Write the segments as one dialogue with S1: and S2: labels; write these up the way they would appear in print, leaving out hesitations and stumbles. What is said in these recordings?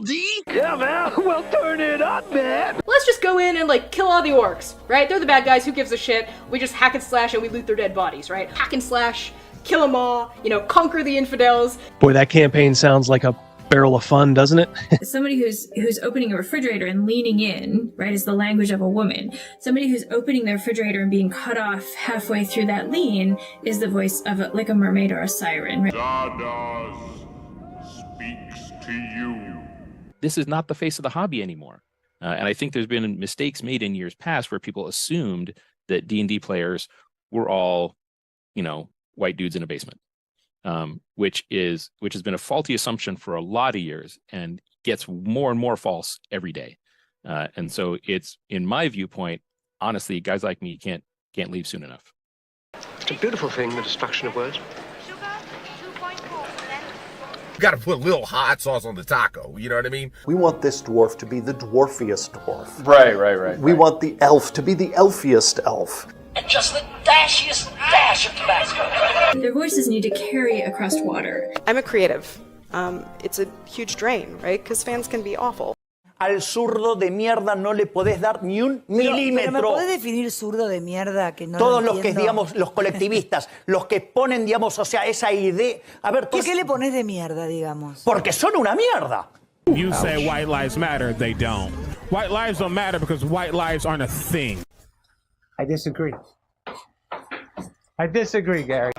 S1: D?
S2: Yeah, man. Well, turn it up, man.
S3: Let's just go in and, like, kill all the orcs, right? They're the bad guys. Who gives a shit? We just hack and slash and we loot their dead bodies, right? Hack and slash, kill them all, you know, conquer the infidels.
S4: Boy, that campaign sounds like a barrel of fun, doesn't it?
S5: Somebody who's opening a refrigerator and leaning in, right, is the language of a woman. Somebody who's opening the refrigerator and being cut off halfway through that lean is the voice of like a mermaid or a siren. Right?
S6: Stardust speaks to you.
S7: This is not the face of the hobby anymore. And I think there's been mistakes made in years past where people assumed that D&D players were all, you know, white dudes in a basement. Which has been a faulty assumption for a lot of years and gets more and more false every day. And so it's, in my viewpoint, honestly, guys like me can't leave soon enough.
S2: It's a beautiful thing, the destruction of words.
S6: You gotta put a little hot sauce on the taco, you know what I mean?
S8: We want this dwarf to be the dwarfiest dwarf.
S9: Right.
S8: We want the elf to be the elfiest elf.
S1: And just the dashiest dash of Tabasco.
S5: Their voices need to carry across water.
S10: I'm a creative. It's a huge drain, right? Because fans can be awful.
S1: Al zurdo de mierda no le podés dar ni un milímetro.
S11: Pero ¿me podés definir zurdo de mierda que no
S1: Todos
S11: lo
S1: los que,
S11: entiendo?
S1: digamos, los colectivistas, los que ponen, digamos, o sea, esa idea... A ver,
S11: ¿Por qué le pones de mierda, digamos?
S1: Porque son una mierda.
S12: You say white lives matter, they don't. White lives don't matter because white lives aren't a thing.
S13: I disagree. I disagree, Gary.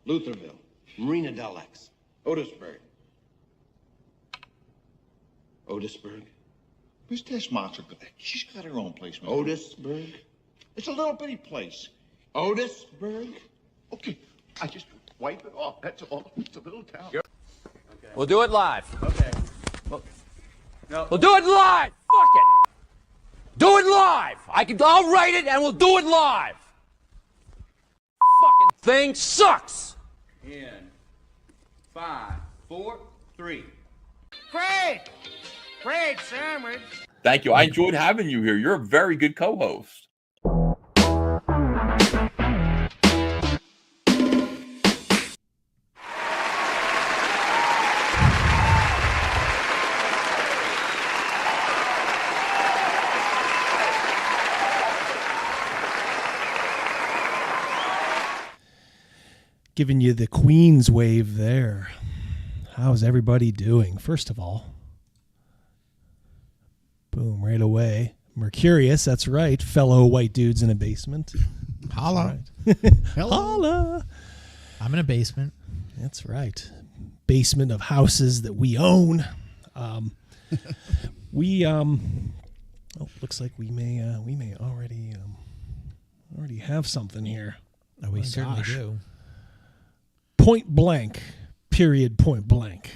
S14: Lutherville, Marina Del X, Otisburg. Otisburg?
S6: Where's this monster? She's got her own place, man.
S14: Otisburg?
S6: It's a little bitty place.
S14: Otisburg?
S6: Okay, I just wipe it off, that's all. It's a little town.
S9: Okay. We'll do it live. Okay. We'll do it live! Fuck it! Do it live! I'll write it and we'll do it live! Fucking thing sucks!
S14: In 5, 4, 3.
S13: Great sandwich.
S15: Thank you. I enjoyed having you here. You're a very good co-host.
S4: Giving you the Queen's wave there. How's everybody doing? First of all, boom, right away. Mercurius, that's right. Fellow white dudes in a basement.
S16: Holla.
S4: Right.
S16: Hello.
S4: Holla.
S16: I'm in a basement.
S4: That's right. Basement of houses that we own. Looks like we may already have something here.
S16: Oh, we certainly do.
S4: Point blank, period, point blank.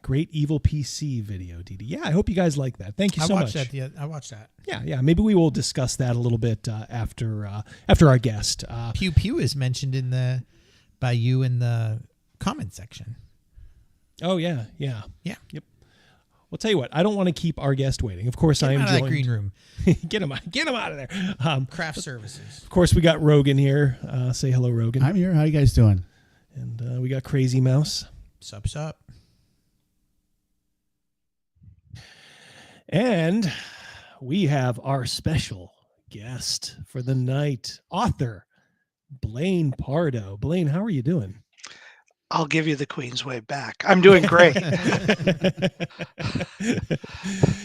S4: Great Evil PC video, DD. Yeah, I hope you guys like that. Thank you so much.
S16: I watched that.
S4: Yeah. Maybe we will discuss that a little bit after our guest.
S16: Pew Pew is mentioned by you in the comment section.
S4: Oh yeah.
S16: Yep.
S4: Well, tell you what, I don't want to keep our guest waiting. Of course, I am
S16: out of
S4: joined.
S16: that green room.
S4: Get him out of there.
S16: Craft services.
S4: Of course, we got Rogan here. Say hello, Rogan.
S17: I'm here. How you guys doing?
S4: And we got Crazy Mouse.
S16: Sup.
S4: And we have our special guest for the night, author Blaine Paro. Blaine, how are you doing?
S18: I'll give you the Queen's wave back. I'm doing great.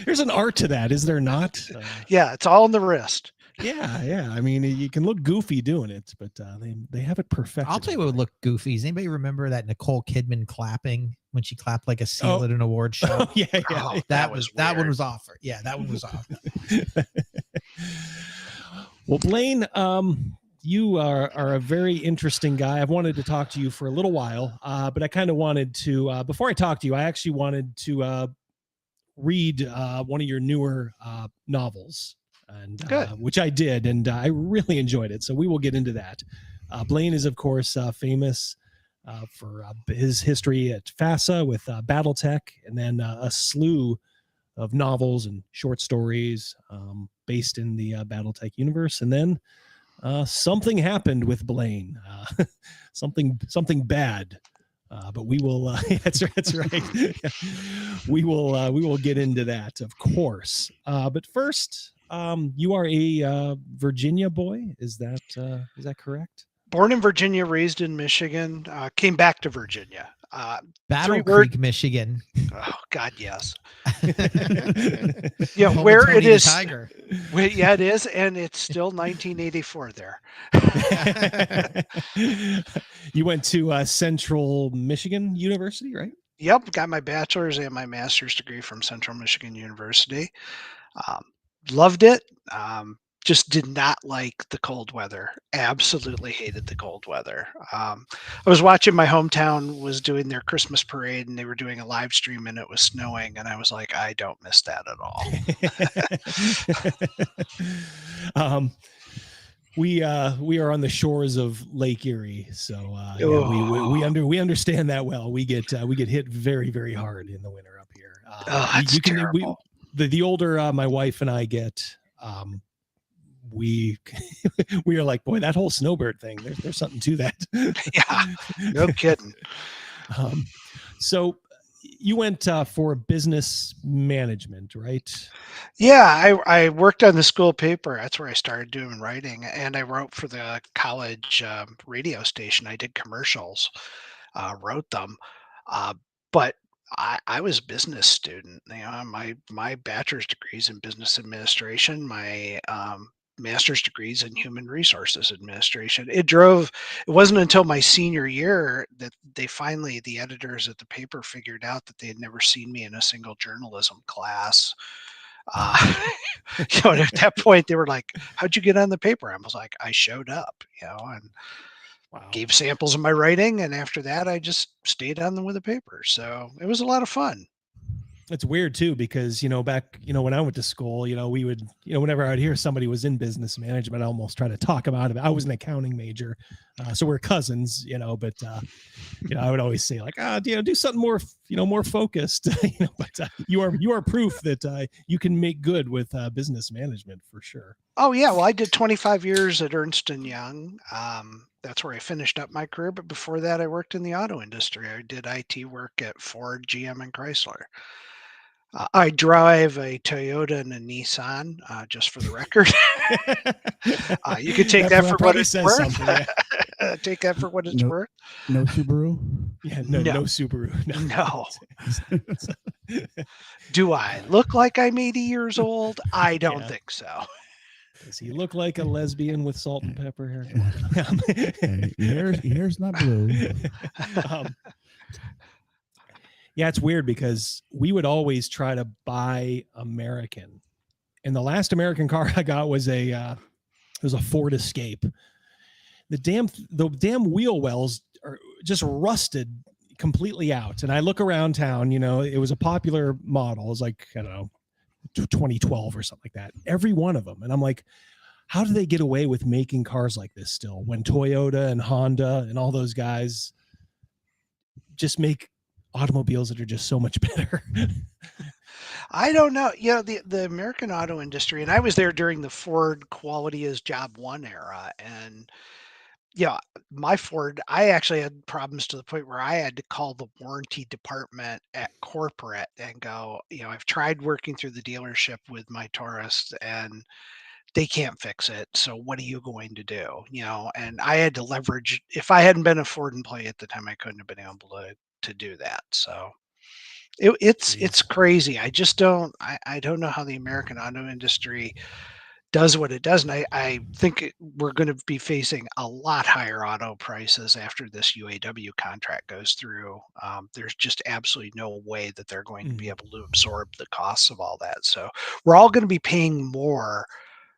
S4: There's an art to that, is there not?
S18: Yeah, it's all in the wrist.
S4: Yeah. I mean, you can look goofy doing it, but they have it perfected.
S16: I'll tell you what would look goofy. Does anybody remember that Nicole Kidman clapping when she clapped like a seal at an award show?
S4: Oh, yeah.
S16: Oh, that one was off. Yeah, that one was off.
S4: Well, Blaine, you are a very interesting guy. I've wanted to talk to you for a little while, but I kind of wanted to, before I talk to you, I actually wanted to read one of your newer novels, and which I did, and I really enjoyed it. So we will get into that. Blaine is, of course, famous for his history at FASA with Battletech, and then a slew of novels and short stories based in the Battletech universe. And then something happened with Blaine. Something bad But we will. That's right. We will get into that, of course. But first, you are a Virginia boy. Is that correct?
S18: Born in Virginia, raised in Michigan, came back to Virginia.
S16: Battle Creek, Michigan.
S18: Oh God, yes.
S16: Home of
S18: where
S16: Tony
S18: it
S16: the
S18: is.
S16: Tiger.
S18: Yeah, it is, and it's still 1984 there.
S4: You went to Central Michigan University, right?
S18: Yep, got my bachelor's and my master's degree from Central Michigan University. Loved it. Just did not like the cold weather. Absolutely hated the cold weather. I was watching, my hometown was doing their Christmas parade, and they were doing a live stream, and it was snowing, and I was like, I don't miss that at all.
S4: We are on the shores of Lake Erie, so we understand that well. We get hit very, very hard in the winter up here.
S18: That's terrible.
S4: The older my wife and I get, we are like, boy, that whole snowbird thing. There's something to that.
S18: Yeah, no kidding.
S4: So you went for business management, right?
S18: Yeah, I worked on the school paper. That's where I started doing writing, and I wrote for the college radio station. I did commercials, wrote them, but I was a business student. My bachelor's degrees in business administration, my master's degrees in human resources administration. It wasn't until my senior year that the editors at the paper figured out that they had never seen me in a single journalism class. At that point they were like, how'd you get on the paper? I was like, I showed up, and gave samples of my writing, and after that I just stayed on them with the paper. So it was a lot of fun.
S4: It's weird too, because, back, when I went to school, we would, whenever I'd hear somebody was in business management, I almost try to talk them out of it. I was an accounting major. So we're cousins, but, I would always say like, do something more, more focused, but you are proof that you can make good with business management for sure.
S18: Oh yeah. Well, I did 25 years at Ernst & Young. That's where I finished up my career. But before that, I worked in the auto industry. I did IT work at Ford, GM, and Chrysler. I drive a Toyota and a Nissan, just for the record. You could take that for what it's worth. Yeah. Take that for what it's worth.
S17: No Subaru?
S4: Yeah, no Subaru.
S18: No. Do I look like I'm 80 years old? I don't think so.
S4: Does he look like a lesbian with salt and pepper hair?
S17: Your hair's not blue.
S4: Yeah, it's weird because we would always try to buy American, and the last American car I got was a Ford Escape. The damn wheel wells are just rusted completely out. And I look around town, it was a popular model. It was like, I don't know, 2012 or something like that. Every one of them, and I'm like, how do they get away with making cars like this still, when Toyota and Honda and all those guys just make automobiles that are just so much better?
S18: I don't know. The American auto industry, and I was there during the Ford quality is job one era, and my Ford, I actually had problems to the point where I had to call the warranty department at corporate and go, I've tried working through the dealership with my Taurus and they can't fix it. So what are you going to do? And I had to leverage, if I hadn't been a Ford employee at the time, I couldn't have been able to do that. So it's crazy. I just don't know how the American auto industry does what it does. And I think we're going to be facing a lot higher auto prices after this UAW contract goes through. There's just absolutely no way that they're going to be able to absorb the costs of all that. So we're all going to be paying more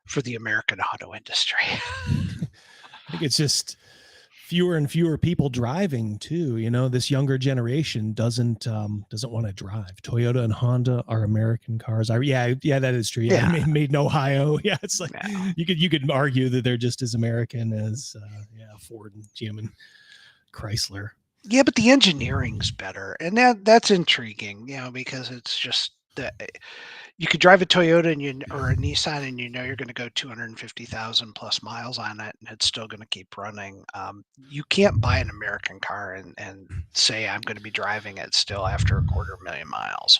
S18: for the American auto industry.
S4: I think it's just fewer and fewer people driving too. This younger generation doesn't want to drive. Toyota and Honda are American cars. Yeah, that is true. Yeah, made in Ohio. Yeah, it's like you could argue that they're just as American as Ford and GM and Chrysler.
S18: Yeah, but the engineering's better, and that's intriguing. Because it's just that you could drive a Toyota or a Nissan and you're going to go 250,000 plus miles on it and it's still going to keep running. You can't buy an American car and say I'm going to be driving it still after 250,000 miles.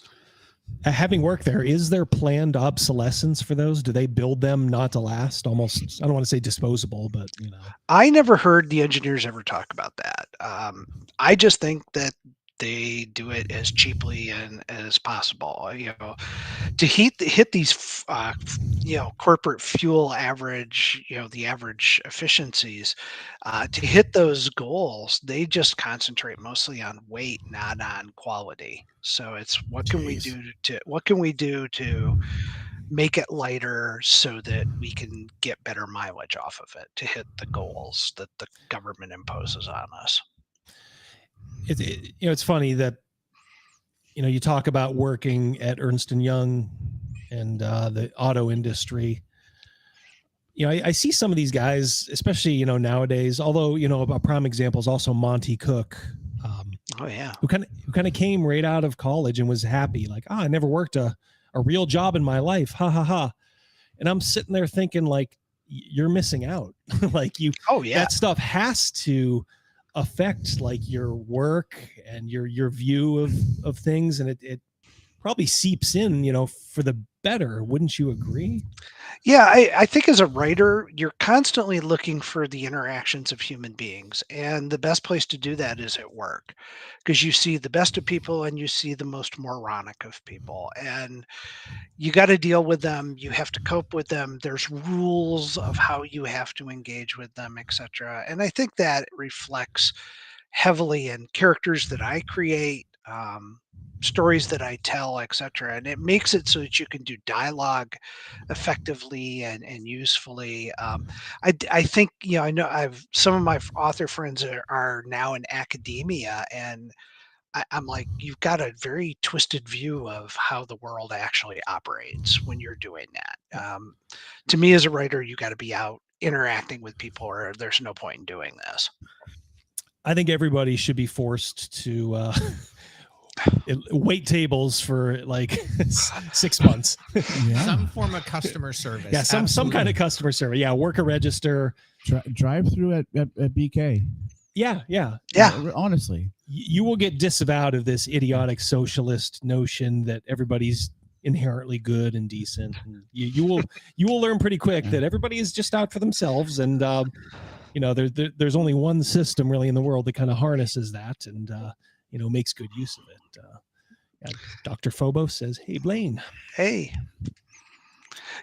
S4: Having worked there, is there planned obsolescence for those? Do they build them not to last? Almost, I don't want to say disposable, but
S18: I never heard the engineers ever talk about that. I just think that they do it as cheaply and as possible. To hit these corporate fuel average, the average efficiencies, to hit those goals, they just concentrate mostly on weight, not on quality. So it's what can we do to make it lighter so that we can get better mileage off of it to hit the goals that the government imposes on us.
S4: It's funny that you talk about working at Ernst & Young and the auto industry. I see some of these guys, especially nowadays, although a prime example is also Monty Cook. Who kind of came right out of college and was happy, like, I never worked a real job in my life, ha ha ha. And I'm sitting there thinking, like, you're missing out. Like that stuff has to affect like your work and your view of things, and it probably seeps in for the better. Wouldn't you agree?
S18: Yeah, I think as a writer, you're constantly looking for the interactions of human beings, and the best place to do that is at work, because you see the best of people and you see the most moronic of people, and you got to deal with them. You have to cope with them. There's rules of how you have to engage with them, etc. And I think that reflects heavily in characters that I create, stories that I tell, etc. And it makes it so that you can do dialogue effectively and usefully. I think, I know some of my author friends are now in academia, and I'm like, you've got a very twisted view of how the world actually operates when you're doing that. To me, as a writer, you got to be out interacting with people, or there's no point in doing this.
S4: I think everybody should be forced to wait tables for like 6 months.
S16: Some form of customer service.
S4: Yeah, some kind of customer service. Yeah, work a register.
S17: Drive through at BK.
S4: Yeah.
S17: Honestly,
S4: you will get disavowed of this idiotic socialist notion that everybody's inherently good and decent. And you will learn pretty quick that everybody is just out for themselves, and there's only one system really in the world that kind of harnesses that and makes good use of it. Dr. Phobos says, "Hey, Blaine."
S18: Hey.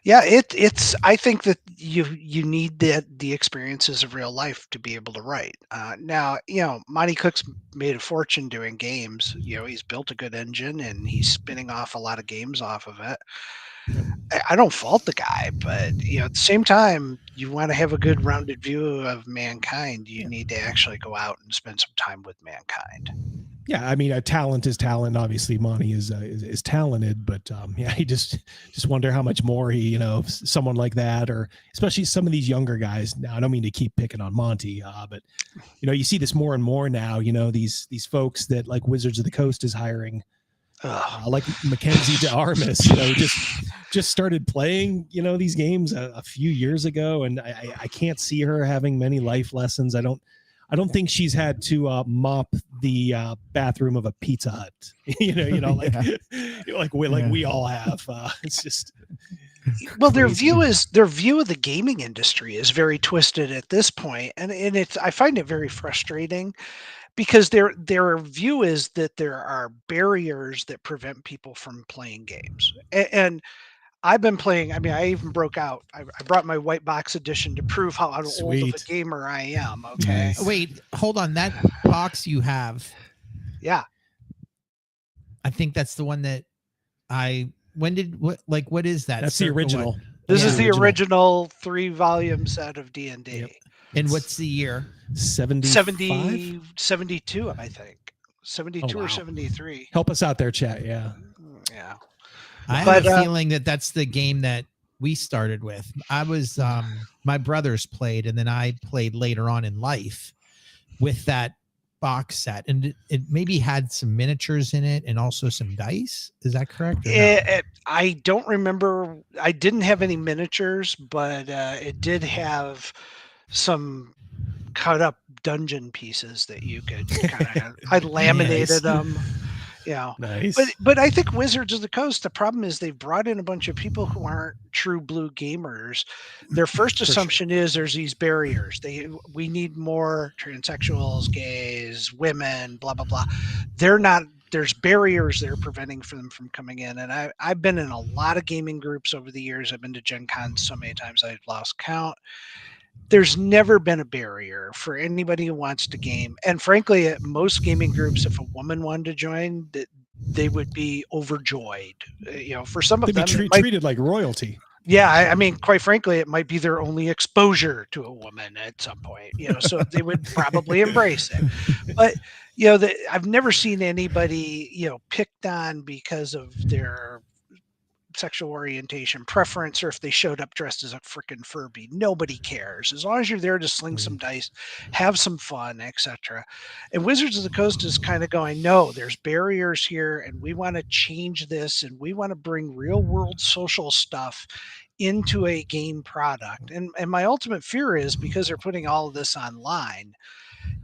S18: Yeah, it's. I think that you need the experiences of real life to be able to write. Now, Monty Cook's made a fortune doing games. He's built a good engine and he's spinning off a lot of games off of it. I don't fault the guy, but at the same time, you want to have a good rounded view of mankind. You need to actually go out and spend some time with mankind.
S4: Yeah, I mean, a talent is talent. Obviously, Monty is talented, but you just wonder how much more he, someone like that, or especially some of these younger guys. Now, I don't mean to keep picking on Monty, but you see this more and more now. These folks that like Wizards of the Coast is hiring, like Mackenzie DeArmas, just started playing, these games a few years ago, and I can't see her having many life lessons. I don't think she's had to mop the bathroom of a Pizza Hut, like we all have. It's just
S18: well, their view of the gaming industry is very twisted at this point, and I find it very frustrating because their view is that there are barriers that prevent people from playing games, and I've been playing. I mean, I even broke out. I brought my white box edition to prove how old of a gamer I am. Okay.
S16: Nice. Wait, hold on. That box you have.
S18: Yeah.
S16: I think that's the one that what is that?
S4: That's the original.
S18: This is the original 3-volume set of D&D.
S4: Yep.
S16: And what's the year?
S4: 72,
S18: I think. 72 or 73.
S4: Help us out there, chat. Yeah.
S18: Yeah.
S16: I have a feeling that's the game that we started with. I was my brothers played, and then I played later on in life with that box set, and it maybe had some miniatures in it and also some dice. Is that correct? Or no?
S18: I don't remember. I didn't have any miniatures, but it did have some cut up dungeon pieces that you could kind of. I laminated them. Yeah,
S4: nice.
S18: But I think Wizards of the Coast, the problem is they've brought in a bunch of people who aren't true blue gamers. Their first assumption is there's these barriers. We need more transsexuals, gays, women, blah blah blah. They're not. There's barriers that are preventing them from coming in. And I've been in a lot of gaming groups over the years. I've been to Gen Con so many times I've lost count. There's never been a barrier for anybody who wants to game. And frankly, at most gaming groups, if a woman wanted to join, they would be overjoyed. For some of them,
S4: treated like royalty.
S18: Yeah, I mean, quite frankly, it might be their only exposure to a woman at some point. So they would probably embrace it. But I've never seen anybody picked on because of their sexual orientation, preference, or if they showed up dressed as a frickin' Furby. Nobody cares. As long as you're there to sling some dice, have some fun, etc. And Wizards of the Coast is kind of going, no, there's barriers here, and we want to change this, and we want to bring real world social stuff into a game product. And my ultimate fear is, because they're putting all of this online,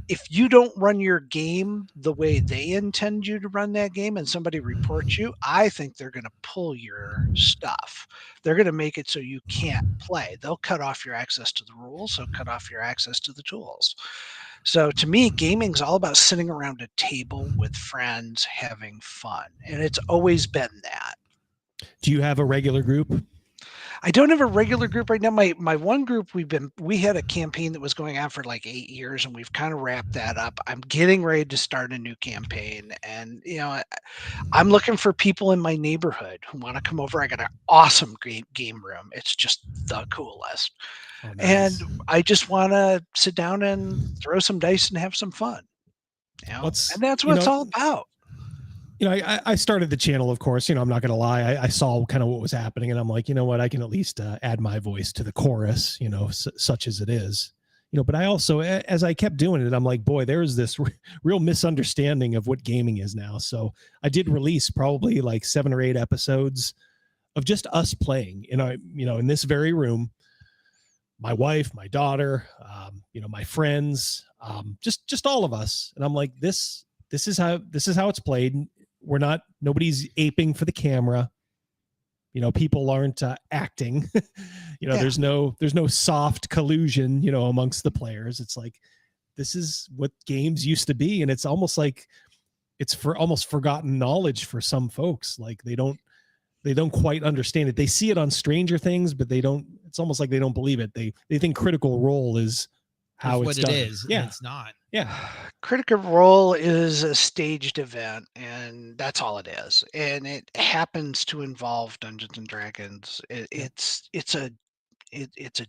S18: if you don't run your game the way they intend you to run that game and somebody reports you, I think they're going to pull your stuff. They're going to make it so you can't play. They'll cut off your access to the rules. They'll cut off your access to the tools. So to me, gaming's all about sitting around a table with friends having fun. And it's always been that.
S4: Do you have a regular group?
S18: I don't have a regular group right now. My one group, we had a campaign that was going on for like 8 years, and we've kind of wrapped that up. I'm getting ready to start a new campaign, and I'm looking for people in my neighborhood who want to come over. I got an awesome game room. It's just the coolest. Oh, nice. And I just want to sit down and throw some dice and have some fun. And that's what it's all about.
S4: I started the channel, of course, I'm not going to lie. I saw kind of what was happening, and I'm like, you know what, I can at least add my voice to the chorus, such as it is, but I also, as I kept doing it, I'm like, boy, there's this real misunderstanding of what gaming is now. So I did release probably like 7 or 8 episodes of just us playing in this very room, my wife, my daughter, my friends, just all of us. And I'm like, this is how it's played. Nobody's aping for the camera. People aren't acting. There's no soft collusion, amongst the players. It's like, this is what games used to be. And it's almost like it's for almost forgotten knowledge for some folks. Like they don't quite understand it. They see it on Stranger Things, but it's almost like they don't believe it. They think Critical Role is how it's done.
S16: It is. Yeah. It's not.
S18: Yeah. Critical Role is a staged event, and that's all it is. And it happens to involve Dungeons and Dragons. It's a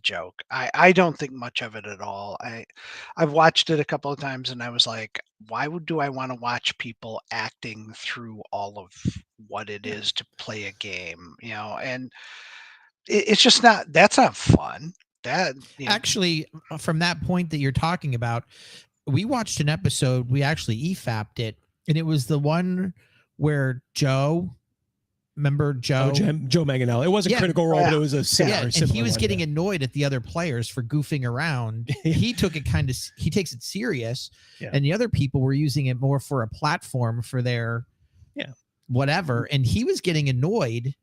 S18: joke. I don't think much of it at all. I've watched it a couple of times, and I was like, why do I want to watch people acting through all of what it is to play a game? And it's just not. That's not fun.
S16: Actually, from that point that you're talking about, we watched an episode. We actually EFAP'd it, and it was the one where Joe. Remember Joe?
S4: Joe Manganiello. It wasn't Critical Role, but it was a similar.
S16: And he was getting annoyed at the other players for goofing around. He took it he takes it serious, and the other people were using it more for a platform for their whatever. And he was getting annoyed.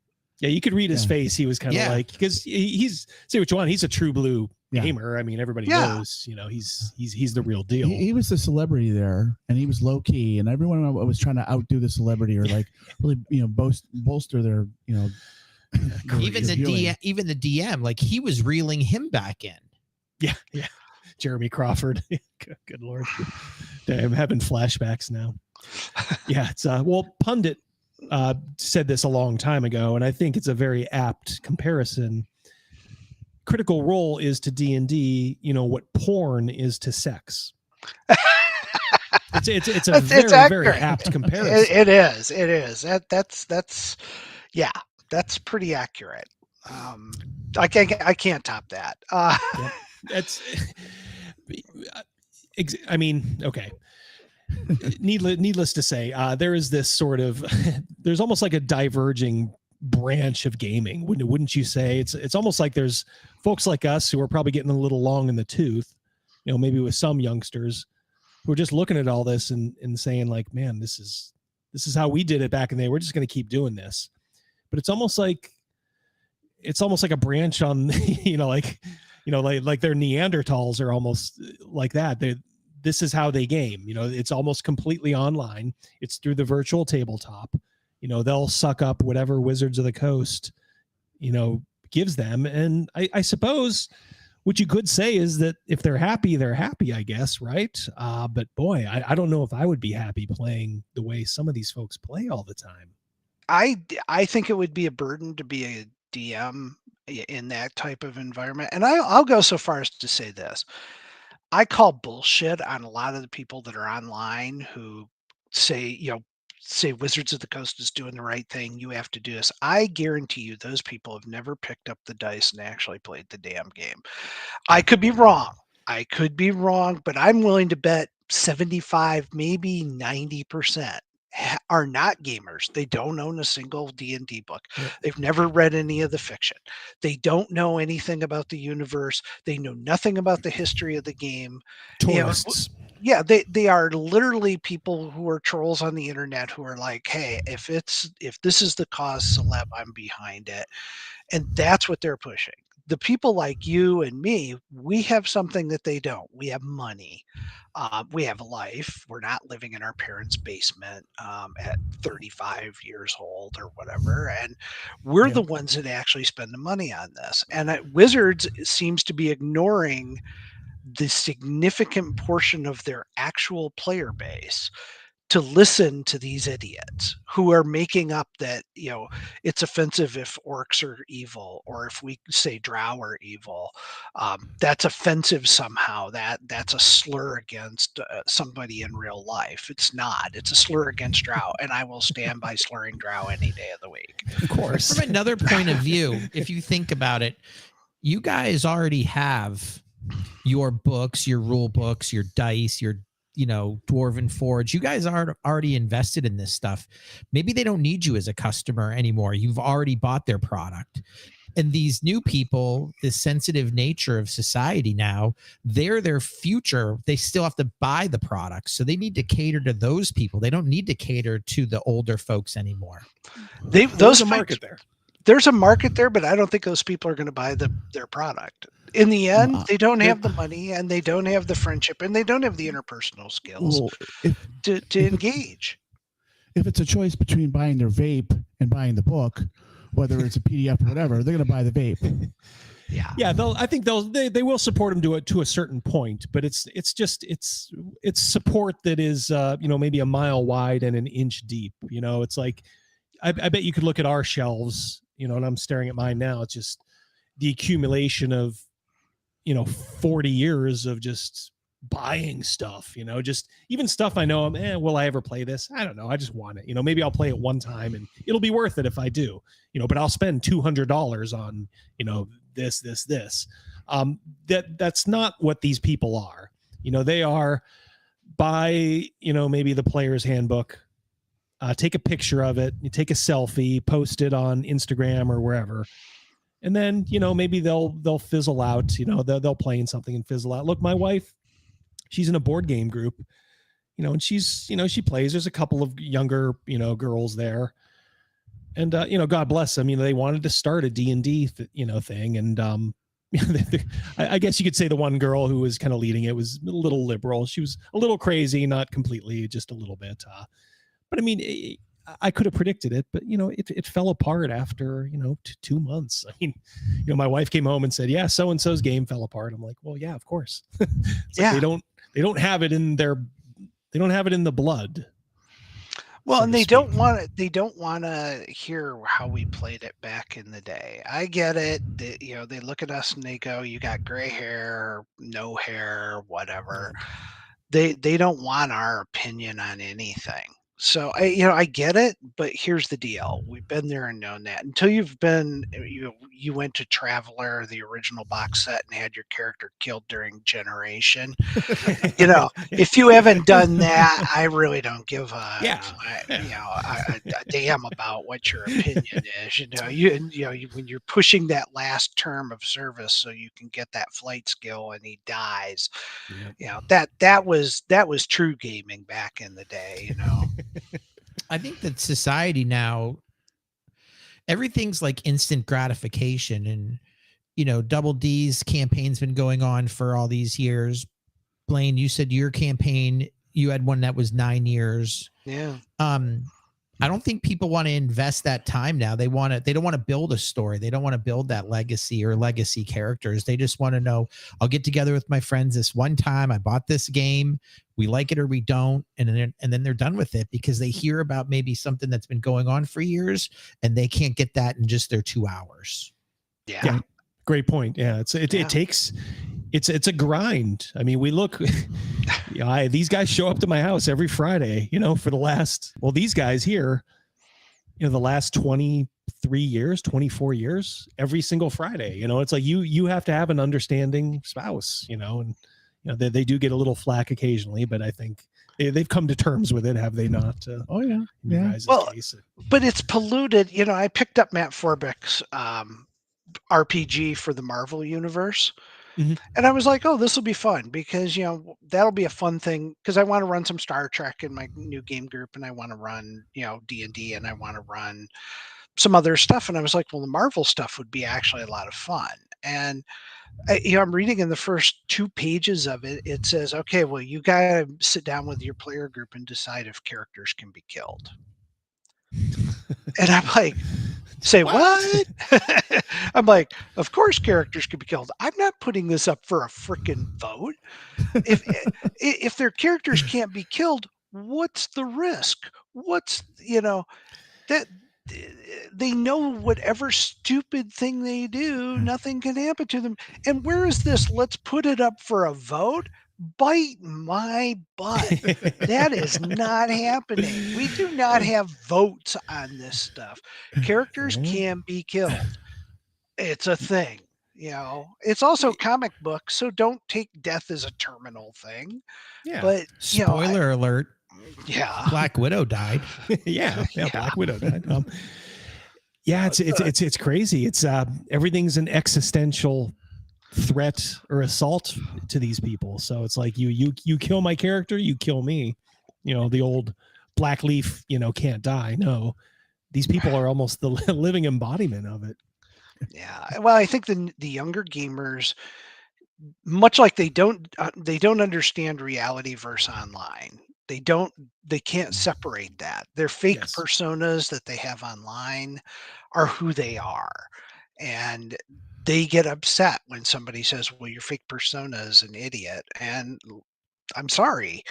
S4: Yeah, you could read his face. He was kind of like, because he's, say what you want, he's a true blue gamer. I mean, everybody knows, he's the real deal.
S17: He was the celebrity there, and he was low key, and everyone was trying to outdo the celebrity or like really, bolster their,
S16: even the DM, like he was reeling him back in.
S4: Yeah. Jeremy Crawford. Good Lord. I'm having flashbacks now. Yeah, it's Pundit said this a long time ago, and I think it's a very apt comparison. Critical Role is to D&D, what porn is to sex. It's a very apt comparison.
S18: It is. That's pretty accurate. I can't top that.
S4: I mean, okay. needless to say, there is this sort of there's almost like a diverging branch of gaming, wouldn't you say? It's almost like there's folks like us who are probably getting a little long in the tooth, you know, maybe with some youngsters who are just looking at all this and saying like, man, this is how we did it back in the day. We're just going to keep doing this. But it's almost like a branch on, like their Neanderthals are almost like that. This is how they game. It's almost completely online. It's through the virtual tabletop. They'll suck up whatever Wizards of the Coast, gives them. And I suppose what you could say is that if they're happy, I guess, right? But boy, I don't know if I would be happy playing the way some of these folks play all the time.
S18: I think it would be a burden to be a DM in that type of environment. And I'll go so far as to say this. I call bullshit on a lot of the people that are online who say Wizards of the Coast is doing the right thing. You have to do this. I guarantee you those people have never picked up the dice and actually played the damn game. I could be wrong. But I'm willing to bet 75, maybe 90% are not gamers. They don't own a single D&D book. They've never read any of the fiction. They don't know anything about the universe. They know nothing about the history of the game.
S4: Tourists.
S18: Yeah, they are literally people who are trolls on the internet who are like, hey, if this is the cause celeb, I'm behind it. And that's what they're pushing. The people like you and me, we have something that they don't. We have money. We have a life. We're not living in our parents' basement at 35 years old or whatever. And we're the ones that actually spend the money on this. And Wizards seems to be ignoring the significant portion of their actual player base to listen to these idiots who are making up that, it's offensive if orcs are evil, or if we say drow are evil, that's offensive somehow. That's a slur against somebody in real life. It's not. It's a slur against drow, and I will stand by slurring drow any day of the week.
S4: Of course.
S16: From another point of view, if you think about it, you guys already have your books, your rule books, your dice, your Dwarven Forge. You guys are already invested in this stuff. Maybe they don't need you as a customer anymore. You've already bought their product. And these new people, the sensitive nature of society now, they're their future. They still have to buy the product. So they need to cater to those people. They don't need to cater to the older folks anymore.
S18: There's a market there. There's a market there, but I don't think those people are going to buy their product. In the end, they don't have the money, and they don't have the friendship, and they don't have the interpersonal skills to engage.
S17: If it's a choice between buying their vape and buying the book, whether it's a PDF or whatever, they're going to buy the vape.
S4: Yeah. I think they will support them to a certain point, but it's support that is maybe a mile wide and an inch deep. It's like I bet you could look at our shelves, and I'm staring at mine now. It's just the accumulation of 40 years of just buying stuff, just even stuff I know will I ever play this? I don't know. I just want it. Maybe I'll play it one time and it'll be worth it if I do, but I'll spend $200 on, this. That's not what these people are. They are buy, maybe the player's handbook, take a picture of it, you take a selfie, post it on Instagram or wherever. And then, maybe they'll fizzle out, they'll play in something and fizzle out. Look, my wife, she's in a board game group, and she's, she plays. There's a couple of younger, girls there. And, God bless them. They wanted to start a D&D, thing. And I guess you could say the one girl who was kind of leading it was a little liberal. She was a little crazy, not completely, just a little bit. But I mean, I could have predicted it, but it fell apart after 2 months. I mean, my wife came home and said, "Yeah, so and so's game fell apart." I'm like, "Well, yeah, of course." Like they don't have it in the blood.
S18: Well, and they don't want to hear how we played it back in the day. I get it. They look at us and they go, "You got gray hair, no hair, whatever." They don't want our opinion on anything. So I get it, but here's the deal. We've been there and known that. Until you've been, you went to Traveler, the original box set, and had your character killed during Generation. If you haven't done that, I really don't give a damn about what your opinion is. When you're pushing that last term of service so you can get that flight skill and he dies, that was true gaming back in the day.
S16: I think that society now, everything's like instant gratification, and Double D's campaign's been going on for all these years. Blaine, you said your campaign, you had one that was 9 years.
S18: Yeah.
S16: I don't think people want to invest that time now. They don't want to build a story. They don't want to build that legacy or legacy characters. They just want to know, I'll get together with my friends this one time. I bought this game. We like it or we don't. And then they're done with it because they hear about maybe something that's been going on for years and they can't get that in just their 2 hours.
S18: Yeah.
S4: Great point. Yeah. It takes, it's a grind. I mean, we look, these guys show up to my house every Friday, for the last, these guys here, the last 23 years, 24 years, every single Friday, it's like you have to have an understanding spouse, and they do get a little flack occasionally, but I think they've come to terms with it. Have they not?
S17: Oh yeah. Yeah.
S4: Case.
S18: But it's polluted. I picked up Matt Forbeck's, RPG for the Marvel universe.
S4: Mm-hmm.
S18: And I was like, oh, this will be fun because, that'll be a fun thing because I want to run some Star Trek in my new game group and I want to run, D&D and I want to run some other stuff. And I was like, well, the Marvel stuff would be actually a lot of fun. And, I'm reading in the first 2 pages of it. It says, okay, well, you got to sit down with your player group and decide if characters can be killed. And I'm like, say what? I'm of course characters can be killed. I'm not putting this up for a freaking vote. If their characters can't be killed, what's the risk? What's, that they know whatever stupid thing they do, nothing can happen to them. And where is this? Let's put it up for a vote. Bite my butt. That is not happening. We do not have votes on this stuff. Characters can be killed. It's a thing. It's also comic book, so don't take death as a terminal thing.
S4: Yeah.
S18: But
S16: spoiler alert.
S18: Yeah.
S16: Black Widow died.
S4: yeah. Black Widow died. It's crazy. It's everything's an existential threat or assault to these people. So it's like you kill my character, you kill me. The old black leaf, can't die. No, these people are almost the living embodiment of it.
S18: Yeah. Well, I think the younger gamers, much like they don't understand reality versus online. They can't separate that. Their fake personas that they have online are who they are. And they get upset when somebody says, well, your fake persona is an idiot. And I'm sorry.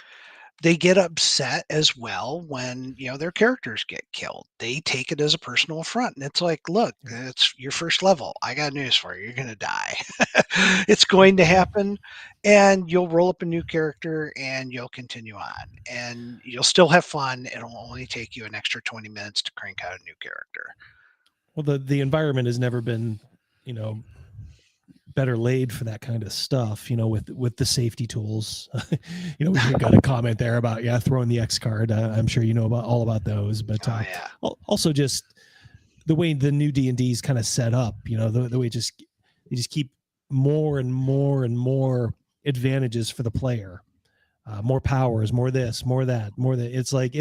S18: They get upset as well when, their characters get killed. They take it as a personal affront. And it's like, look, it's your first level. I got news for you. You're going to die. It's going to happen. And you'll roll up a new character and you'll continue on. And you'll still have fun. It'll only take you an extra 20 minutes to crank out a new character.
S4: Well, the environment has never been, better laid for that kind of stuff, with the safety tools. We got a comment there about throwing the X card. I'm sure all about those, but also just the way the new D&D is kind of set up. The way they just keep more and more and more advantages for the player, more powers, more this, more that, more that. It's like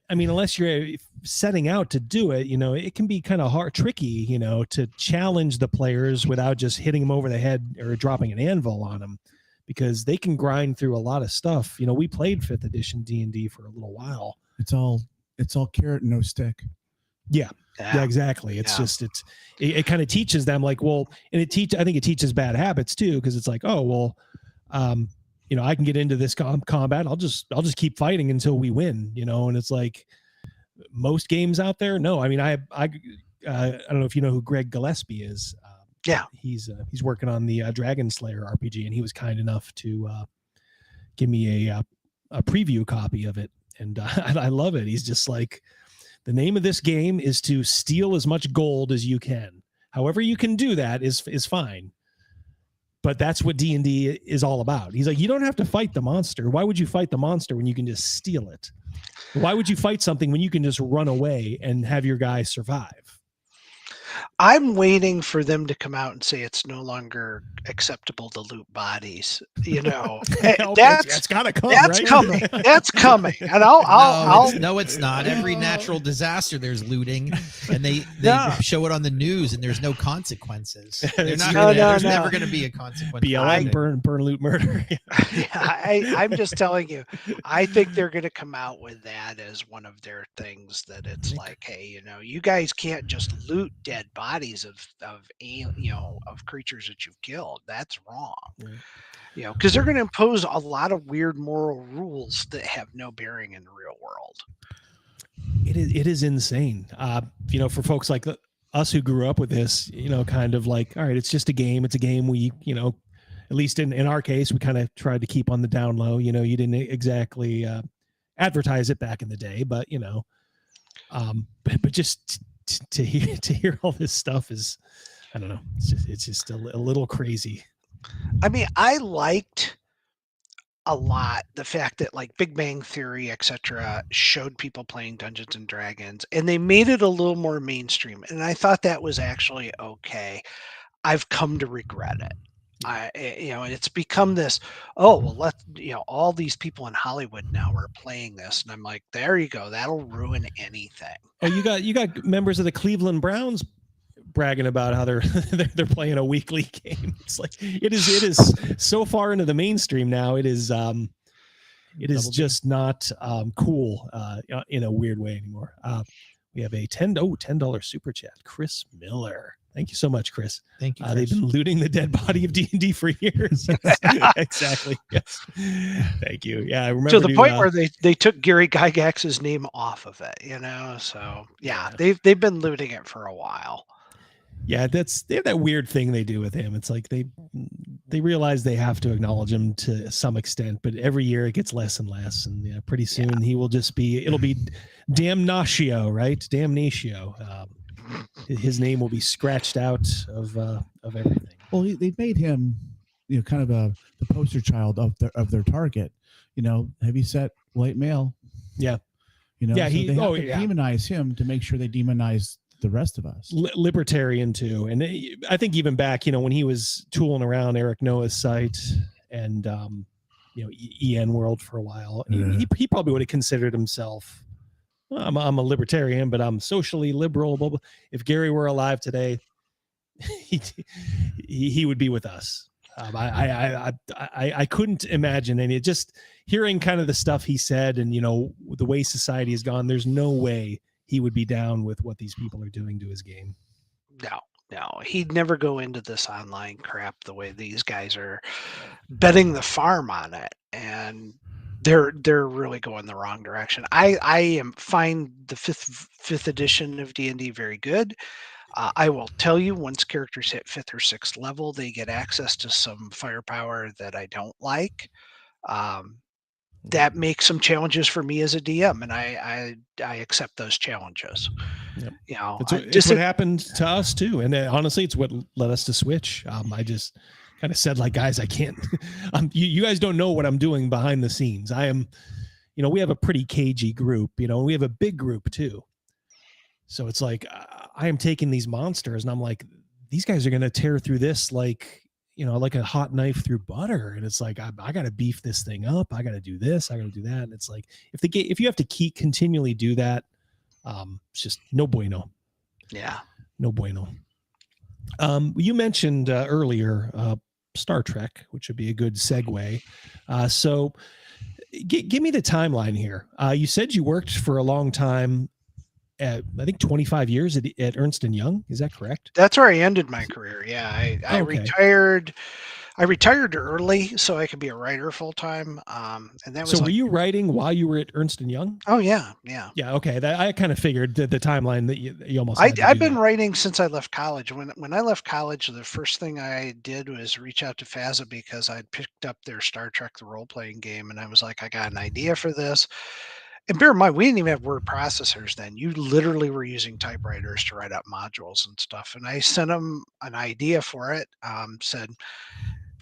S4: I mean, unless you're setting out to do it, it can be kind of tricky, to challenge the players without just hitting them over the head or dropping an anvil on them, because they can grind through a lot of stuff. We played 5th edition D&D for a little while.
S17: It's all carrot and no stick.
S4: Yeah, exactly. It's just, it kind of teaches them and I think it teaches bad habits too. Cause it's like, oh, well, I can get into this combat. I'll just keep fighting until we win, and it's like most games out there. No, I mean, I don't know if you know who Greg Gillespie is. He's working on the Dragon Slayer RPG, and he was kind enough to give me a preview copy of it. And I love it. He's just like, the name of this game is to steal as much gold as you can. However you can do that is fine. But that's what D&D is all about. He's like, you don't have to fight the monster. Why would you fight the monster when you can just steal it? Why would you fight something when you can just run away and have your guy survive?
S18: I'm waiting for them to come out and say it's no longer acceptable to loot bodies. You know,
S4: that's gotta come.
S18: That's
S4: right?
S18: coming. That's coming. And
S16: No, it's not. Every natural disaster, there's looting, and they show it on the news, and there's no consequences. There's never going to be a consequence.
S4: BLM, burn, loot, murder.
S18: I'm just telling you, I think they're going to come out with that as one of their things. That it's like, hey, you know, you guys can't just loot dead bodies of creatures that you've killed. That's wrong. You know, because they're going to impose a lot of weird moral rules that have no bearing in the real world.
S4: It is insane. You know, for folks like us who grew up with this, you know, kind of like, all right, it's just a game. It's a game we, you know, at least in our case, we kind of tried to keep on the down low. You know, you didn't exactly advertise it back in the day, but you know, but just to hear all this stuff is, I don't know, it's just a little crazy.
S18: I mean, I liked a lot the fact that like Big Bang Theory, etc., showed people playing Dungeons and Dragons, and they made it a little more mainstream, and I thought that was actually okay. I've come to regret it. You know, and it's become this, oh, well, you know, all these people in Hollywood now are playing this. And I'm like, there you go. That'll ruin anything.
S4: Oh, you got members of the Cleveland Browns bragging about how they're playing a weekly game. It's like, it is so far into the mainstream now. It is just not cool in a weird way anymore. We have a $10 super chat. Chris Miller. Thank you so much, Chris.
S16: Thank you.
S4: They've been looting the dead body of D&D for years. Exactly. Yes. Thank you. Yeah, I remember.
S18: To the point where they took Gary Gygax's name off of it, you know. So yeah, they've been looting it for a while.
S4: Yeah, they have that weird thing they do with him. It's like they realize they have to acknowledge him to some extent, but every year it gets less and less, and yeah, pretty soon he will just be. It'll be Damnatio, right? Damnatio. His name will be scratched out of everything.
S17: Well, they made him, you know, kind of the poster child of their target. You know, heavyset white male.
S4: Yeah,
S17: you know.
S4: Yeah,
S17: so they have to demonize him to make sure they demonize the rest of us.
S4: Libertarian too, and I think even back, you know, when he was tooling around Eric Noah's site and you know, EN World for a while, he probably would have considered himself. I'm a libertarian, but I'm socially liberal. Blah, blah. If Gary were alive today, he would be with us. I couldn't imagine any. Just hearing kind of the stuff he said, and you know, the way society has gone, there's no way he would be down with what these people are doing to his game.
S18: No, he'd never go into this online crap the way these guys are betting the farm on it, and they're really going the wrong direction. I find the fifth edition of D&D very good. I will tell you, once characters hit 5th or 6th level, they get access to some firepower that I don't like. That makes some challenges for me as a DM, and I accept those challenges.
S4: Yep.
S18: You know,
S4: it's what happened to us too, and honestly, it's what led us to switch. I just kind of said, like, guys, I can't. You guys don't know what I'm doing behind the scenes. I am, you know, we have a pretty cagey group, you know, and we have a big group too. So it's like I am taking these monsters, and I'm like, these guys are going to tear through this like, you know, like a hot knife through butter. And it's like, I got to beef this thing up. I got to do this. I got to do that. And it's like, if you have to continually do that, it's just no bueno.
S18: Yeah.
S4: No bueno. You mentioned earlier Star Trek, which would be a good segue. So give me the timeline here. You said you worked for a long time at, I think, 25 years at Ernst & Young. Is that correct?
S18: That's where I ended my career. Yeah, I retired. I retired early so I could be a writer full time. And that was.
S4: So were you writing while you were at Ernst & Young?
S18: Oh yeah.
S4: Okay, I kind of figured the timeline that you almost.
S18: I've been writing since I left college. When I left college, the first thing I did was reach out to FASA because I'd picked up their Star Trek the role playing game, and I was like, I got an idea for this. And bear in mind, we didn't even have word processors then. You literally were using typewriters to write up modules and stuff. And I sent them an idea for it, said,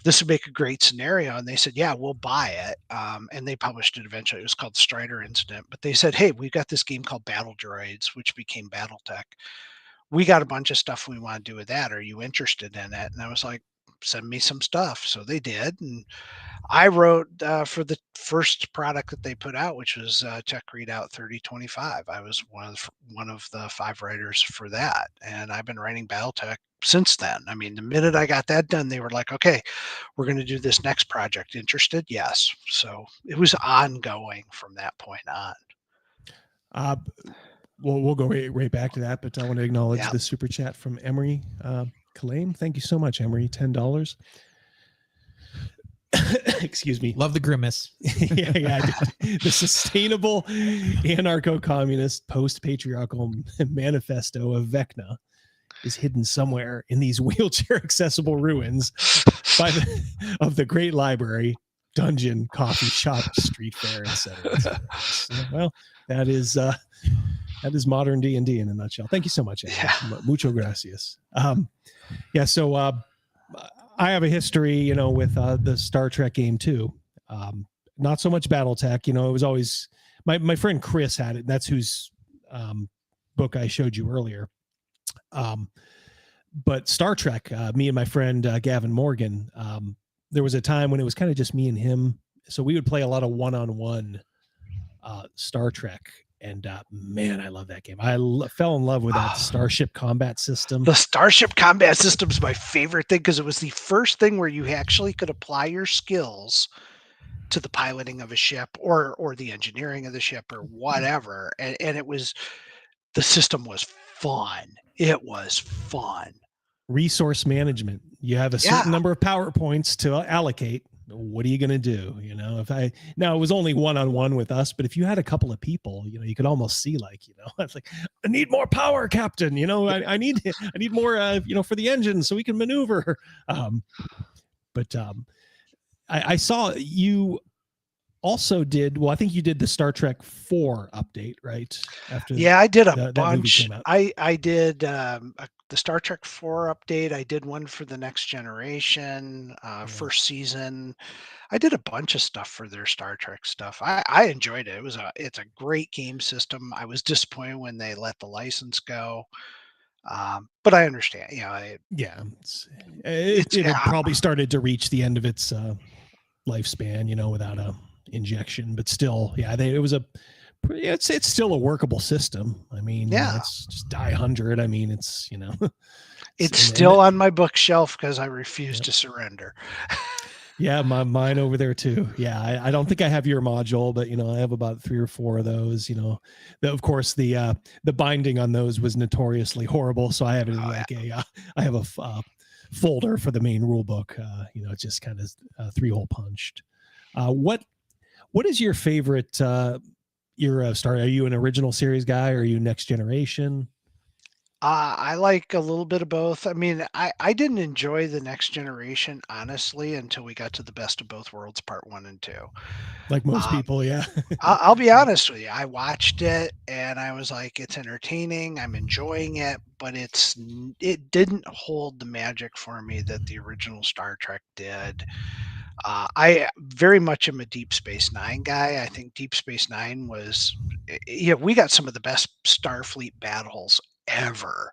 S18: this would make a great scenario. And they said, yeah, we'll buy it. And they published it eventually. It was called Strider Incident. But they said, hey, we've got this game called Battle Droids, which became Battletech. We got a bunch of stuff we want to do with that. Are you interested in it? And I was like, send me some stuff. So they did. And I wrote for the first product that they put out, which was Tech Readout 3025. I was one of the 5 writers for that, and I've been writing Battletech since then. I mean, the minute I got that done, they were like, "Okay, we're going to do this next project. Interested?" Yes. So it was ongoing from that point on.
S4: Well, we'll go right back to that, but I want to acknowledge the super chat from Emery Kalame. Thank you so much, Emery. $10. Excuse me.
S16: Love the grimace.
S4: yeah. The sustainable anarcho-communist post-patriarchal manifesto of Vecna is hidden somewhere in these wheelchair-accessible ruins of the Great Library, Dungeon, Coffee Shop, Street Fair, etc. So, well, that is modern D&D in a nutshell. Thank you so much, Emery. Mucho gracias. So I have a history, with the Star Trek game too. Not so much Battletech, it was always my friend Chris had it. That's whose book I showed you earlier. But Star Trek, me and my friend Gavin Morgan, there was a time when it was kind of just me and him. So we would play a lot of one-on-one Star Trek. And man, I love that game. I fell in love with that Starship combat system.
S18: The Starship combat system is my favorite thing because it was the first thing where you actually could apply your skills to the piloting of a ship or the engineering of the ship or whatever. And it was, the system was fun. It was fun.
S4: Resource management. You have a certain number of power points to allocate. What are you going to do? Now it was only one-on-one with us, but if you had a couple of people, you could almost see it's like, I need more power, Captain. I need more, for the engine so we can maneuver. I saw you also did, I think you did the Star Trek 4 update, right?
S18: I did a bunch. I did the Star Trek 4 update. I did one for the Next Generation, first season. I did a bunch of stuff for their Star Trek stuff. I enjoyed it. It's a great game system. I was disappointed when they let the license go. But I understand,
S4: it had probably started to reach the end of its lifespan, without a injection, but still, it's still a workable system. I mean, it's just die 100. I mean, it's
S18: it's still on my bookshelf because I refuse to surrender.
S4: Mine over there too. I don't think I have your module, but I have about 3 or 4 of those. Of course the binding on those was notoriously horrible, so I have it in I have a folder for the main rule book. It's just kind of 3-hole punched. What is your favorite Star? Are you an original series guy, or are you Next Generation?
S18: I like a little bit of both. I mean, I didn't enjoy the Next Generation, honestly, until we got to the Best of Both Worlds Part 1 and 2.
S4: Like most people,
S18: I'll be honest with you. I watched it and I was like, it's entertaining. I'm enjoying it, but it didn't hold the magic for me that the original Star Trek did. I very much am a Deep Space Nine guy. I think Deep Space Nine was, we got some of the best Starfleet battles ever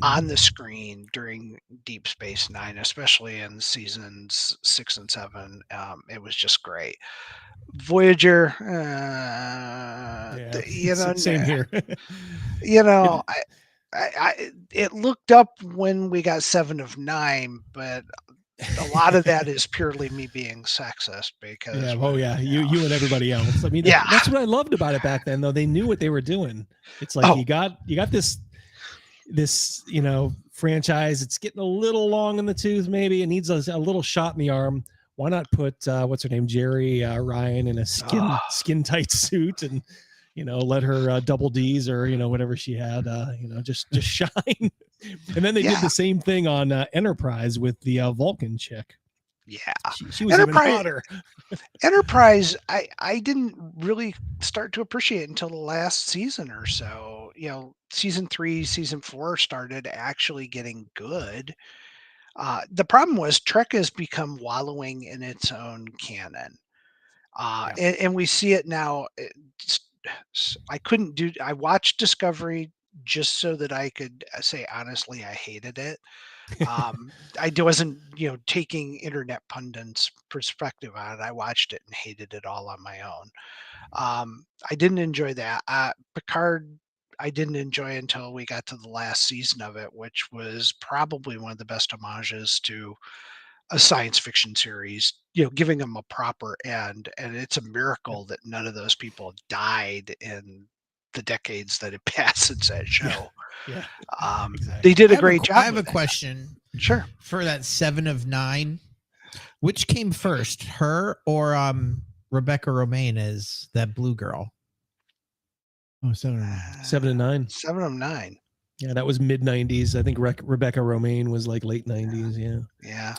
S18: on the screen during Deep Space Nine, especially in seasons 6 and 7. It was just great. Voyager,
S4: same here.
S18: It looked up when we got 7 of 9, but a lot of that is purely me being sexist because
S4: you and everybody else. I mean, that's what I loved about it back then, though. They knew what they were doing. It's like you got this franchise. It's getting a little long in the tooth. Maybe it needs a little shot in the arm. Why not put what's her name, Jerry Ryan, in a skin tight suit and let her double D's or whatever she had just shine. And then they did the same thing on Enterprise with the Vulcan chick.
S18: Yeah.
S4: She was even hotter.
S18: Enterprise, I didn't really start to appreciate until the last season or so. You know, season 3, season 4 started actually getting good. The problem was Trek has become wallowing in its own canon. And we see it now. I watched Discovery just so that I could say honestly I hated it. I wasn't, taking internet pundits' perspective on it. I watched it and hated it all on my own. I didn't enjoy that. Picard, I didn't enjoy until we got to the last season of it, which was probably one of the best homages to a science fiction series, giving them a proper end. And it's a miracle that none of those people died in the decades that had passed since that show.
S4: Yeah.
S18: They did a great job.
S16: I have a question.
S18: Sure.
S16: For that 7 of 9, which came first, her or Rebecca Romaine as that blue girl?
S17: Oh, 7 of 9.
S4: 7 and 9.
S18: 7 of 9.
S4: Yeah, that was mid 90s. I think Rebecca Romaine was like late 90s. Yeah.
S18: Yeah.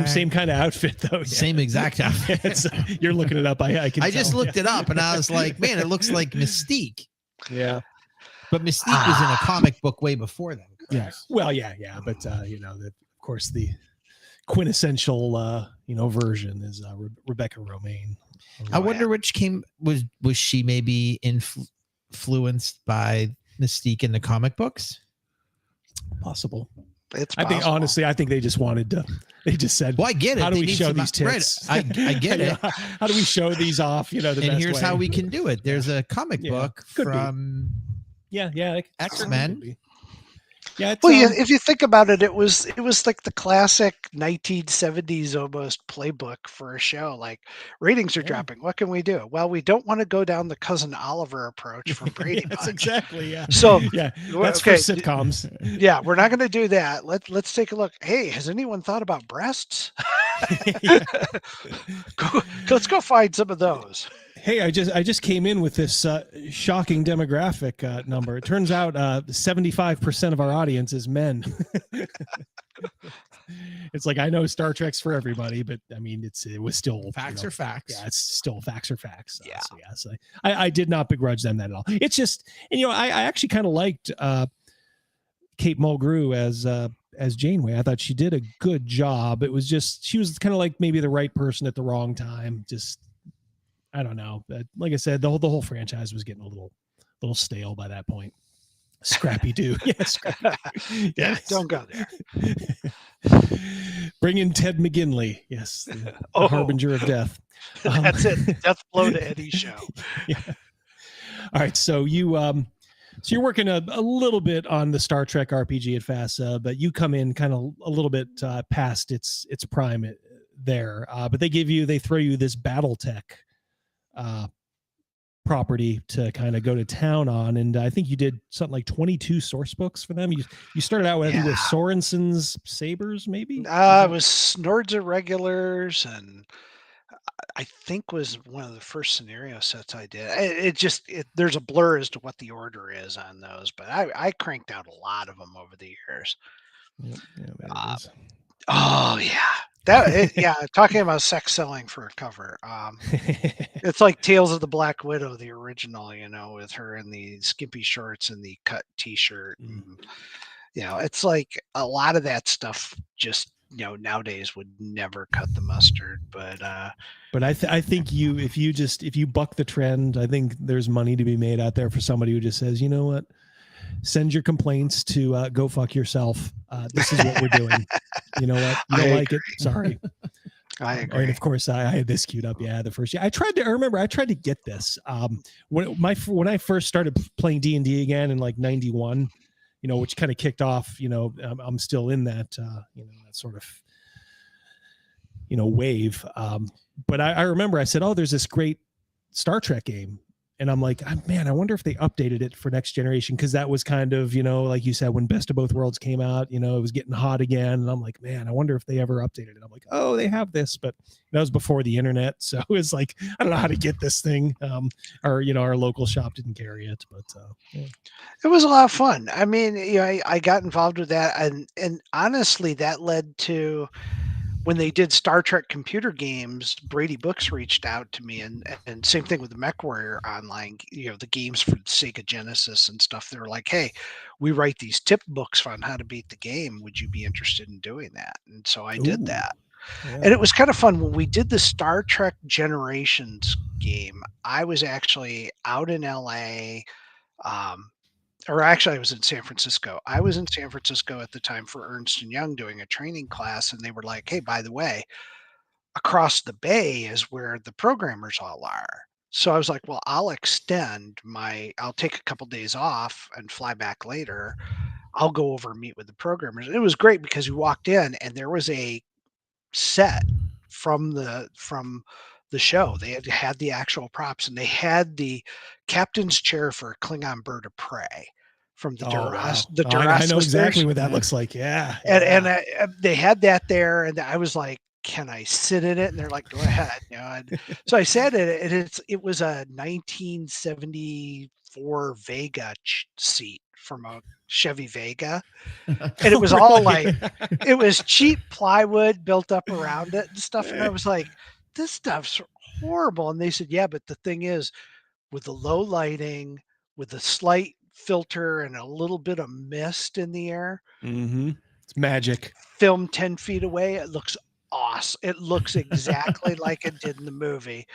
S4: Same kind of outfit though. Yeah.
S16: Same exact outfit.
S4: You're looking it up. I can.
S16: I just looked it up and I was like, man, it looks like Mystique.
S4: Yeah.
S16: But Mystique was in a comic book way before then. Correct?
S4: Yes. Well, yeah. But of course, the quintessential version is Rebecca Romaine.
S16: I wonder which was she maybe influenced by Mystique in the comic books?
S4: Possible.
S18: It's
S4: I think honestly, I think they just wanted to. They just said,
S16: "Well, I get it.
S4: How do
S16: they
S4: we show these tits?
S16: Right. I get it.
S4: How do we show these off? The
S16: and
S4: best
S16: here's
S4: way?
S16: how we can do it. There's a comic book from X-Men.
S4: Yeah.
S18: If you think about it, it was like the classic 1970s almost playbook for a show. Like, ratings are dropping. What can we do? Well, we don't want to go down the Cousin Oliver approach from Brady Bunch.
S4: That's exactly, yeah.
S18: So
S4: that's for sitcoms.
S18: Yeah, we're not going to do that. Let's take a look. Hey, has anyone thought about breasts? Let's go find some of those.
S4: Hey, I just came in with this shocking demographic number. It turns out 75% of our audience is men. It's like, I know Star Trek's for everybody, but I mean, it was still
S16: facts are facts.
S4: Yeah, it's still facts are facts.
S18: Yeah.
S4: So I did not begrudge them that at all. It's just, and I actually kind of liked Kate Mulgrew as Janeway. I thought she did a good job. It was just, she was kind of like maybe the right person at the wrong time. Just, I don't know. But like I said, the whole franchise was getting a little stale by that point. Scrappy Doo. Yes.
S18: Yeah, don't go there.
S4: Bring in Ted McGinley. Yes. The harbinger of death.
S18: That's it. Death blow to any show.
S4: Yeah. All right. So you're working a little bit on the Star Trek RPG at FASA, but you come in kind of a little bit past its prime there. But they throw you this Battletech property to kind of go to town on, and I think you did something like 22 source books for them. You started out with Sorensen's Sabers, maybe.
S18: It was Snords Irregulars, and I think was one of the first scenario sets I did. There's a blur as to what the order is on those, but I cranked out a lot of them over the years.
S4: Yep.
S18: Oh yeah. Talking about sex selling for a cover. It's like Tales of the Black Widow, the original, with her in the skimpy shorts and the cut t-shirt. And, it's like a lot of that stuff just, nowadays would never cut the mustard. But
S4: I think if you buck the trend, I think there's money to be made out there for somebody who just says, you know what? Send your complaints to Go Fuck Yourself. This is what we're doing. You know what? You don't like it. Sorry.
S18: I agree.
S4: And of course, I had this queued up. Yeah, the first year I tried to get this. When I first started playing D&D again in like 91, which kind of kicked off. I'm still in that that sort of wave. But I remember I said, oh, there's this great Star Trek game. And I'm like, man, I wonder if they updated it for next generation. Cause that was kind of, like you said, when Best of Both Worlds came out, it was getting hot again. And I'm like, man, I wonder if they ever updated it. I'm like, oh, they have this, but that was before the internet. So it was like, I don't know how to get this thing. Our local shop didn't carry it, but yeah.
S18: It was a lot of fun. I mean, I got involved with that. And honestly, that led to when they did Star Trek computer games, Brady Books reached out to me, and same thing with the MechWarrior Online, the games for Sega Genesis and stuff. They were like, hey, we write these tip books on how to beat the game. Would you be interested in doing that? And so I did that.
S4: Yeah.
S18: And it was kind of fun when we did the Star Trek Generations game. I was actually out in LA, or actually I was in San Francisco. I was in San Francisco at the time for Ernst & Young doing a training class, and they were like, hey, by the way, across the bay is where the programmers all are. So I was like, well, I'll take a couple days off and fly back later. I'll go over and meet with the programmers. And it was great because we walked in and there was a set from the show. They had the actual props, and they had the captain's chair for a Klingon bird of prey from the Duras.
S4: Wow. I know exactly what that looks like. Yeah.
S18: And they had that there, and I was like, can I sit in it? And they're like, go ahead. And so I sat in it, and it was a 1974 Vega seat from a Chevy Vega, and it was all like, it was cheap plywood built up around it and stuff. And I was like, this stuff's horrible. And they said, yeah, but the thing is, with the low lighting, with a slight filter and a little bit of mist in the air,
S4: it's magic.
S18: Filmed 10 feet away, it looks awesome. It looks exactly like it did in the movie,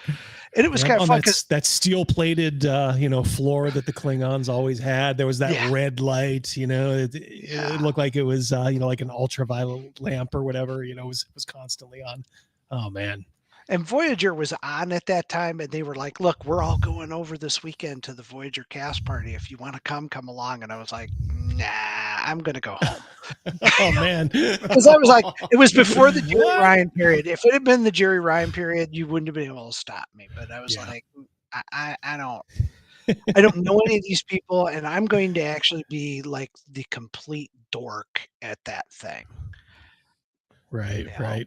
S18: and it was kind of fun because
S4: that steel-plated, floor that the Klingons always had. There was that red light. It looked like it was, like an ultraviolet lamp or whatever. Was constantly on. Oh man.
S18: And Voyager was on at that time, and they were like, look, we're all going over this weekend to the Voyager cast party. If you want to come along. And I was like, nah, I'm going to go home.
S4: Oh, man.
S18: Because I was like, it was before the Jerry Ryan period. If it had been the Jerry Ryan period, you wouldn't have been able to stop me. But I was like, I don't know any of these people, and I'm going to actually be like the complete dork at that thing.
S4: Right, right.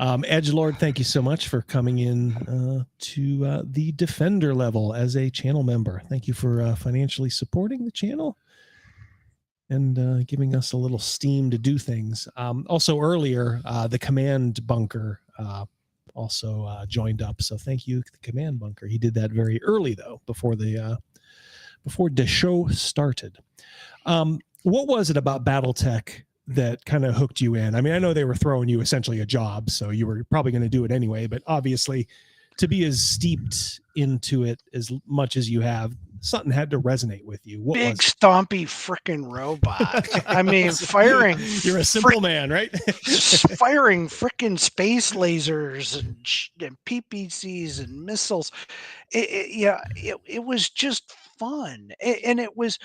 S4: Edgelord, thank you so much for coming in to the Defender level as a channel member. Thank you for financially supporting the channel and giving us a little steam to do things. Also earlier, the Command Bunker also joined up. So thank you, the Command Bunker. He did that very early, though, before the show started. What was it about Battletech that kind of hooked you in? I mean, I know they were throwing you essentially a job, so you were probably going to do it anyway, but obviously to be as steeped into it as much as you have, something had to resonate with you. What
S18: Big
S4: was it?
S18: stompy freaking robot. I mean, firing.
S4: You're a simple man, right?
S18: Firing freaking space lasers and PPCs and missiles. It was just fun. And it was,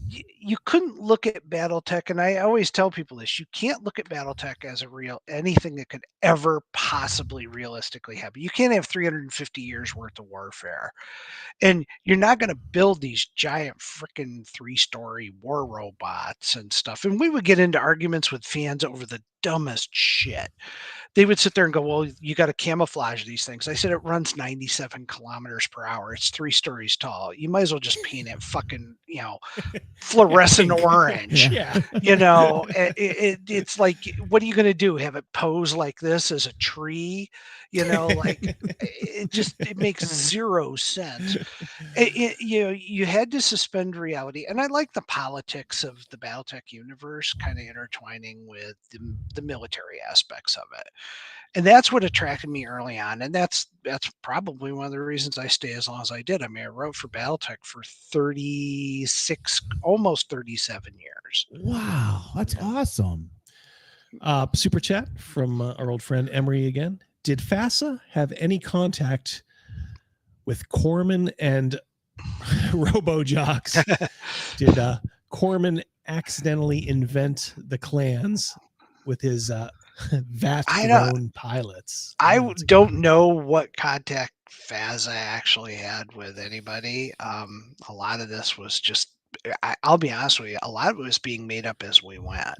S18: you couldn't look at Battletech, and I always tell people this, you can't look at Battletech as anything that could ever possibly realistically happen. You can't have 350 years worth of warfare, and you're not going to build these giant freaking 3-story war robots and stuff. And we would get into arguments with fans over the dumbest shit. They would sit there and go, well, you got to camouflage these things. I said, it runs 97 kilometers per hour. It's 3 stories tall. You might as well just paint it fucking, fluorescent orange.
S4: Yeah.
S18: It's like, what are you going to do? Have it pose like this as a tree? It makes zero sense. You had to suspend reality. And I like the politics of the Battletech universe kind of intertwining with the military aspects of it. And that's what attracted me early on. And that's probably one of the reasons I stay as long as I did. I mean, I wrote for Battletech for 36, almost 37 years.
S17: Wow, that's awesome.
S4: Super chat from our old friend Emery again. Did FASA have any contact with Corman and RoboJocks? Did Corman accidentally invent the clans with his vast drone pilots?
S18: I don't know what contact FASA actually had with anybody. A lot of this was just, I'll be honest with you, a lot of it was being made up as we went.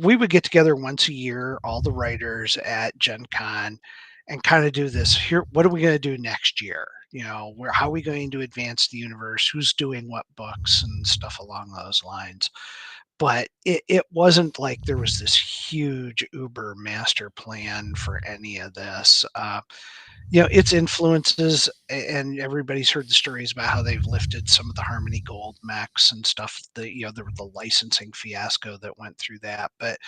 S18: We would get together once a year, all the writers at Gen Con, and kind of do this. Here, what are we going to do next year? How are we going to advance the universe? Who's doing what books and stuff along those lines? but it wasn't like there was this huge uber master plan for any of this. Its influences, and everybody's heard the stories about how they've lifted some of the Harmony Gold mechs and stuff. The licensing fiasco that went through that. But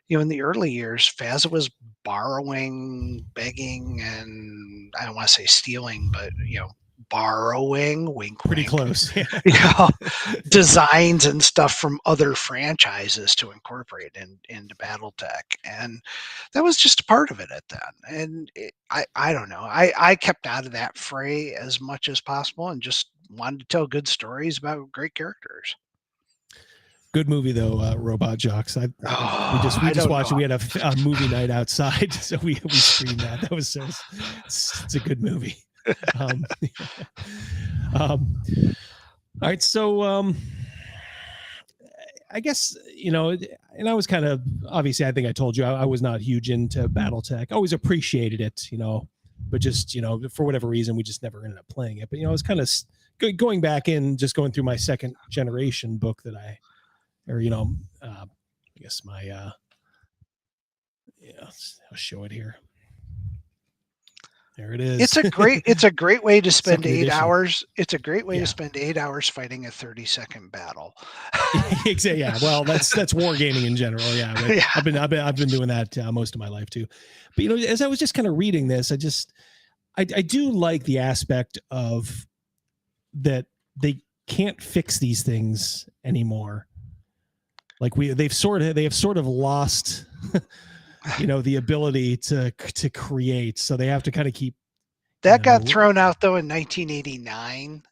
S18: in the early years, FASA was borrowing, begging, and I don't want to say stealing, but borrowing, wink,
S4: Pretty
S18: wink,
S4: close.
S18: designs and stuff from other franchises to incorporate into Battletech, and that was just a part of it at then. And I don't know, I kept out of that fray as much as possible and just wanted to tell good stories about great characters.
S4: Good movie though, Robot Jocks. We just watched it. We had a movie night outside, so we screened that. That was it's a good movie. All right, so I guess and I was kind of, obviously I think I told you I was not huge into Battletech. I always appreciated it, but just for whatever reason we just never ended up playing it. But I was kind of going back in, just going through my second generation book that I guess my I'll show it here. There it is.
S18: It's a great way to spend
S4: Second
S18: 8
S4: edition.
S18: hours. It's a great way to spend 8 hours fighting a 30-second battle.
S4: Exactly. Yeah. Well, that's wargaming in general. Yeah. But
S18: Yeah.
S4: I've been doing that most of my life too. But as I was just kind of reading this, I do like the aspect of that they can't fix these things anymore. Like they have sort of lost the ability to create, so they have to kind of keep
S18: That got thrown out though in 1989,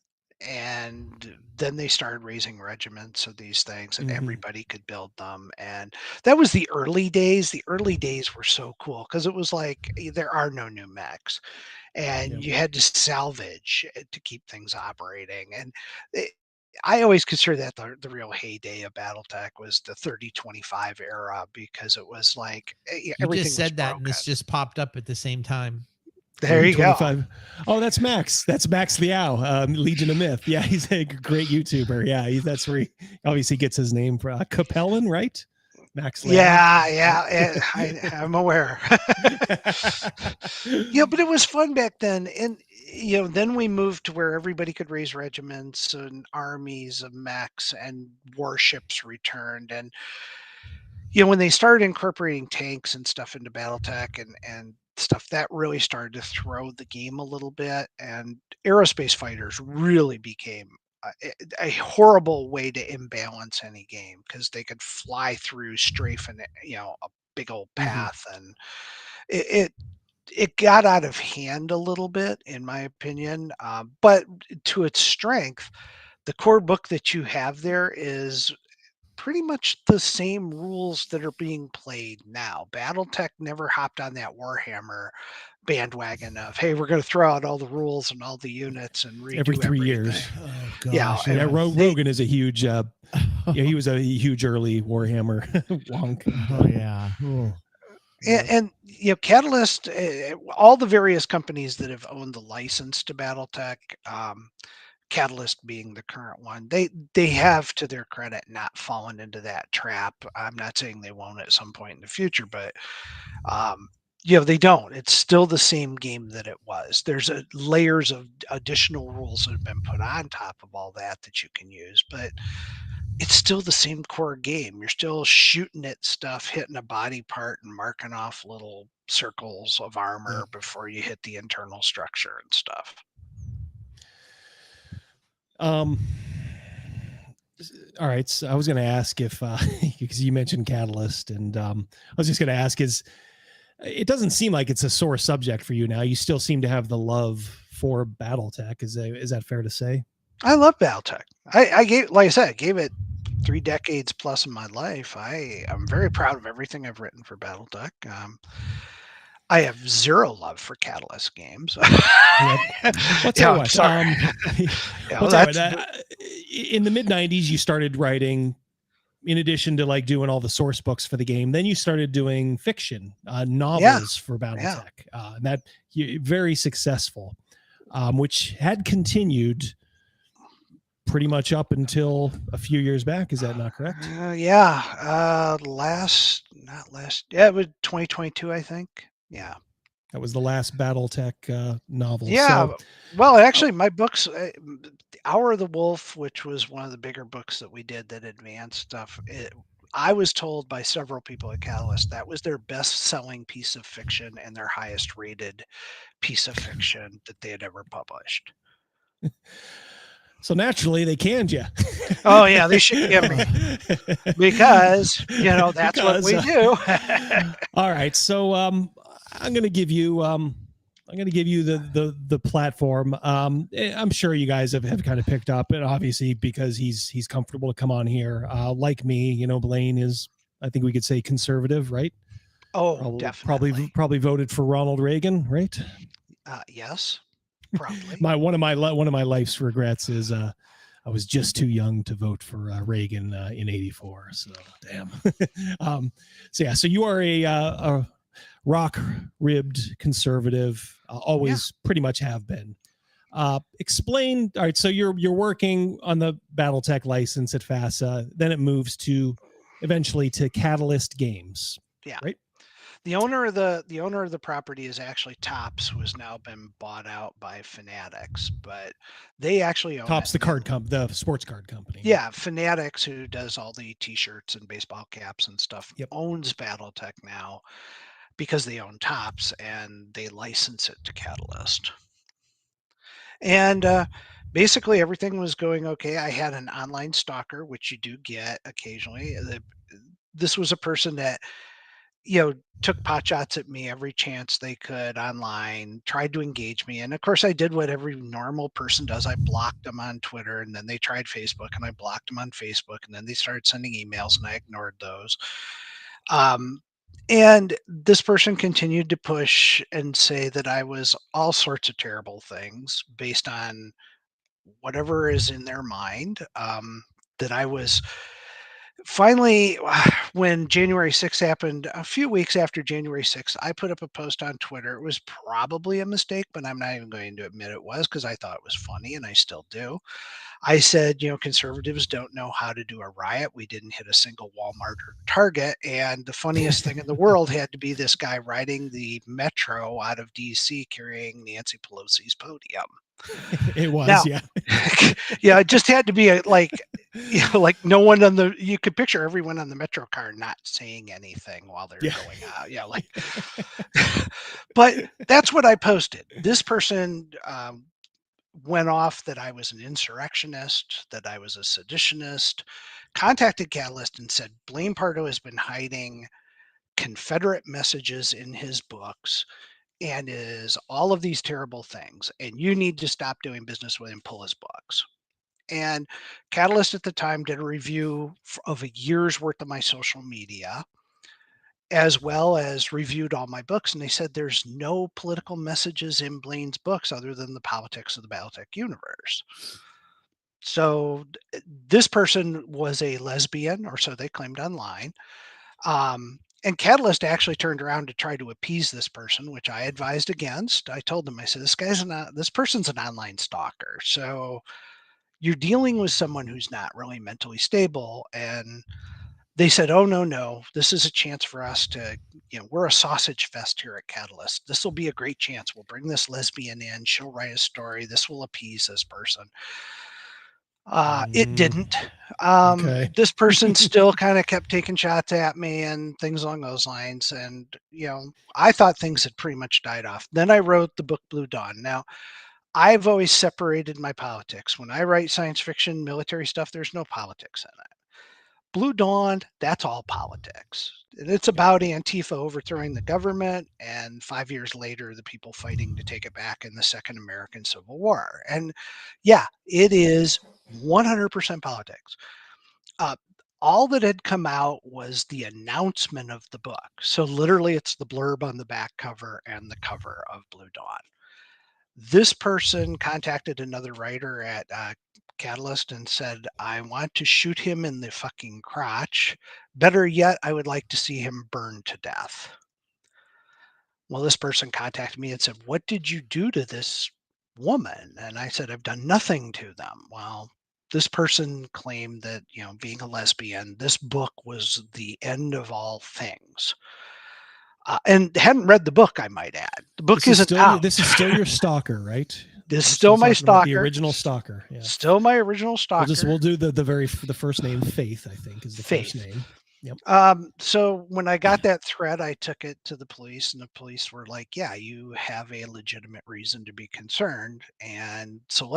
S18: and then they started raising regiments of these things, and everybody could build them. And that was the early days. The early days were so cool because it was like there are no new mechs, and you had to salvage to keep things operating. And I always consider that the real heyday of Battletech was the 3025 era, because it was like
S16: You
S18: everything
S16: just said
S18: was
S16: that,
S18: broken.
S16: and this just popped up at the same time.
S18: There you go.
S4: 25. Oh, that's Max. That's Max Liao, Legion of Myth. Yeah, he's a great YouTuber. Yeah, that's where he obviously gets his name from. Capellan, right? Max Liao.
S18: Yeah, I'm aware. But it was fun back then. And then we moved to where everybody could raise regiments and armies of mechs, and warships returned. And when they started incorporating tanks and stuff into Battletech and stuff, that really started to throw the game a little bit. And aerospace fighters really became a horrible way to imbalance any game, because they could fly through, strafing a big old path, and it got out of hand a little bit, in my opinion. But to its strength, the core book that you have there is pretty much the same rules that are being played now. Battletech never hopped on that Warhammer bandwagon of, hey, we're going to throw out all the rules and all the units and redo
S4: every 3
S18: everything.
S4: years. Oh gosh.
S18: Yeah,
S4: Rogan is a huge he was a huge early Warhammer wonk.
S17: Oh yeah. Ooh.
S18: And Catalyst, all the various companies that have owned the license to Battletech, Catalyst being the current one, they have, to their credit, not fallen into that trap. I'm not saying they won't at some point in the future, but they don't. It's still the same game that it was. There's layers of additional rules that have been put on top of all that you can use, but it's still the same core game. You're still shooting at stuff, hitting a body part, and marking off little circles of armor before you hit the internal structure and stuff.
S4: All right. So I was going to ask if, because you mentioned Catalyst, and I was just going to ask, it doesn't seem like it's a sore subject for you now. You still seem to have the love for Battletech. Is that fair to say?
S18: I love Battletech. I gave it 3 decades plus of my life. I'm very proud of everything I've written for Battletech. I have zero love for Catalyst games.
S4: Sorry. In the mid-90s, you started writing, in addition to like doing all the source books for the game. Then you started doing fiction novels for Battletech. That very successful, which had continued pretty much up until a few years back. Is that not correct?
S18: Yeah. It was 2022, I think. Yeah.
S4: That was the last Battletech novel.
S18: Yeah.
S4: So,
S18: Well, actually, my books, Hour of the Wolf, which was one of the bigger books that we did that advanced stuff, I was told by several people at Catalyst that was their best-selling piece of fiction and their highest-rated piece of fiction that they had ever published.
S4: So naturally, they canned you.
S18: Oh yeah, they should give me because that's what we do.
S4: All right, so I'm going to give you the platform. I'm sure you guys have kind of picked up, and obviously because he's comfortable to come on here. Like me, Blaine is, I think we could say, conservative, right?
S18: Oh, definitely.
S4: Probably voted for Ronald Reagan, right?
S18: Yes. Probably.
S4: One of my life's regrets is I was just too young to vote for Reagan in '84. So damn. So you are a rock-ribbed conservative, always pretty much have been. Explain. All right, so you're working on the Battletech license at FASA, then it moves to eventually to Catalyst Games.
S18: Yeah.
S4: Right.
S18: The owner of the property is actually Topps, who has now been bought out by Fanatics, but they actually own
S4: Topps,
S18: it.
S4: the sports card company.
S18: Yeah, Fanatics, who does all the T-shirts and baseball caps and stuff, owns Battletech now because they own Topps and they license it to Catalyst. And basically everything was going okay. I had an online stalker, which you do get occasionally. This was a person that took pot shots at me every chance they could online, tried to engage me. And of course I did what every normal person does. I blocked them on Twitter, and then they tried Facebook and I blocked them on Facebook, and then they started sending emails and I ignored those. And this person continued to push and say that I was all sorts of terrible things based on whatever is in their mind, that I was. Finally, when January 6th happened, a few weeks after January 6th, I put up a post on Twitter. It was probably a mistake, but I'm not even going to admit it was, because I thought it was funny, and I still do. I said, conservatives don't know how to do a riot. We didn't hit a single Walmart or Target. And the funniest thing in the world had to be this guy riding the metro out of DC carrying Nancy Pelosi's podium.
S4: It was,
S18: now,
S4: yeah.
S18: Yeah, it just had to be like no one you could picture everyone on the metro car not saying anything while they're going out. Yeah, but that's what I posted. This person went off that I was an insurrectionist, that I was a seditionist, contacted Catalyst and said, Blaine Paro has been hiding Confederate messages in his books and is all of these terrible things, and you need to stop doing business with him, pull his books. And Catalyst at the time did a review of a year's worth of my social media, as well as reviewed all my books, and they said there's no political messages in Blaine's books other than the politics of the Battletech universe. So this person was a lesbian, or so they claimed online. And Catalyst actually turned around to try to appease this person, which I advised against. I told them, I said, this person's an online stalker. So you're dealing with someone who's not really mentally stable. And they said, oh, no, this is a chance for us to, we're a sausage fest here at Catalyst. This will be a great chance. We'll bring this lesbian in. She'll write a story. This will appease this person. It didn't. This person still kind of kept taking shots at me and things along those lines. And, I thought things had pretty much died off. Then I wrote the book Blue Dawn. Now, I've always separated my politics. When I write science fiction, military stuff, there's no politics in it. Blue Dawn, that's all politics. And it's about Antifa overthrowing the government, and 5 years later, the people fighting to take it back in the Second American Civil War. And yeah, it is 100% politics. All that had come out was the announcement of the book. So literally it's the blurb on the back cover and the cover of Blue Dawn. This person contacted another writer at Catalyst and said, I want to shoot him in the fucking crotch. Better yet, I would like to see him burned to death. Well, this person contacted me and said, what did you do to this woman? And I said, I've done nothing to them. Well, this person claimed that, being a lesbian, this book was the end of all things. And hadn't read the book, I might add. The book isn't out.
S4: This is still your stalker, right?
S18: This is still my stalker.
S4: The original stalker. Yeah.
S18: Still my original stalker.
S4: We'll do the first name, Faith, I think, is the first name. Yep.
S18: So when I got that threat, I took it to the police, and the police were like, yeah, you have a legitimate reason to be concerned. And so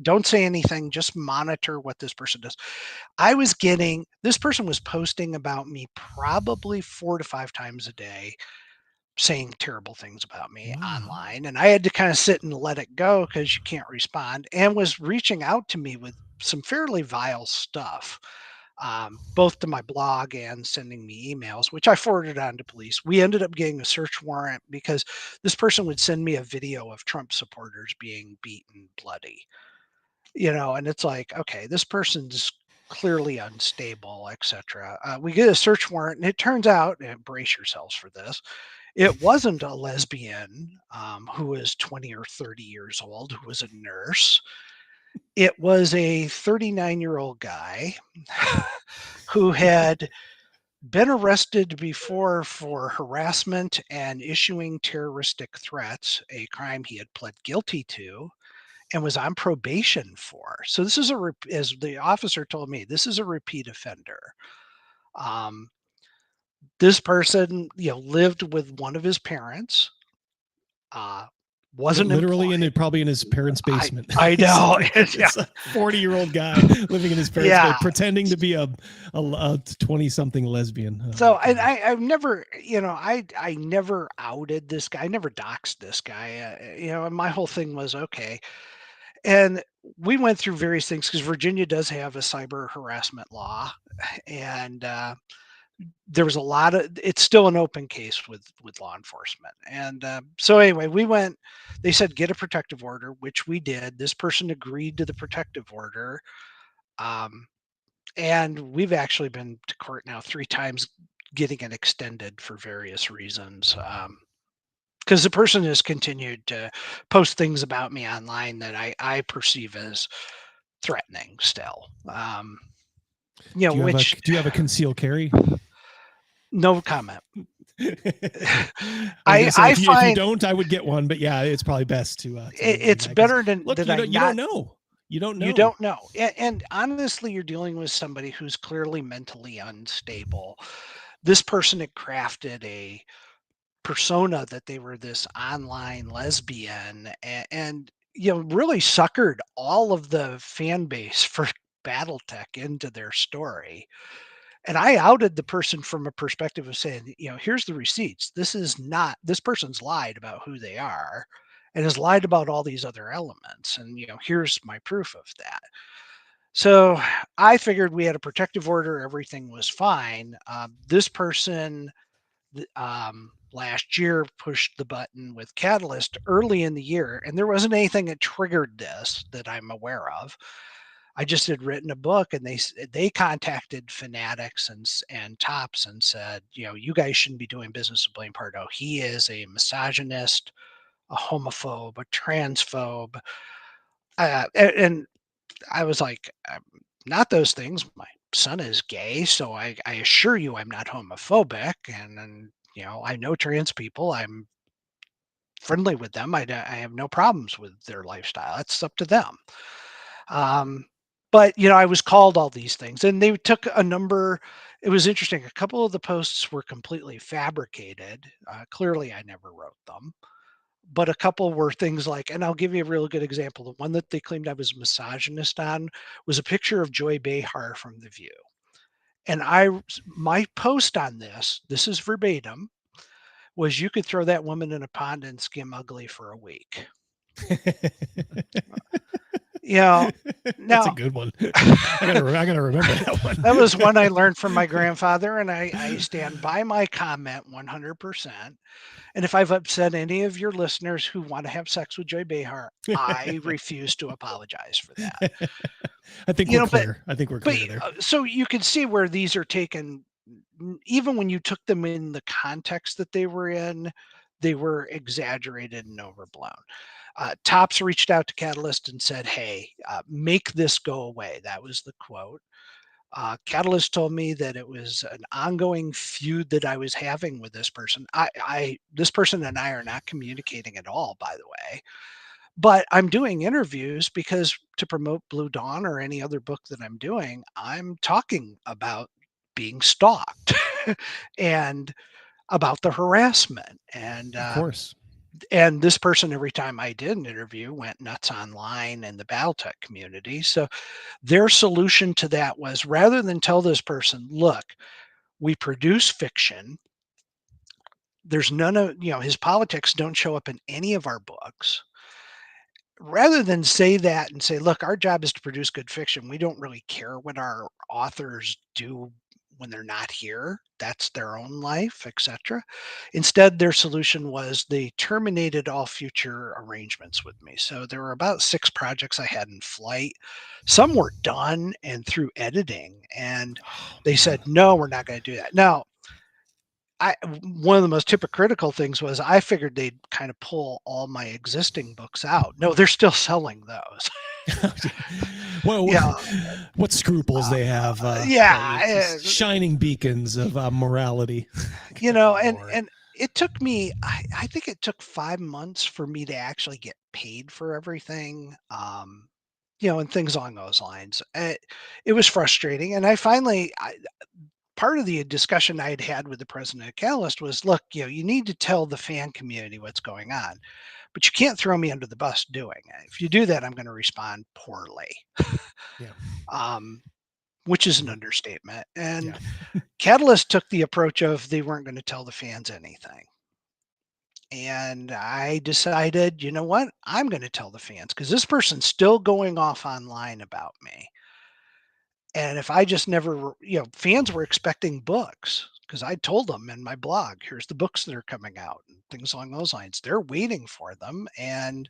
S18: don't say anything, just monitor what this person does. This person was posting about me probably 4 to 5 times a day, saying terrible things about me online. And I had to kind of sit and let it go because you can't respond, and was reaching out to me with some fairly vile stuff. Both to my blog and sending me emails, which I forwarded on to police. We ended up getting a search warrant because this person would send me a video of Trump supporters being beaten bloody, and it's like, okay, this person's clearly unstable, etc. We get a search warrant, and it turns out, and brace yourselves for this, it wasn't a lesbian who was 20 or 30 years old, who was a nurse. It was a 39-year-old guy who had been arrested before for harassment and issuing terroristic threats, a crime he had pled guilty to and was on probation for. So this is as the officer told me, this is a repeat offender. This person, lived with one of his parents. Wasn't
S4: literally probably in his parents' basement.
S18: I know.
S4: It's a 40-year-old guy living in his parents' basement, pretending to be a 20-something lesbian.
S18: So, and I've never, I never outed this guy. I never doxed this guy. And my whole thing was okay. And we went through various things because Virginia does have a cyber harassment law, and there was it's still an open case with law enforcement. And so anyway, they said, get a protective order, which we did. This person agreed to the protective order. And we've actually been to court now 3 times, getting it extended for various reasons. Because the person has continued to post things about me online that I perceive as threatening still.
S4: Do you have a concealed carry?
S18: No comment.
S4: If you don't, I would get one, but yeah, it's probably best to.
S18: It's better than
S4: look. You don't know. You don't know.
S18: You don't know. And honestly, you're dealing with somebody who's clearly mentally unstable. This person had crafted a persona that they were this online lesbian, and really suckered all of the fan base for Battletech into their story. And I outed the person from a perspective of saying, here's the receipts. This person's lied about who they are and has lied about all these other elements. And, here's my proof of that. So I figured we had a protective order. Everything was fine. This person last year pushed the button with Catalyst early in the year, and there wasn't anything that triggered this that I'm aware of. I just had written a book, and they contacted Fanatics and Tops and said, you guys shouldn't be doing business with Blaine Paro. He is a misogynist, a homophobe, a transphobe. And I was like, not those things. My son is gay, so I assure you I'm not homophobic. And I know trans people. I'm friendly with them. I have no problems with their lifestyle. It's up to them. But, I was called all these things, and they took a number. It was interesting. A couple of the posts were completely fabricated. Clearly, I never wrote them. But a couple were things like, and I'll give you a real good example. The one that they claimed I was misogynist on was a picture of Joy Behar from The View. And my post on this is verbatim, was you could throw that woman in a pond and skim ugly for a week.
S4: That's a good one. I gotta remember that one.
S18: That was one I learned from my grandfather, and I stand by my comment 100%. And if I've upset any of your listeners who want to have sex with Joy Behar, I refuse to apologize for that.
S4: I think we're clear. I think we're clear there.
S18: So you can see where these are taken, even when you took them in the context that they were in, they were exaggerated and overblown. Tops reached out to Catalyst and said, hey, make this go away. That was the quote. Catalyst told me that it was an ongoing feud that I was having with this person. This person and I are not communicating at all, by the way. But I'm doing interviews because to promote Blue Dawn or any other book that I'm doing, I'm talking about being stalked and about the harassment. And
S4: Of course.
S18: And this person, every time I did an interview, went nuts online in the Battletech community. So their solution to that was, rather than tell this person, look, we produce fiction. There's none of, his politics don't show up in any of our books. Rather than say that and say, look, our job is to produce good fiction. We don't really care what our authors do when they're not here. That's their own life, etc. Instead, their solution was they terminated all future arrangements with me. So there were about 6 projects I had in flight. Some were done and through editing, and they said, no, we're not going to do that. Now, one of the most hypocritical things was I figured they'd kind of pull all my existing books out. No, they're still selling those.
S4: Well, what scruples they have. Shining beacons of morality.
S18: And it took me, I think it took 5 months for me to actually get paid for everything. And things along those lines. It was frustrating. And I finally, part of the discussion I had had with the president of Catalyst was, look, you need to tell the fan community what's going on, but you can't throw me under the bus doing it. If you do that, I'm going to respond poorly. Which is an understatement. And Catalyst took the approach of they weren't going to tell the fans anything. And I decided, you know what? I'm going to tell the fans because this person's still going off online about me. And if I just never, fans were expecting books because I told them in my blog, here's the books that are coming out and things along those lines. They're waiting for them and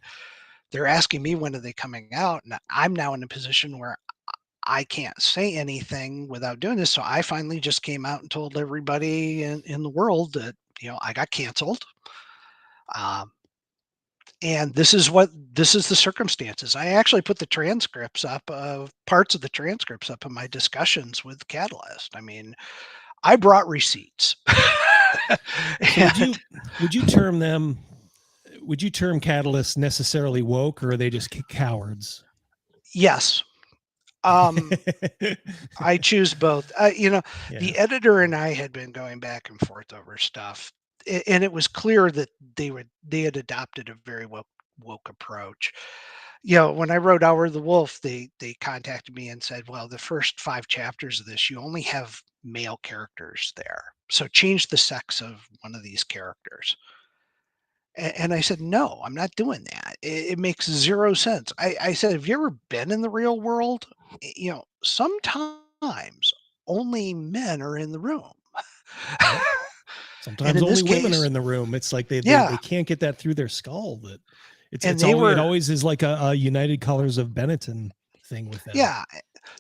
S18: they're asking me when are they coming out. And I'm now in a position where I can't say anything without doing this. So I finally just came out and told everybody in the world that, I got canceled. And this is the circumstances. I actually put the transcripts up of parts of the transcripts up in my discussions with Catalyst. I mean, I brought receipts.
S4: Would you term Catalyst necessarily woke, or are they just cowards?
S18: Yes. I choose both. The editor and I had been going back and forth over stuff. And it was clear that they had adopted a very woke approach. When I wrote Hour of the Wolf, they contacted me and said, well, the first 5 chapters of this, you only have male characters there. So change the sex of one of these characters. And I said, no, I'm not doing that. It makes 0 sense. I said, have you ever been in the real world? Sometimes only men are in the room.
S4: Sometimes only women are in the room. It's like they can't get that through their skull. That it always is like a United Colors of Benetton thing with them.
S18: Yeah,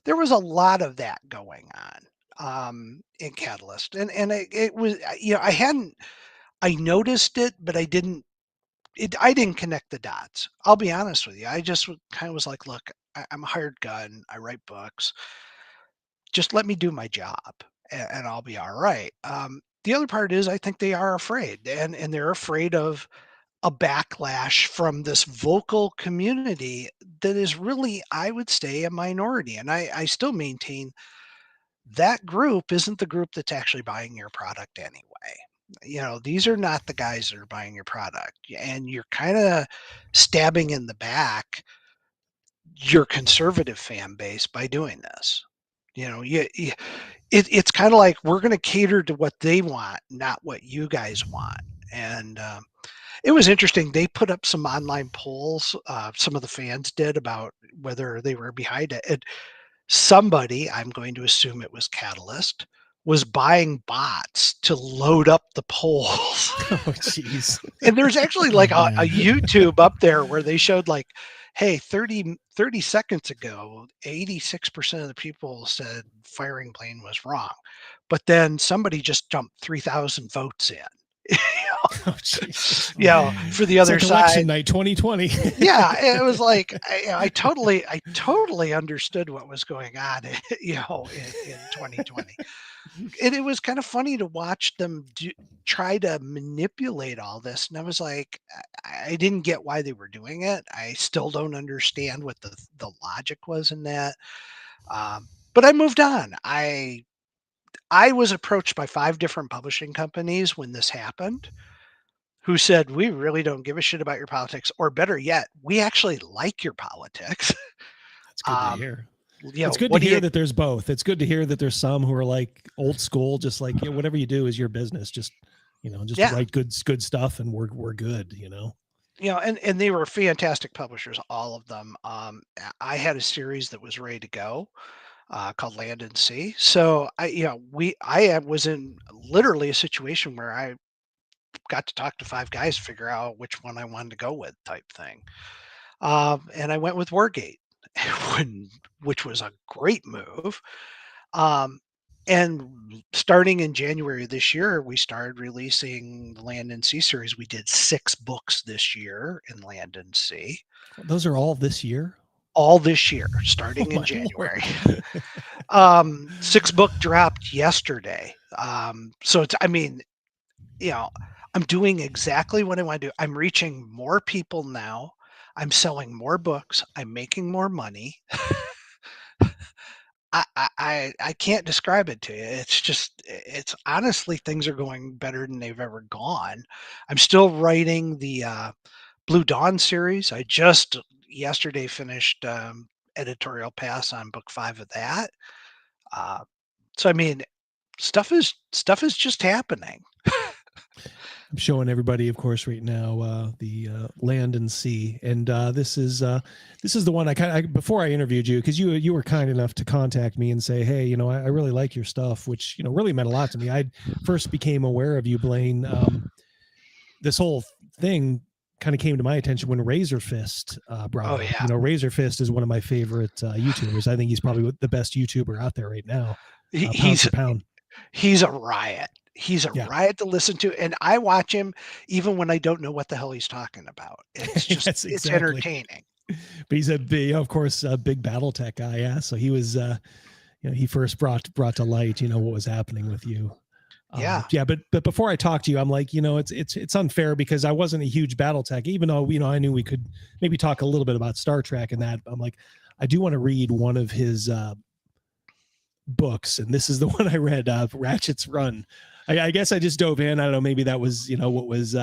S18: there was a lot of that going on in Catalyst, and it was I noticed it, but I didn't connect the dots. I'll be honest with you. I just kind of was like, look, I'm a hired gun. I write books. Just let me do my job, and I'll be all right. The other part is I think they are afraid, and they're afraid of a backlash from this vocal community that is really, I would say, a minority. And I still maintain that group isn't the group that's actually buying your product anyway. These are not the guys that are buying your product, and you're kind of stabbing in the back your conservative fan base by doing this. It's kind of like we're going to cater to what they want, not what you guys want. And it was interesting. They put up some online polls. Some of the fans did about whether they were behind it. And somebody, I'm going to assume it was Catalyst, was buying bots to load up the polls.
S4: Oh, jeez.
S18: And there's actually like a YouTube up there where they showed like, hey, 30 seconds ago, 86% of the people said firing Blaine was wrong. But then somebody just dumped 3,000 votes in. For the other
S4: like
S18: side.
S4: Election night 2020.
S18: Yeah, it was like I totally understood what was going on, in 2020. And it was kind of funny to watch them try to manipulate all this. And I was like, I didn't get why they were doing it. I still don't understand what the logic was in that. But I moved on. I was approached by 5 different publishing companies when this happened, who said, we really don't give a shit about your politics, or better yet, we actually like your politics.
S4: That's good to hear.
S18: You know,
S4: it's good to hear that there's both. It's good to hear that there's some who are like old school, just like, whatever you do is your business. Just, write good stuff and we're good,
S18: and they were fantastic publishers, all of them. I had a series that was ready to go, called Land and Sea. So I was in literally a situation where I got to talk to 5 guys, figure out which one I wanted to go with, type thing. And I went with Wargate, which was a great move. And starting in January this year, we started releasing the Land and Sea series. We did 6 books this year in Land and Sea.
S4: Those are all this year?
S18: All this year, starting in January. 6th book dropped yesterday. So it's, I'm doing exactly what I want to do. I'm reaching more people now. I'm selling more books. I'm making more money. I can't describe it to you. It's honestly, things are going better than they've ever gone. I'm still writing the Blue Dawn series. I just yesterday finished editorial pass on book 5 of that. So stuff is just happening.
S4: I'm showing everybody, of course, right now the Land and Sea, and this is the one before I interviewed you, because you were kind enough to contact me and say, hey, I really like your stuff, which really meant a lot to me. I first became aware of you, Blaine. This whole thing kind of came to my attention when Razor Fist brought it. Razor Fist is one of my favorite YouTubers. I think he's probably the best YouTuber out there right now. He's
S18: a riot. He's a riot to listen to, and I watch him even when I don't know what the hell he's talking about. It's just it's entertaining.
S4: But he's a big Battletech guy, yeah. So he was, he first brought to light, what was happening with you. But before I talk to you, I'm like, it's unfair because I wasn't a huge Battletech, even though I knew we could maybe talk a little bit about Star Trek and that. I'm like, I do want to read one of his books, and this is the one I read, Ratchet's Run. I guess I just dove in. I don't know, maybe that was what was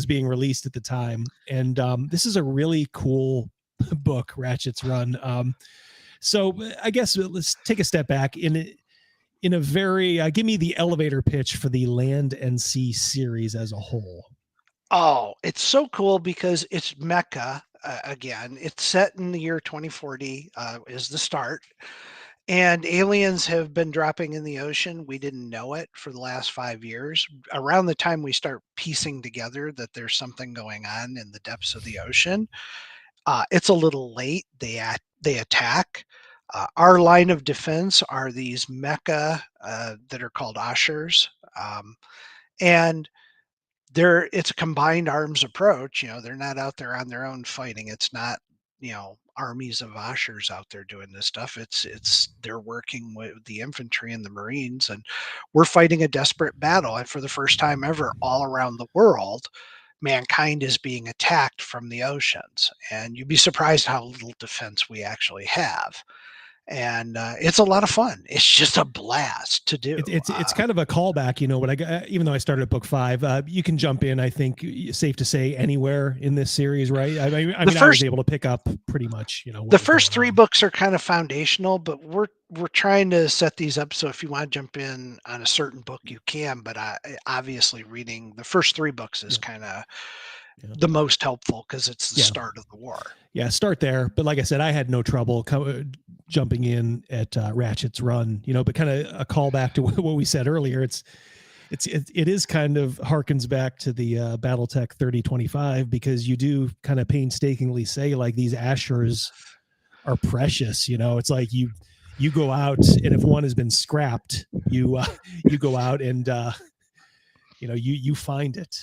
S4: being released at the time, and this is a really cool book, Ratchet's Run. So I guess let's take a step back in a very give me the elevator pitch for the Land and Sea series as a whole.
S18: Oh, it's so cool because it's Mecca again. It's set in the year 2040 is the start. And aliens have been dropping in the ocean. We didn't know it for the last 5 years. Around the time we start piecing together that there's something going on in the depths of the ocean, it's a little late. They attack. Our line of defense are these mecha that are called Ashers. And it's a combined arms approach. They're not out there on their own fighting. It's not, armies of Ashers out there doing this stuff. They're working with the infantry and the Marines, and we're fighting a desperate battle. And for the first time ever, all around the world, mankind is being attacked from the oceans. And you'd be surprised how little defense we actually have. And it's a lot of fun. It's just a blast to do.
S4: It's kind of a callback, but even though I started at book 5, you can jump in, I think, safe to say, anywhere in this series, right? I was able to pick up pretty much,
S18: the first 3 books are kind of foundational, but we're trying to set these up so if you want to jump in on a certain book, you can. But obviously, reading the first 3 books is kind of the most helpful because it's the start of the war.
S4: Yeah, start there. But like I said, I had no trouble jumping in at Ratchet's Run, but kind of a callback to what we said earlier. It is kind of harkens back to the Battletech 3025 because you do kind of painstakingly say like these Ashers are precious. It's like you go out and if one has been scrapped, you go out and you find it.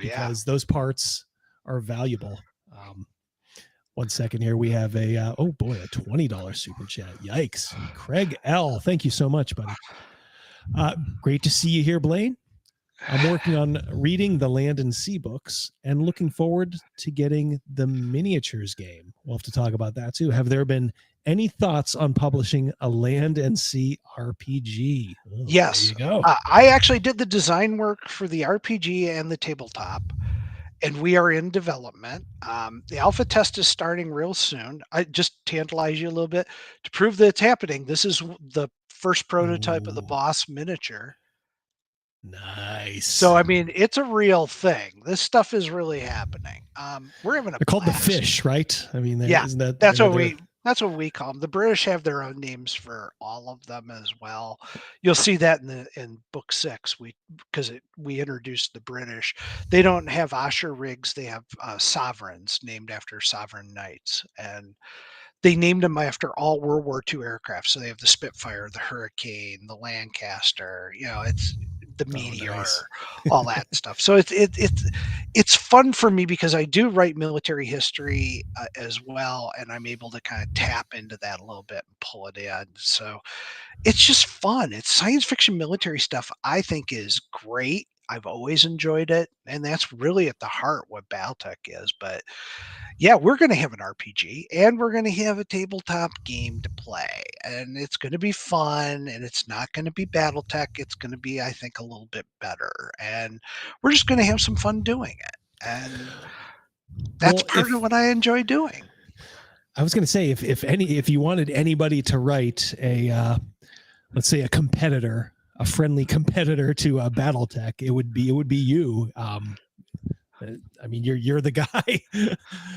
S4: Because those parts are valuable. 1 second here. We have a $20 super chat. Yikes. Craig L. Thank you so much, buddy. Great to see you here, Blaine. I'm working on reading the Land and Sea books and looking forward to getting the miniatures game. We'll have to talk about that too. Have there been any thoughts on publishing a Land and Sea RPG?
S18: Yes.
S4: There you go.
S18: I actually did the design work for the RPG and the tabletop, and we are in development. The alpha test is starting real soon. I just tantalize you a little bit to prove that it's happening. This is the first prototype of the boss miniature.
S4: Nice.
S18: So, I mean, it's a real thing. This stuff is really happening. We're having a
S4: They're called the
S18: blast.
S4: Fish, right? I mean,
S18: That's what we call them. The British have their own names for all of them as well. You'll see that in book 6. We introduced the British. They don't have Asher rigs. They have sovereigns named after sovereign knights, and they named them after all World War II aircraft. So they have the Spitfire, the Hurricane, the Lancaster. It's the Meteor, all that stuff. So it's fun for me because I do write military history as well, and I'm able to kind of tap into that a little bit and pull it in. So it's just fun. It's science fiction military stuff. I think is great. I've always enjoyed it, and that's really at the heart what Battletech is. But yeah, we're going to have an RPG, and we're going to have a tabletop game to play, and it's going to be fun, and it's not going to be Battletech. It's going to be, I think, a little bit better, and we're just going to have some fun doing it, and that's part of what I enjoy doing.
S4: I was going to say, if you wanted anybody to write a, let's say, a friendly competitor to Battletech, it would be you. I mean, you're the guy.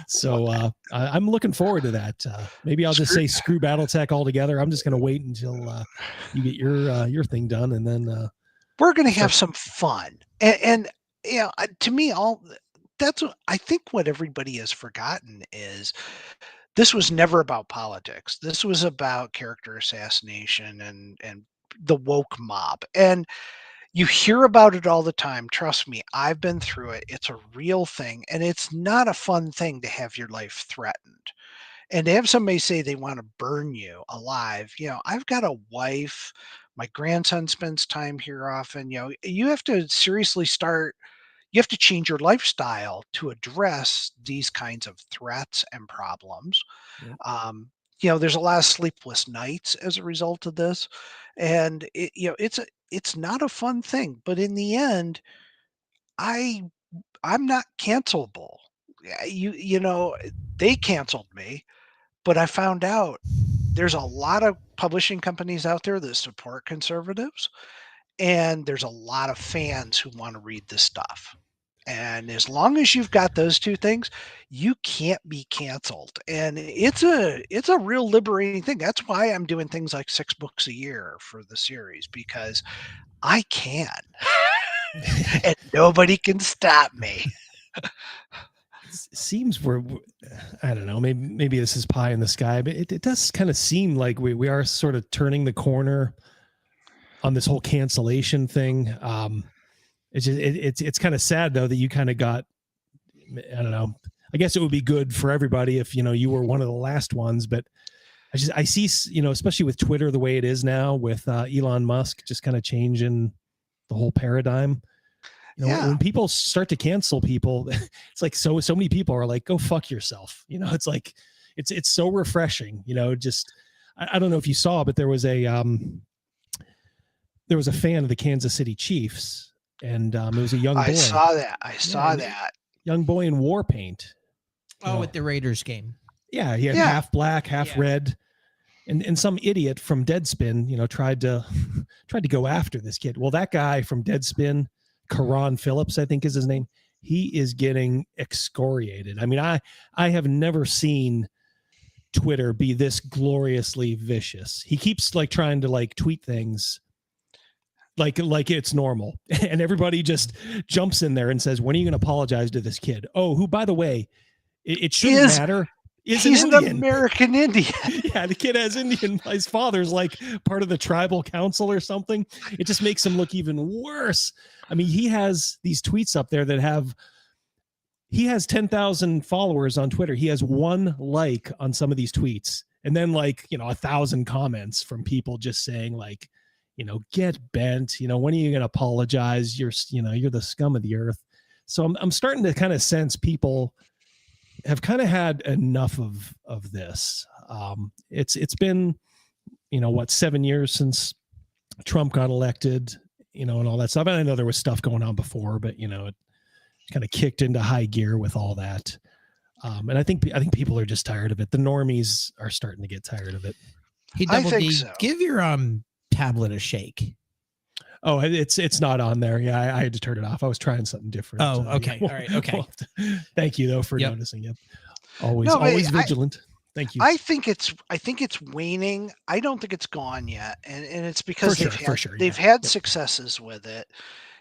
S4: So I'm looking forward to that. Maybe I'll just say screw Battletech altogether. I'm just going to wait until you get your thing done, and then
S18: we're going to have some fun. And to me, that's what I think. What everybody has forgotten is this was never about politics. This was about character assassination and the woke mob. And you hear about it all the time. Trust me, I've been through it. It's a real thing, and it's not a fun thing to have your life threatened. And to have somebody say they want to burn you alive, I've got a wife. My grandson spends time here often. You have to seriously you have to change your lifestyle to address these kinds of threats and problems. Yeah. There's a lot of sleepless nights as a result of this. And it's not a fun thing, but in the end, I'm not cancelable. They canceled me, but I found out there's a lot of publishing companies out there that support conservatives, and there's a lot of fans who want to read this stuff. And as long as you've got those two things, you can't be canceled. And it's a real liberating thing. That's why I'm doing things like 6 books a year for the series, because I can. And nobody can stop me.
S4: Seems I don't know, maybe this is pie in the sky, but it does kind of seem like we are sort of turning the corner on this whole cancellation thing. It's kind of sad though that you kind of got, I don't know, I guess it would be good for everybody if you were one of the last ones, but I see especially with Twitter the way it is now, with Elon Musk just kind of changing the whole paradigm. When people start to cancel people, it's like so many people are like, go fuck yourself. It's like it's so refreshing. Just I don't know if you saw, but there was a fan of the Kansas City Chiefs. And it was a young boy.
S18: I saw that.
S4: Young boy in war paint.
S16: At the Raiders game.
S4: Yeah, he had half black, half red. And some idiot from Deadspin, tried to go after this kid. Well, that guy from Deadspin, Karan Phillips, I think is his name, he is getting excoriated. I mean, I have never seen Twitter be this gloriously vicious. He keeps trying to tweet things like it's normal, and everybody just jumps in there and says, when are you going to apologize to this kid? Oh, who, by the way, it shouldn't matter. He's
S18: an American Indian.
S4: Yeah, the kid has Indian. His father's like part of the tribal council or something. It just makes him look even worse. I mean, he has these tweets up there that have. He has 10,000 followers on Twitter. He has 1 like on some of these tweets, and then 1,000 comments from people just saying get bent. When are you going to apologize? You're the scum of the earth. So I'm starting to kind of sense people have kind of had enough of this. It's been, 7 years since Trump got elected, and all that stuff. And I know there was stuff going on before, but it kind of kicked into high gear with all that. And I think people are just tired of it. The normies are starting to get tired of it.
S16: Hey, Double D, give your tablet a shake.
S4: Oh, it's not on there. Yeah, I had to turn it off. I was trying something different.
S16: Oh, okay. All right. Okay.
S4: Thank you though for noticing. Yep. Always vigilant. Thank you.
S18: I think it's waning. I don't think it's gone yet, and it's because they've had successes with it.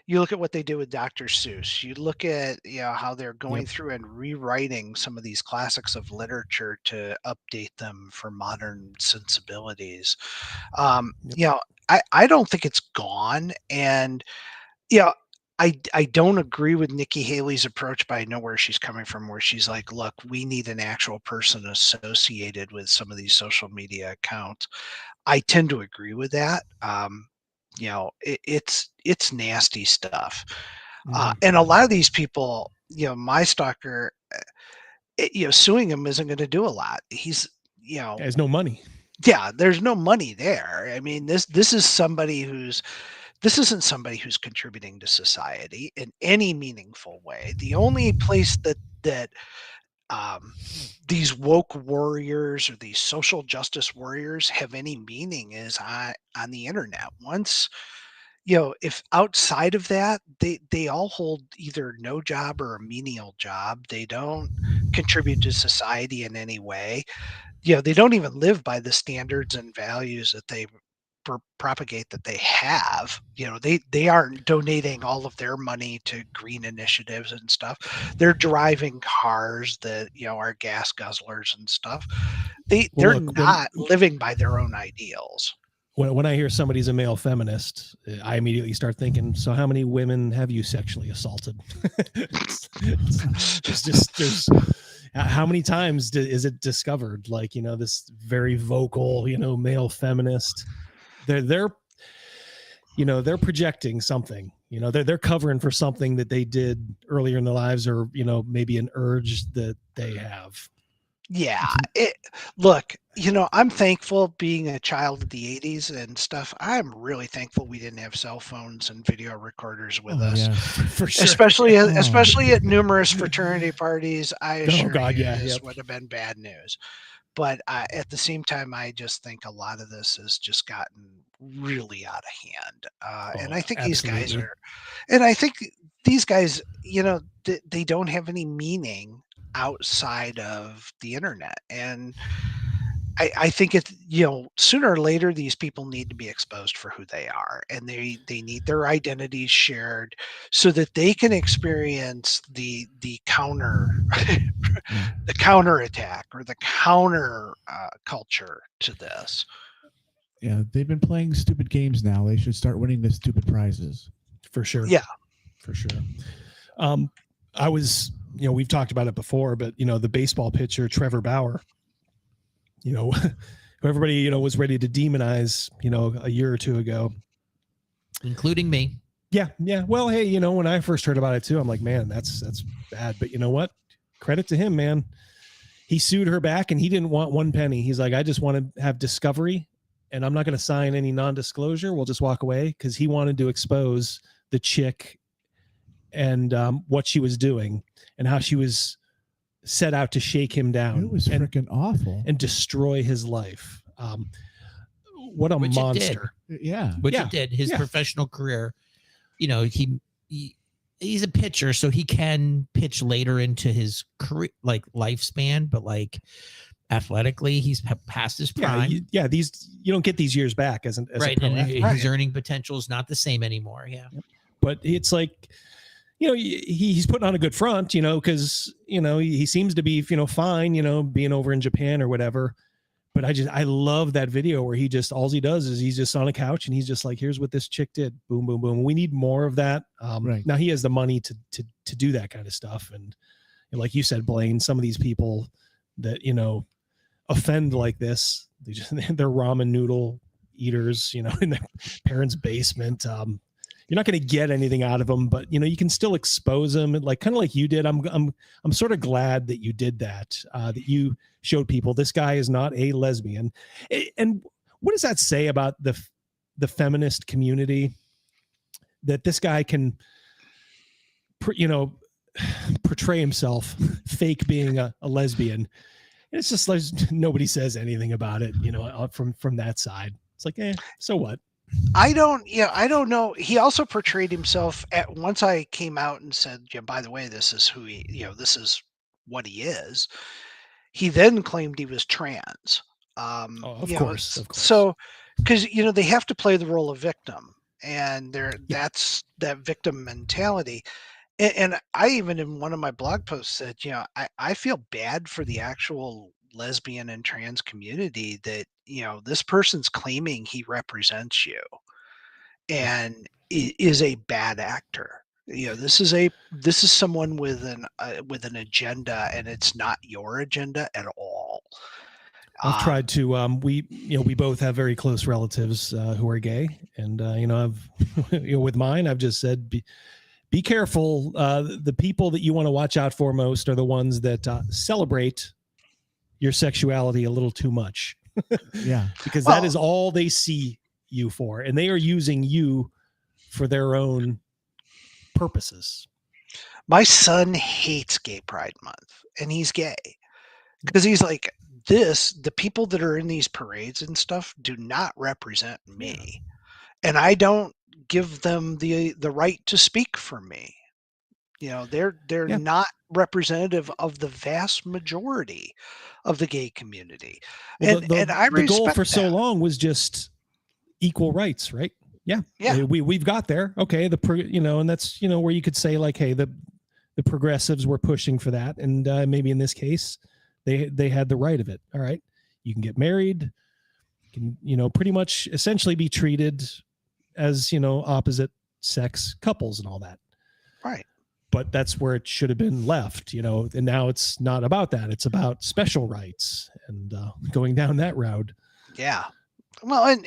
S18: You look at what they did with Dr. Seuss. You look at how they're going through and rewriting some of these classics of literature to update them for modern sensibilities. I don't think it's gone, and I don't agree with Nikki Haley's approach, but I know where she's coming from, where she's like, look, we need an actual person associated with some of these social media accounts. I tend to agree with that. It's nasty stuff. And a lot of these people, my stalker, suing him isn't going to do a lot. He's,
S4: has no money.
S18: Yeah, there's no money there. I mean, this isn't somebody who's contributing to society in any meaningful way. The only place that these woke warriors or these social justice warriors have any meaning is on the internet. Once, if outside of that, they all hold either no job or a menial job. They don't contribute to society in any way. They don't even live by the standards and values that they propagate that they have. They aren't donating all of their money to green initiatives and stuff. They're driving cars that are gas guzzlers and stuff. They're not living by their own ideals.
S4: When I hear somebody's a male feminist, I immediately start thinking, so how many women have you sexually assaulted? there's how many times is it discovered? This very vocal, male feminist. They're projecting something. They're covering for something that they did earlier in their lives, or maybe an urge that they have.
S18: Yeah. Look, I'm thankful being a child of the 80s and stuff. I'm really thankful we didn't have cell phones and video recorders with us.
S4: Yeah, for sure.
S18: Especially at numerous fraternity parties. I assure you this would have been bad news. But at the same time, I just think a lot of this has just gotten really out of hand. And I think these guys, they don't have any meaning outside of the internet. And I think sooner or later, these people need to be exposed for who they are, and they need their identities shared so that they can experience the counter the counter attack or the counter culture to this.
S17: Yeah, they've been playing stupid games now. They should start winning the stupid prizes.
S4: For sure.
S18: Yeah,
S4: for sure. I was, we've talked about it before, but the baseball pitcher Trevor Bauer, who everybody, was ready to demonize, a year or two ago.
S16: Including me.
S4: Yeah. Yeah. Well, hey, when I first heard about it too, I'm like, man, that's bad. But you know what? Credit to him, man. He sued her back and he didn't want one penny. He's like, I just want to have discovery and I'm not going to sign any non-disclosure. We'll just walk away, because he wanted to expose the chick and what she was doing and how she was set out to shake him down.
S17: It was freaking awful
S4: and destroy his life. What a monster!
S17: Yeah,
S16: it did. His professional career. He's a pitcher, so he can pitch later into his career, lifespan, but athletically, he's past his prime.
S4: These you don't get these years back as
S16: right,
S4: a pro
S16: and his earning potential is not the same anymore. Yeah,
S4: but it's like, he's putting on a good front, because, he seems to be, fine, being over in Japan or whatever. But I love that video where all he does is he's just on a couch and he's just like, here's what this chick did. Boom, boom, boom. We need more of that.
S17: Right.
S4: Now he has the money to do that kind of stuff. And like you said, Blaine, some of these people that, offend like this, they're ramen noodle eaters, in their parents' basement. You're not going to get anything out of them, but you can still expose them, like kind of like you did. I'm sort of glad that you did that. That you showed people this guy is not a lesbian. And what does that say about the feminist community? That this guy can, portray himself fake being a lesbian. And it's just like nobody says anything about it, from that side. It's like, so what?
S18: I don't know. He also portrayed himself once I came out and said, by the way, this is who this is what he is. He then claimed he was trans.
S4: Of course.
S18: So, because, they have to play the role of victim, and that's that victim mentality. And I even in one of my blog posts said, I feel bad for the actual lesbian and trans community that, this person's claiming he represents you and is a bad actor. This is someone with an agenda, and it's not your agenda at all.
S4: I've tried to, we both have very close relatives who are gay, and, I've, with mine, I've just said, be careful. The people that you want to watch out for most are the ones that celebrate your sexuality a little too much.
S17: Yeah.
S4: Because that is all they see you for, and they are using you for their own purposes.
S18: My son hates Gay Pride Month, and he's gay, because he's like, the people that are in these parades and stuff do not represent me, and I don't give them the right to speak for me. They're not representative of the vast majority of the gay community.
S4: Well,
S18: and I
S4: the goal
S18: respect
S4: for so
S18: that.
S4: long was just equal rights, right? Yeah. We've got there. Okay. And that's, where you could say like, hey, the progressives were pushing for that. And maybe in this case, they had the right of it. All right. You can get married, you can, pretty much essentially be treated as, opposite sex couples and all that.
S18: Right.
S4: But that's where it should have been left, and now it's not about that. It's about special rights and going down that route. Yeah.
S18: Well, and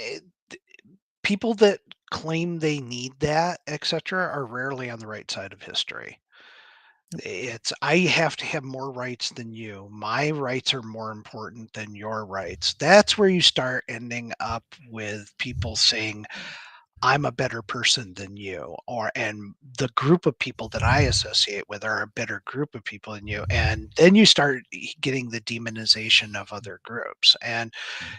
S18: people that claim they need that, etc., are rarely on the right side of history. I have to have more rights than you. My rights are more important than your rights. That's where you start ending up with people saying, I'm a better person than you, and the group of people that I associate with are a better group of people than you. And then you start getting the demonization of other groups. And,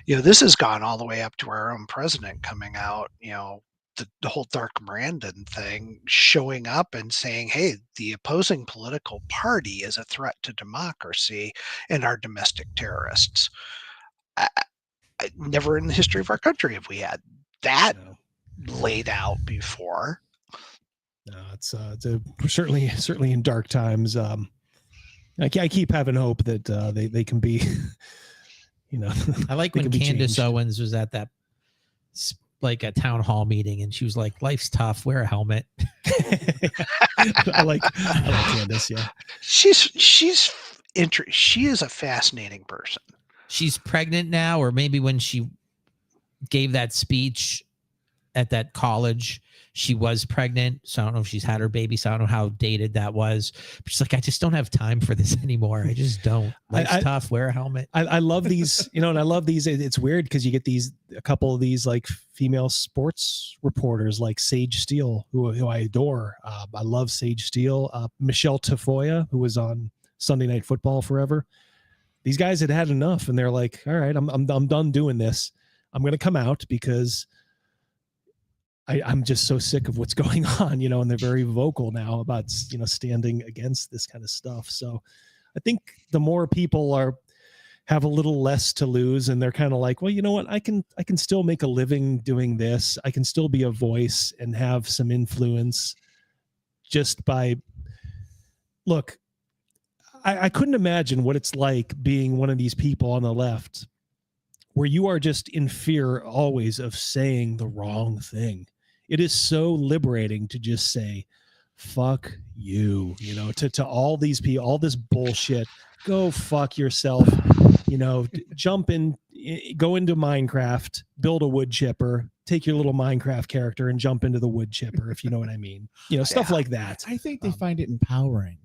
S18: this has gone all the way up to our own president coming out, the whole Dark Mirandon thing, showing up and saying, hey, the opposing political party is a threat to democracy and are domestic terrorists. Never in the history of our country have we had that laid out before.
S4: No, it's certainly in dark times. I keep having hope that they can be,
S16: I like when Candace Owens was at that like a town hall meeting and she was like, life's tough, wear a helmet.
S4: I like Candace. Yeah.
S18: She is a fascinating person.
S16: She's pregnant now, or maybe when she gave that speech at that college, she was pregnant. So I don't know if she's had her baby. So I don't know how dated that was. But she's like, I just don't have time for this anymore. I just don't. Life's tough. Wear a helmet.
S4: I love these, and I love these. It's weird because you get a couple of these like female sports reporters like Sage Steele, who I adore. I love Sage Steele. Michelle Tafoya, who was on Sunday Night Football forever. These guys had enough, and they're like, all right, I'm done doing this. I'm going to come out because I'm just so sick of what's going on, and they're very vocal now about, standing against this kind of stuff. So I think the more people have a little less to lose, and they're kind of like, well, you know what, I can still make a living doing this. I can still be a voice and have some influence. just by look. I couldn't imagine what it's like being one of these people on the left where you are just in fear always of saying the wrong thing. It is so liberating to just say, fuck you, to all these people, all this bullshit, go fuck yourself, jump in, go into Minecraft, build a wood chipper, take your little Minecraft character and jump into the wood chipper, if you know what I mean. Stuff like that.
S17: I think they find it empowering.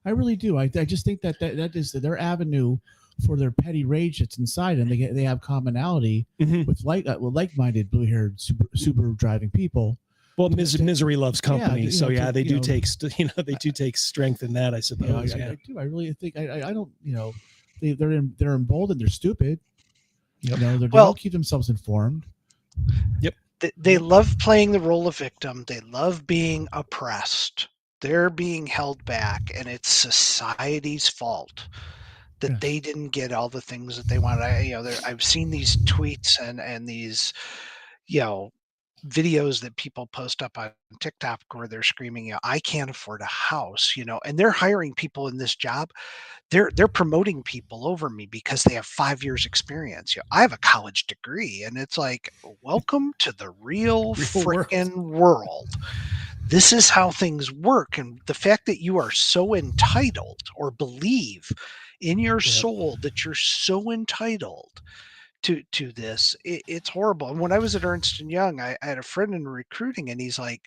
S17: I really do. I just think that is their avenue for their petty rage that's inside, and they have commonality with like-minded blue-haired Subaru driving people.
S4: Well, misery loves company, they do take strength in that, I suppose.
S17: I do. I really think I don't. They're emboldened. They're stupid. They don't keep themselves informed.
S4: Yep.
S18: They love playing the role of victim. They love being oppressed. They're being held back, and it's society's fault that they didn't get all the things that they wanted. I've seen these tweets and these, videos that people post up on TikTok where they're screaming, I can't afford a house, and they're hiring people in this job. They're promoting people over me because they have 5 years experience. I have a college degree, and it's like, welcome to the real freaking world. This is how things work. And the fact that you are so entitled or believe in your soul that you're so entitled to this, it's horrible. And when I was at Ernst & Young, I had a friend in recruiting, and he's like,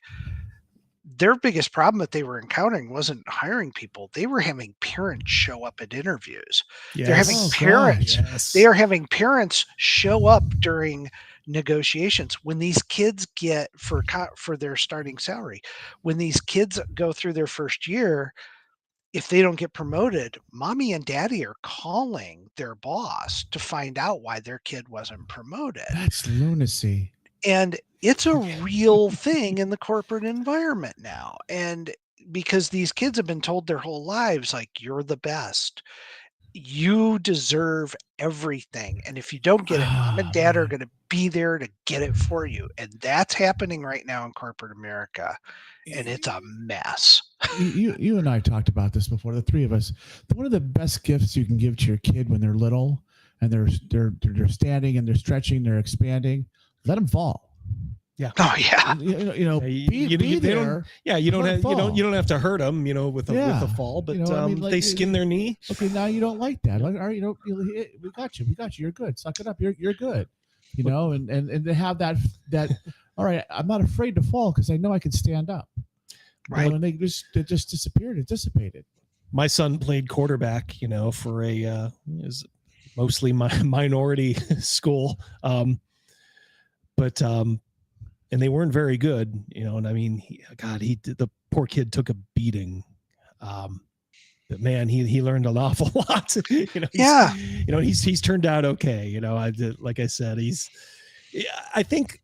S18: their biggest problem that they were encountering wasn't hiring people. They were having parents show up at interviews.
S4: Yes.
S18: They're having parents.
S4: Yes.
S18: They are having parents show up during negotiations when these kids get for their starting salary. When these kids go through their first year, if they don't get promoted, mommy and daddy are calling their boss to find out why their kid wasn't promoted.
S17: That's lunacy.
S18: And it's a real thing in the corporate environment now. And because these kids have been told their whole lives, like, you're the best, you deserve everything. And if you don't get it, mom and dad are going to be there to get it for you. And that's happening right now in corporate America. And it's a mess.
S17: You and I talked about this before, the three of us. One of the best gifts you can give to your kid when they're little and they're standing and they're stretching, they're expanding, let them fall.
S4: Yeah.
S18: Oh yeah.
S17: Be there.
S4: You don't have to hurt them, with a fall, but they skin their knee.
S17: Okay, now you don't like that. Like, all right, we got you. You're good. Suck it up. You're good. And to have that. All right, I'm not afraid to fall because I know I can stand up.
S18: Right.
S17: And they just disappeared. It dissipated.
S4: My son played quarterback, for a is mostly minority school, but and they weren't very good, and I mean, the poor kid took a beating. But man, he learned an awful lot. He's turned out okay. Like I said, I think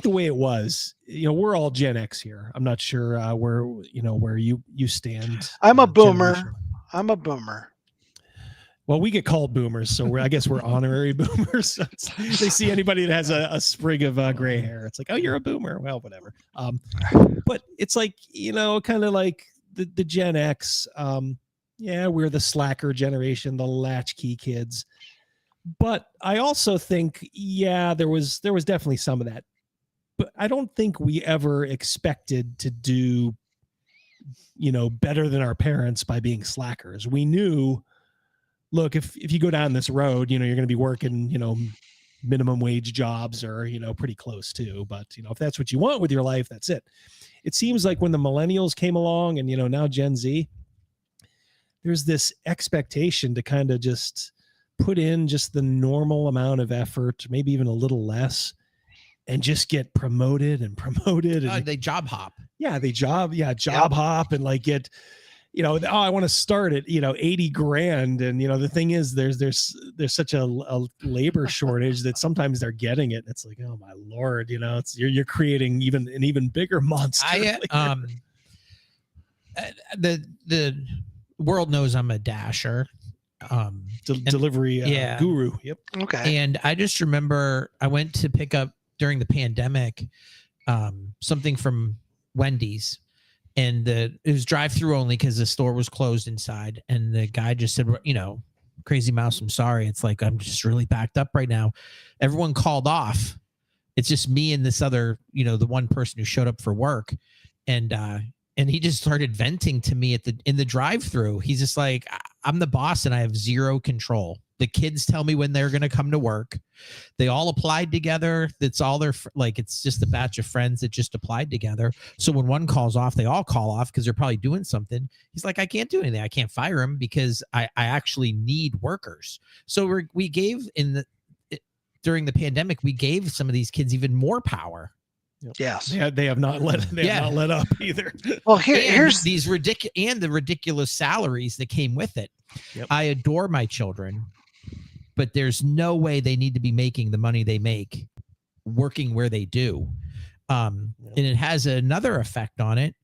S4: the way it was, we're all Gen X here. I'm not sure where you stand.
S18: I'm a boomer. I'm a boomer.
S4: Well, we get called boomers, so I guess we're honorary boomers. They see anybody that has a sprig of gray hair, it's like, oh, you're a boomer. Well, whatever. But it's like, kind of like the Gen X. We're the slacker generation, the latchkey kids. But I also think, there was definitely some of that. But I don't think we ever expected to do, better than our parents by being slackers. We knew, look, if you go down this road, you're going to be working, minimum wage jobs or, pretty close to. But, if that's what you want with your life, that's it. It seems like when the millennials came along and, now Gen Z, there's this expectation to kind of just put in just the normal amount of effort, maybe even a little less, and just get promoted. And
S16: they job hop.
S4: Yeah, they job hop and like get, I want to start at 80 grand, and the thing is there's such a labor shortage that sometimes they're getting it. And it's like, oh my Lord, you're creating an even bigger monster.
S16: The world knows I'm a dasher.
S4: Delivery guru. Yep.
S18: Okay.
S16: And I just remember I went to pick up during the pandemic something from Wendy's, and it was drive-through only because the store was closed inside. And the guy just said, you know, Crazy Mouse, I'm sorry. It's like, I'm just really backed up right now. Everyone called off. It's just me and this other, you know, the one person who showed up for work. And he just started venting to me in the drive-through. He's just like, I'm the boss and I have zero control. The kids tell me when they're going to come to work. They all applied together. That's all their, like, it's just a batch of friends that just applied together. So when one calls off, they all call off because they're probably doing something. He's like, I can't do anything. I can't fire him because I actually need workers. So we gave during the pandemic, we gave some of these kids even more power.
S18: Yes.
S4: Yeah, they have not let up either.
S18: Well, here's
S16: these ridiculous salaries that came with it.
S4: Yep.
S16: I adore my children, but there's no way they need to be making the money they make working where they do. And it has another effect on it.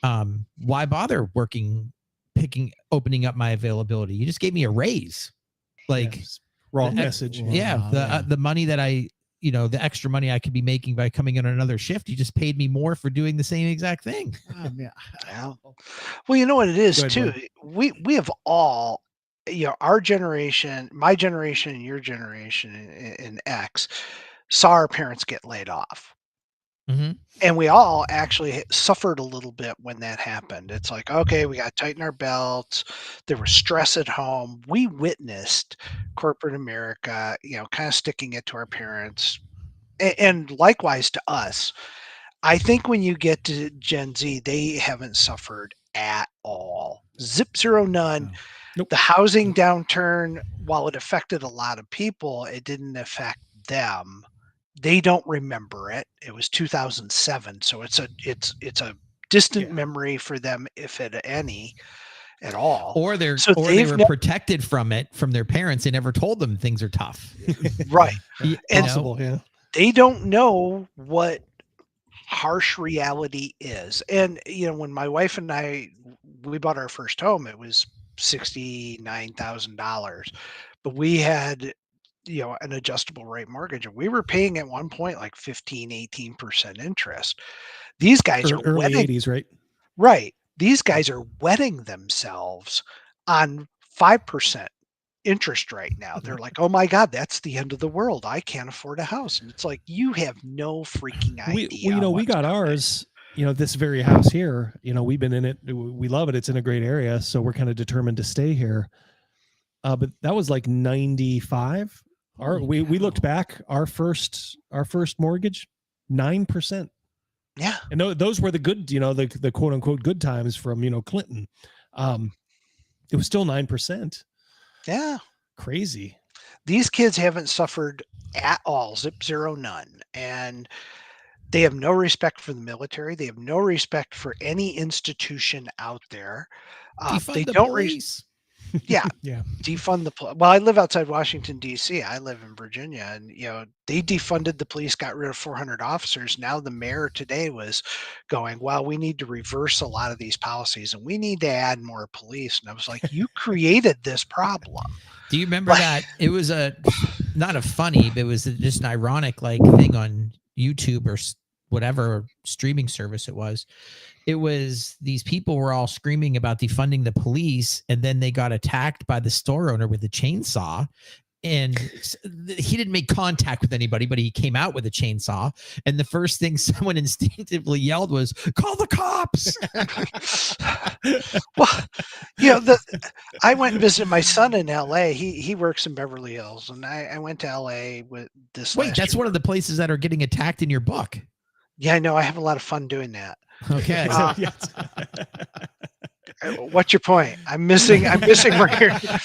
S16: Why bother opening up my availability? You just gave me a raise. Like
S4: wrong message.
S16: The money that the extra money I could be making by coming in on another shift, you just paid me more for doing the same exact thing.
S18: Yeah. Well, you know what it is too. We have all, you know, our generation, my generation, and your generation in X, saw our parents get laid off.
S16: Mm-hmm.
S18: And we all actually suffered a little bit when that happened. It's like, okay, we got to tighten our belts. There was stress at home. We witnessed corporate America, you know, kind of sticking it to our parents, and likewise to us. I think when you get to Gen Z, they haven't suffered at all. Zip, zero, none.
S4: Nope.
S18: The housing downturn, while it affected a lot of people, it didn't affect them. They don't remember it. It was 2007, so it's a distant memory for them, if at any at all.
S16: Or they were protected from it from their parents. They never told them things are tough.
S18: Right.
S4: Possible, yeah.
S18: They don't know what harsh reality is. And you know, when my wife and we bought our first home, it was $69,000, but we had, you know, an adjustable rate mortgage, and we were paying at one point like 15-18% interest. These guys are
S4: early 80s, right?
S18: Right. These guys are wetting themselves on 5% interest right now. They're like, oh my God, that's the end of the world. I can't afford a house. And it's like, you have no freaking idea.
S4: We got ours, you know, this very house here, you know, we've been in it. We love it. It's in a great area. So we're kind of determined to stay here. But that was like 95. We looked back, our first mortgage, 9%.
S18: Yeah.
S4: And those were the good, you know, the quote unquote good times from, you know, Clinton. It was still 9%.
S18: Yeah.
S4: Crazy.
S18: These kids haven't suffered at all. Zip, zero, none. And they have no respect for the military. They have no respect for any institution out there. They don't yeah. Defund the police. Well, I live outside Washington, D.C. I live in Virginia, and you know, they defunded the police, got rid of 400 officers. Now the mayor today was going, well, we need to reverse a lot of these policies and we need to add more police. And I was like, you created this problem.
S16: Do you remember that? It was not a funny, but it was just an ironic like thing on YouTube or whatever streaming service it was. It was these people were all screaming about defunding the police, and then they got attacked by the store owner with a chainsaw. And he didn't make contact with anybody, but he came out with a chainsaw. And the first thing someone instinctively yelled was, "Call the cops!"
S18: Well, you know, I went and visited my son in L.A. He works in Beverly Hills, and I went to L.A. with this.
S16: Wait, that's one of the places that are getting attacked in your book.
S18: Yeah, I know. I have a lot of fun doing that.
S16: Okay.
S18: What's your point? I'm missing where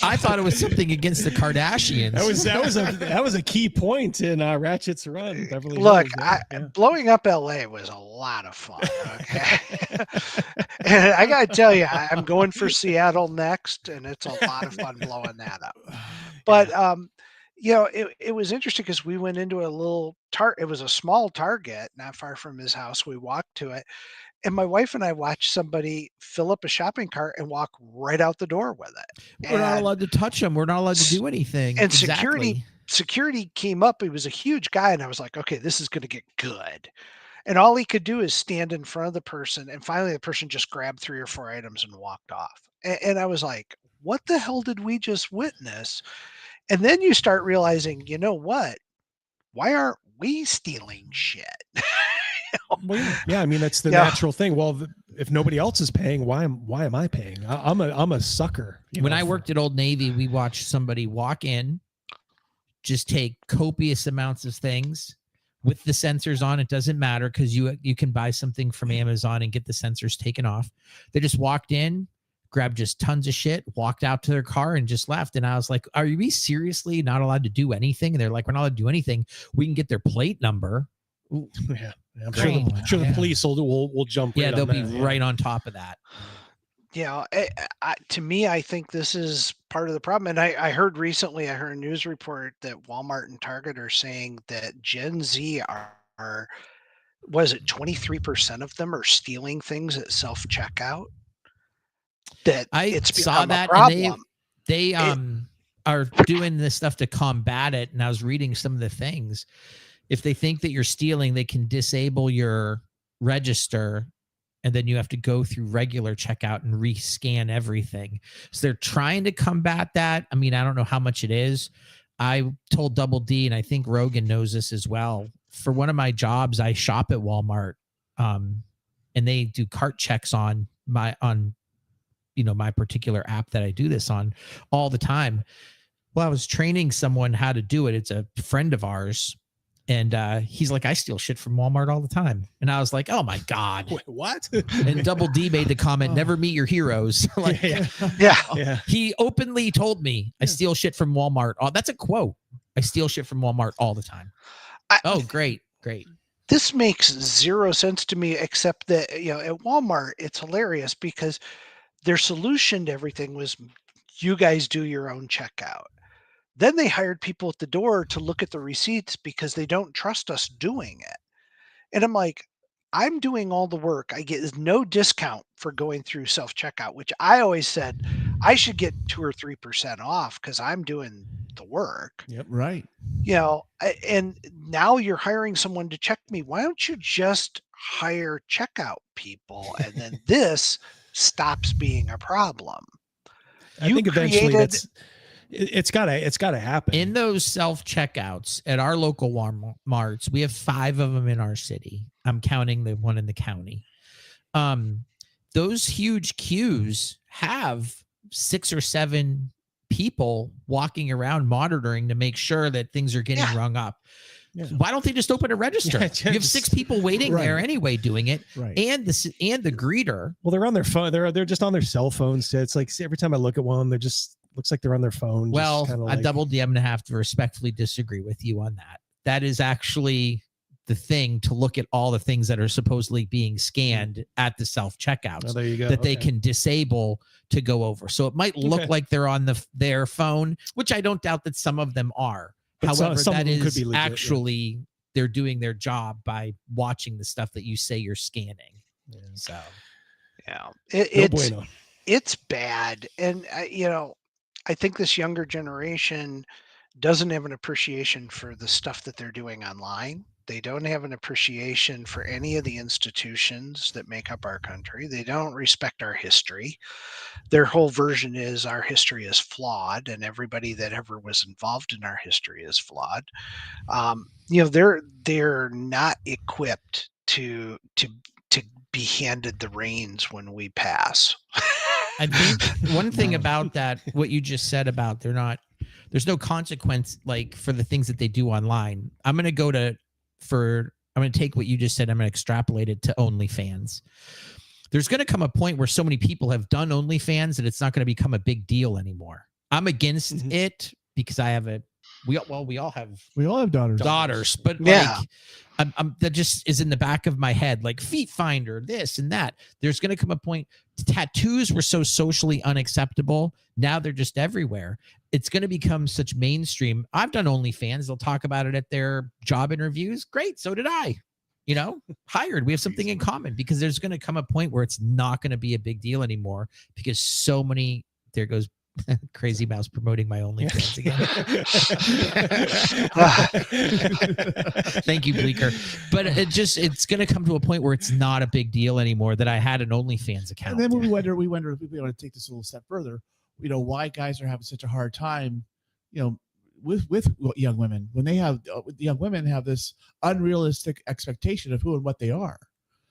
S16: I thought it was something against the Kardashians.
S4: That was a key point in Ratchet's run. Beverly
S18: Look,
S4: Hills,
S18: blowing up LA was a lot of fun. Okay. And I gotta tell you, I'm going for Seattle next, and it's a lot of fun blowing that up. But you know, it was interesting because we went into a little it was a small Target not far from his house. We walked to it, and my wife and I watched somebody fill up a shopping cart and walk right out the door with it.
S16: We're not allowed to touch them. We're not allowed to do anything.
S18: And security came up. He was a huge guy, and I was like, okay, this is going to get good. And all he could do is stand in front of the person, and finally the person just grabbed 3 or 4 items and walked off. And I was like, what the hell did we just witness? And then you start realizing, you know what? Why aren't we stealing shit?
S4: Well, yeah, I mean that's the
S18: Yeah.
S4: natural thing. Well, if nobody else is paying, why am I paying? I'm a sucker.
S16: When I worked at Old Navy, we watched somebody walk in, just take copious amounts of things with the sensors on. It doesn't matter because you can buy something from Amazon and get the sensors taken off. They just walked in, grabbed just tons of shit, walked out to their car and just left. And I was like, are you seriously not allowed to do anything? And they're like, we're not allowed to do anything. We can get their plate number.
S4: Ooh, yeah, I'm
S16: Great.
S4: sure the police will jump.
S16: Yeah,
S4: right
S16: they'll
S4: on
S16: be
S4: that, yeah.
S16: right on top of that.
S18: Yeah, to me, I think this is part of the problem. And I heard recently, I heard a news report that Walmart and Target are saying that Gen Z are was it 23% of them are stealing things at self-checkout? That
S16: I
S18: it's
S16: saw
S18: become a
S16: that, and
S18: problem.
S16: they are doing this stuff to combat it. And I was reading some of the things. If they think that you're stealing, they can disable your register, and then you have to go through regular checkout and rescan everything. So they're trying to combat that. I mean, I don't know how much it is. I told Double D, and I think Rogan knows this as well. For one of my jobs, I shop at Walmart, and they do cart checks on my particular app that I do this on all the time. Well, I was training someone how to do it. It's a friend of ours. And he's like, I steal shit from Walmart all the time. And I was like, oh my God.
S4: Wait, what?
S16: And Double D made the comment, never meet your heroes. Like,
S18: yeah.
S16: He openly told me I steal shit from Walmart. Oh, that's a quote. I steal shit from Walmart all the time. Oh, great.
S18: This makes zero sense to me, except that, at Walmart, it's hilarious because their solution to everything was you guys do your own checkout. Then they hired people at the door to look at the receipts because they don't trust us doing it. And I'm like, I'm doing all the work. I get no discount for going through self-checkout, which I always said I should get 2 or 3% off because I'm doing the work.
S17: Yep. Right.
S18: And now you're hiring someone to check me. Why don't you just hire checkout people? And then this stops being a problem.
S4: I think eventually it's gotta happen.
S16: In those self-checkouts at our local Walmarts, we have 5 of them in our city. I'm counting the one in the county. Those huge queues have 6 or 7 people walking around monitoring to make sure that things are getting rung up. Yeah. Why don't they just open a register? You have 6 people waiting there anyway doing it, and the greeter.
S4: Well, they're on their phone. They're just on their cell phones. It's like every time I look at one, they're just looks like they're on their phone.
S16: Well,
S4: like...
S16: Double D, I'm going to have to respectfully disagree with you on that. That is actually the thing, to look at all the things that are supposedly being scanned at the self-checkouts.
S4: Oh, there you go.
S16: That they can disable to go over. So it might look like they're on their phone, which I don't doubt that some of them are.
S4: But
S16: however,
S4: some
S16: that
S4: of them
S16: is
S4: could be legit,
S16: actually they're doing their job by watching the stuff that you say you're scanning. Yeah. So
S18: it's bad. And I think this younger generation doesn't have an appreciation for the stuff that they're doing online. They don't have an appreciation for any of the institutions that make up our country. They don't respect our history. Their whole version is our history is flawed, and everybody that ever was involved in our history is flawed. They're not equipped to be handed the reins when we pass.
S16: I think one thing about that, what you just said about there's no consequence like for the things that they do online. I'm going to take what you just said. I'm going to extrapolate it to OnlyFans. There's going to come a point where so many people have done OnlyFans that it's not going to become a big deal anymore. I'm against it because I have we all have daughters, but that just is in the back of my head, like Feet Finder, this and that. There's going to come a point. Tattoos were so socially unacceptable. Now they're just everywhere. It's going to become such mainstream. I've done OnlyFans. They'll talk about it at their job interviews. Great. So did I. Hired. We have something in common, because there's going to come a point where it's not going to be a big deal anymore, because so many, there goes, Crazy Mouse promoting my OnlyFans again. Thank you, Bleeker. But it's going to come to a point where it's not a big deal anymore that I had an OnlyFans account.
S17: And then we wonder if we want to take this a little step further. Why guys are having such a hard time, with young women when they have young women have this unrealistic expectation of who and what they are,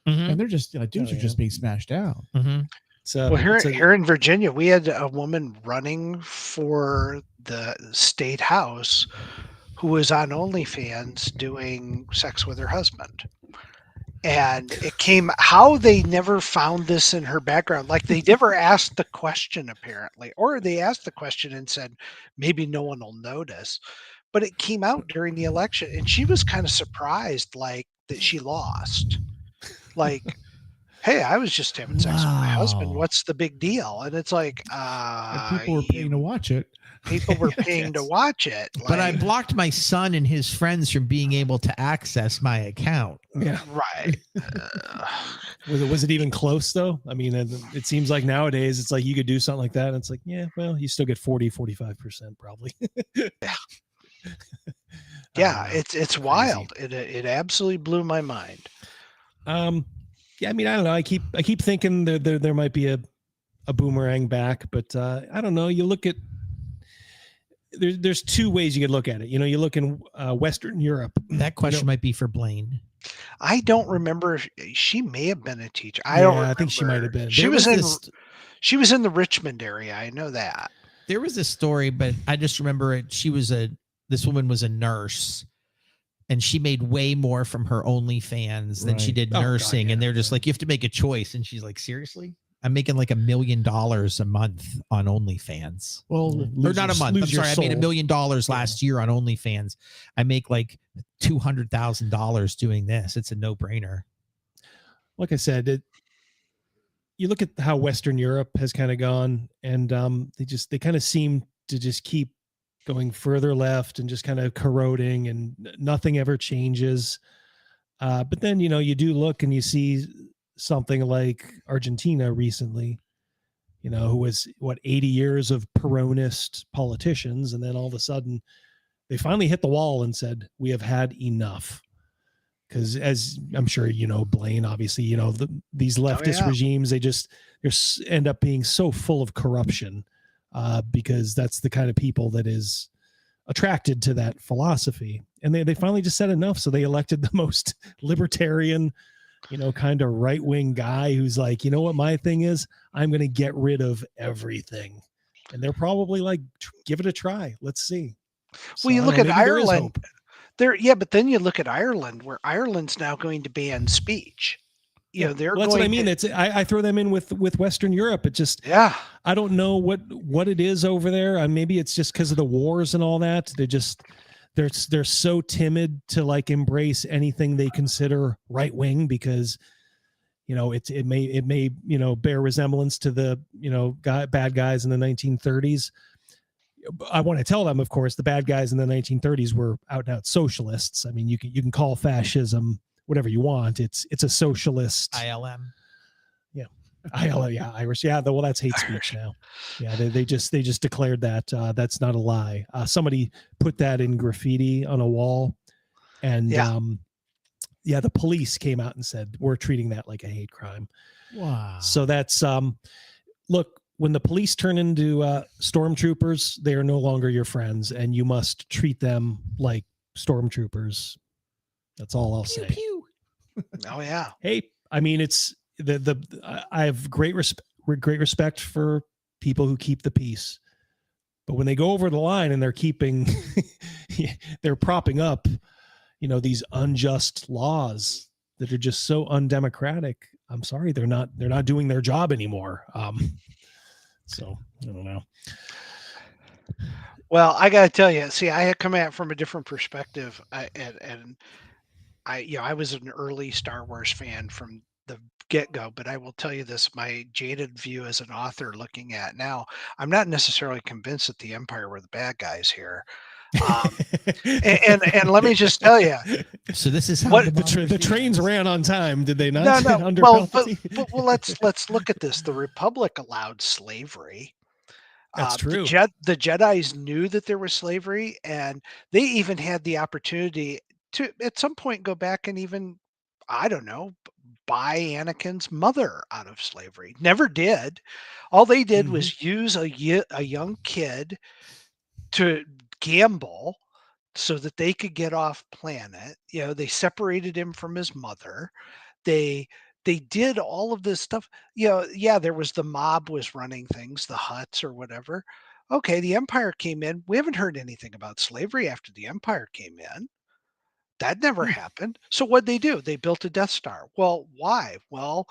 S17: and they're just dudes are just being smashed down.
S18: So here in Virginia, we had a woman running for the state house who was on OnlyFans doing sex with her husband. And it came how they never found this in her background. Like they never asked the question, apparently, or they asked the question and said, maybe no one will notice. But it came out during the election and she was kind of surprised, like that she lost. Like, hey, I was just having sex with my husband. What's the big deal? And it's like,
S17: people were paying to watch it.
S18: People were paying to watch it.
S16: But I blocked my son and his friends from being able to access my account.
S4: Yeah.
S18: Right.
S4: Was it even close though? I mean, it seems like nowadays it's like you could do something like that. And it's like, yeah, well, you still get 45% probably.
S18: Yeah. It's wild. It absolutely blew my mind.
S4: Yeah, I mean, I don't know. I keep thinking there might be a boomerang back, but I don't know. You look at there's two ways you could look at it. You look in Western Europe.
S16: That question might be for Blaine.
S18: I don't remember if she may have been a teacher. I don't remember.
S4: I think she might have been.
S18: She was in the Richmond area. I know that.
S16: There was a story, but I just remember it. This woman was a nurse. And she made way more from her OnlyFans than she did nursing. God, yeah. And they're just like, you have to make a choice. And she's like, seriously? I'm making like $1 million a month on OnlyFans.
S17: Well,
S16: or not a month. I'm sorry. I made $1 million last year on OnlyFans. I make like $200,000 doing this. It's a no-brainer.
S4: Like I said, you look at how Western Europe has kind of gone, and they kind of seem to just keep going further left and just kind of corroding, and nothing ever changes. But then, you do look and you see something like Argentina recently, who was 80 years of Peronist politicians. And then all of a sudden they finally hit the wall and said, we have had enough. Because as I'm sure, Blaine, obviously, these leftist regimes, they end up being so full of corruption. Because that's the kind of people that is attracted to that philosophy. And they finally just said enough. So they elected the most libertarian, kind of right-wing guy who's like, what my thing is? I'm going to get rid of everything. And they're probably like, give it a try. Let's see.
S18: Well, you look at Ireland. But then you look at Ireland, where Ireland's now going to ban speech.
S4: That's what I mean. I throw them in with Western Europe. It just, I don't know what it is over there. And maybe it's just because of the wars and all that. They're so timid to like embrace anything they consider right wing, because it may bear resemblance to the bad guys in the 1930s. I want to tell them, of course, the bad guys in the 1930s were out and out socialists. I mean, you can call fascism whatever you want. It's a socialist.
S16: ILM.
S4: Yeah. ILM. Yeah. Irish. Yeah. Well, that's hate speech now. Yeah. They just declared that that's not a lie. Somebody put that in graffiti on a wall, and the police came out and said, we're treating that like a hate crime.
S17: Wow.
S4: So that's, look, when the police turn into stormtroopers, they are no longer your friends, and you must treat them like stormtroopers. That's all I'll say.
S16: Pew.
S18: Oh yeah.
S4: Hey, I mean, it's I have great respect for people who keep the peace, but when they go over the line and they're propping up, these unjust laws that are just so undemocratic. I'm sorry, they're not doing their job anymore. So I don't know.
S18: Well, I got to tell you, see, I had come at it from a different perspective, I was an early Star Wars fan from the get-go, but I will tell you this, my jaded view as an author looking at now, I'm not necessarily convinced that the Empire were the bad guys here. And let me just tell you.
S16: So this is how
S4: the trains ran on time, did they not?
S18: No. Well, let's look at this. The Republic allowed slavery.
S4: That's true.
S18: The Jedis knew that there was slavery, and they even had the opportunity to, at some point, go back and even, I don't know, buy Anakin's mother out of slavery. Never did. All they did was use a young kid to gamble so that they could get off planet. They separated him from his mother. They did all of this stuff. Yeah, there was the mob was running things, the Hutts or whatever. Okay, the Empire came in. We haven't heard anything about slavery after the Empire came in. That never happened. So what'd they do? They built a Death Star. Well, why? Well,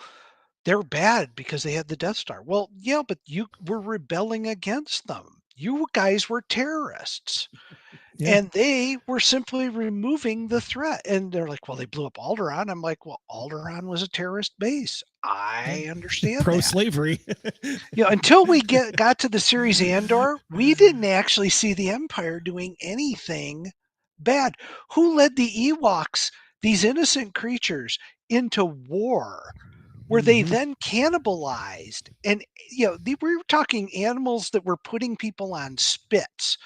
S18: they're bad because they had the Death Star. Well, yeah, but you were rebelling against them. You guys were terrorists.
S4: Yeah.
S18: And they were simply removing the threat. And they're like, well, they blew up Alderaan. I'm like, well, Alderaan was a terrorist base. I understand that.
S4: Pro-slavery.
S18: Until we got to the series Andor, we didn't actually see the Empire doing anything bad. Who led the Ewoks, these innocent creatures, into war, where they then cannibalized? And we were talking animals that were putting people on spits,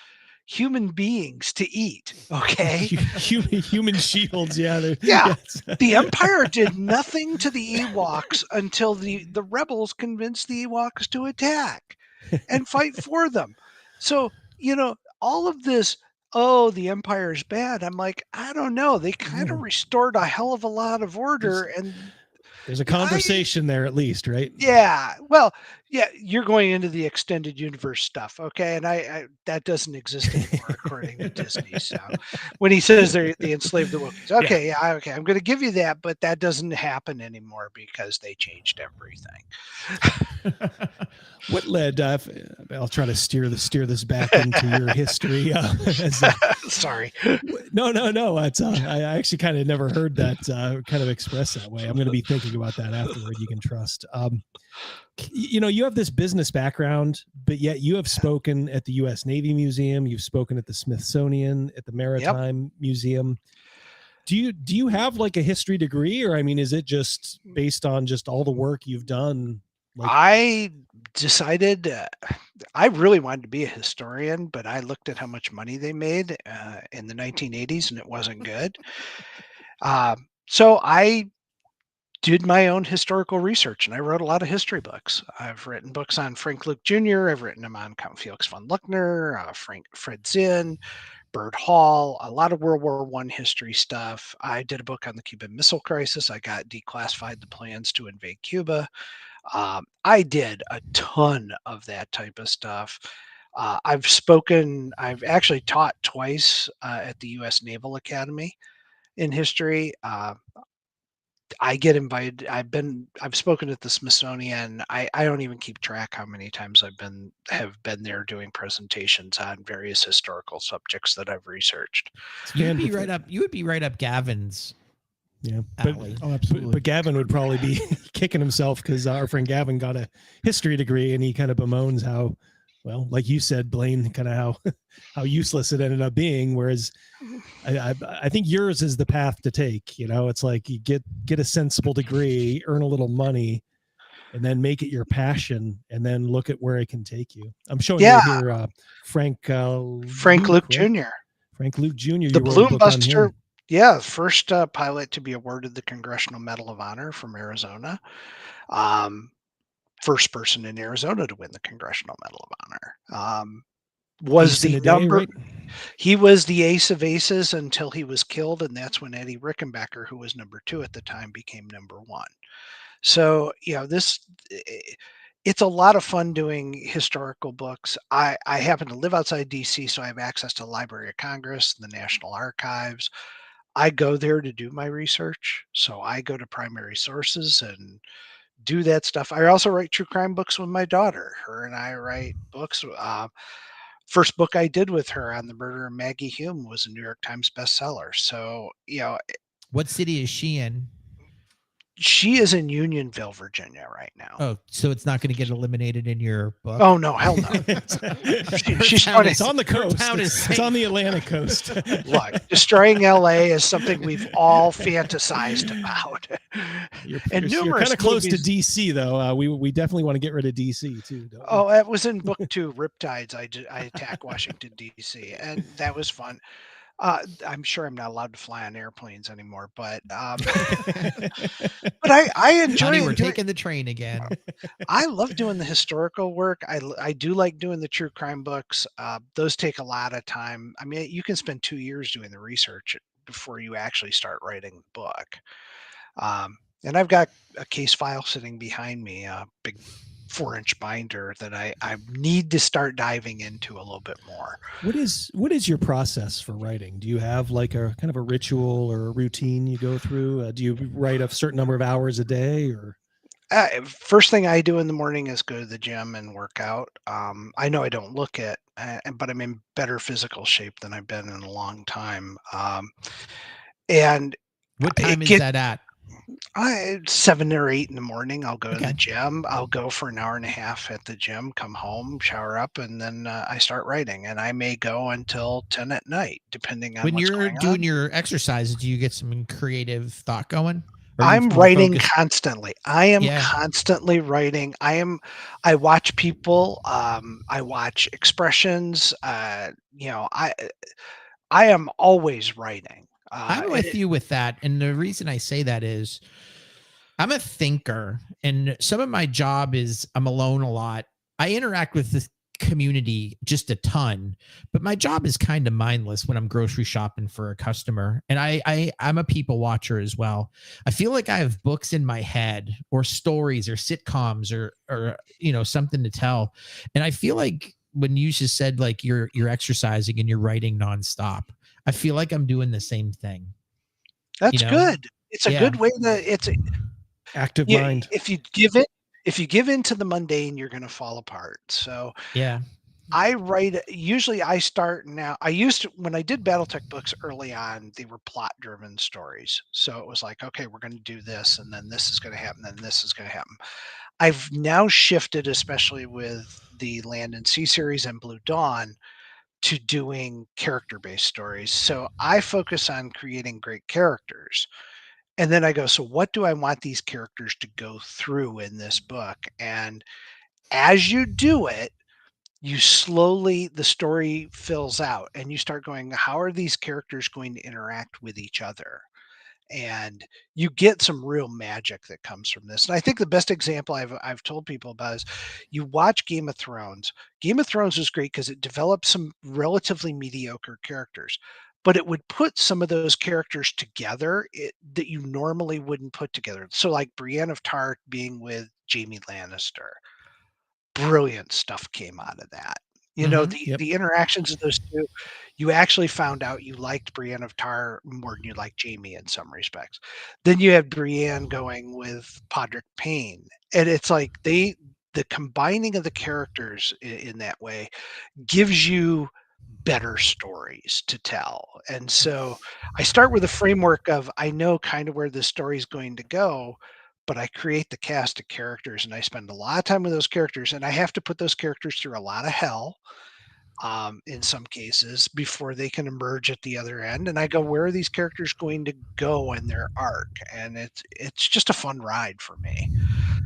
S18: human beings to eat. Okay,
S4: human shields. Yeah,
S18: yeah. The Empire did nothing to the Ewoks until the rebels convinced the Ewoks to attack and fight for them. So all of this. Oh, the Empire's bad. I'm like, I don't know. They kind of restored a hell of a lot of order, and
S4: there's a conversation there at least, right?
S18: Yeah. Well, yeah, you're going into the extended universe stuff, okay? And I that doesn't exist anymore according to Disney. So when he says they enslaved the Wookiees, okay, yeah, okay, I'm going to give you that, but that doesn't happen anymore because they changed everything.
S4: What led? I'll try to steer this back into your history.
S18: Sorry.
S4: No. It's I actually kind of never heard that kind of expressed that way. I'm going to be thinking about that afterward. You can trust. You have this business background, but yet you have spoken at the U.S. Navy Museum. You've spoken at the Smithsonian, at the Maritime Museum. Do you have like a history degree, or is it just based on just all the work you've done?
S18: I decided I really wanted to be a historian, but I looked at how much money they made in the 1980s, and it wasn't good. So I did my own historical research, and I wrote a lot of history books. I've written books on Frank Luke Jr. I've written them on Count Felix von Luckner, Fred Zinn, Byrd Hall, a lot of World War I history stuff. I did a book on the Cuban Missile Crisis. I got declassified the plans to invade Cuba. I did a ton of that type of stuff. I've actually taught twice at the U.S. Naval Academy in history. I get invited. I've spoken at the Smithsonian. I don't even keep track how many times have been there doing presentations on various historical subjects that I've researched.
S16: You would be right up Gavin's.
S4: Yeah, but
S17: absolutely.
S4: But Gavin would probably be kicking himself because our friend Gavin got a history degree, and he kind of bemoans how, well, like you said, Blaine, kind of how useless it ended up being. Whereas I think yours is the path to take. It's like you get a sensible degree, earn a little money, and then make it your passion, and then look at where it can take you. I'm showing you here Frank
S18: Luke Jr.
S4: Frank Luke Jr.
S18: The Balloon Buster. Yeah, first pilot to be awarded the Congressional Medal of Honor from Arizona. First person in Arizona to win the Congressional Medal of Honor. He was the ace of aces until he was killed, and that's when Eddie Rickenbacker, who was number 2 at the time, became number 1. So, it's a lot of fun doing historical books. I happen to live outside DC, so I have access to the Library of Congress, the National Archives. I go there to do my research. So I go to primary sources and do that stuff. I also write true crime books with my daughter. Her and I write books. First book I did with her on the murder of Maggie Hume was a New York Times bestseller. So,
S16: what city is she in?
S18: She is in Unionville, Virginia right now.
S16: Oh, so it's not going to get eliminated in your book?
S18: Oh no, hell no. She's
S4: It's on the coast.
S16: town is
S4: It's on the Atlantic coast.
S18: Look, destroying LA is something we've all fantasized about.
S4: You're kind of close to DC, though. We definitely want to get rid of DC too. Don't we?
S18: Oh, it was in book 2, Riptides. I attack Washington DC, and that was fun. I'm sure I'm not allowed to fly on airplanes anymore, but I enjoy.
S16: Honey, we're taking the train again.
S18: I love doing the historical work. I do like doing the true crime books. Those take a lot of time. I mean, you can spend 2 years doing the research before you actually start writing the book. And I've got a case file sitting behind me, a big 4-inch binder that I need to start diving into a little bit more.
S4: What is your process for writing? Do you have like a kind of a ritual or a routine you go through? Do you write a certain number of hours a day, or?
S18: First thing I do in the morning is go to the gym and work out. I know I don't look it, but I'm in better physical shape than I've been in a long time. And
S16: what time is that at?
S18: 7 or 8 in the morning. I'll go to the gym. I'll go for an hour and a half at the gym, come home, shower up, and then I start writing. And I may go until 10 at night, depending on
S16: when
S18: what's
S16: you're
S18: going
S16: doing
S18: on.
S16: your exercises. Do you get some creative thought going?
S18: I'm writing constantly. I am constantly writing. I watch people. I watch expressions. I am always writing.
S16: I'm with you with that. And the reason I say that is I'm a thinker, and some of my job is I'm alone a lot. I interact with the community just a ton, but my job is kind of mindless when I'm grocery shopping for a customer. And I'm a people watcher as well. I feel like I have books in my head, or stories, or sitcoms, or something to tell. And I feel like when you just said like you're exercising and you're writing nonstop, I feel like I'm doing the same thing.
S18: That's good. It's a good way to. It's
S4: active mind.
S18: If you give in to the mundane, you're going to fall apart. So I write. Usually, I start now. I used to, when I did Battletech books early on, they were plot-driven stories. So it was like, okay, we're going to do this, and then this is going to happen, and this is going to happen. I've now shifted, especially with the Land and Sea series and Blue Dawn, to doing character-based stories. So I focus on creating great characters. And then I go, so what do I want these characters to go through in this book? And as you do it, you slowly, the story fills out, and you start going, how are these characters going to interact with each other? And you get some real magic that comes from this. And I think the best example I've told people about is you watch Game of Thrones. Game of Thrones was great because it developed some relatively mediocre characters, but it would put some of those characters together that you normally wouldn't put together. So like Brienne of Tarth being with Jaime Lannister. Brilliant stuff came out of that. The interactions of those two, you actually found out you liked Brienne of Tarth more than you liked Jaime in some respects. Then you have Brienne going with Podrick Payne, and it's like the combining of the characters in that way gives you better stories to tell. And so I start with a framework of I know kind of where the story is going to go, but I create the cast of characters, and I spend a lot of time with those characters, and I have to put those characters through a lot of hell in some cases before they can emerge at the other end. And I go, where are these characters going to go in their arc? And it's just a fun ride for me.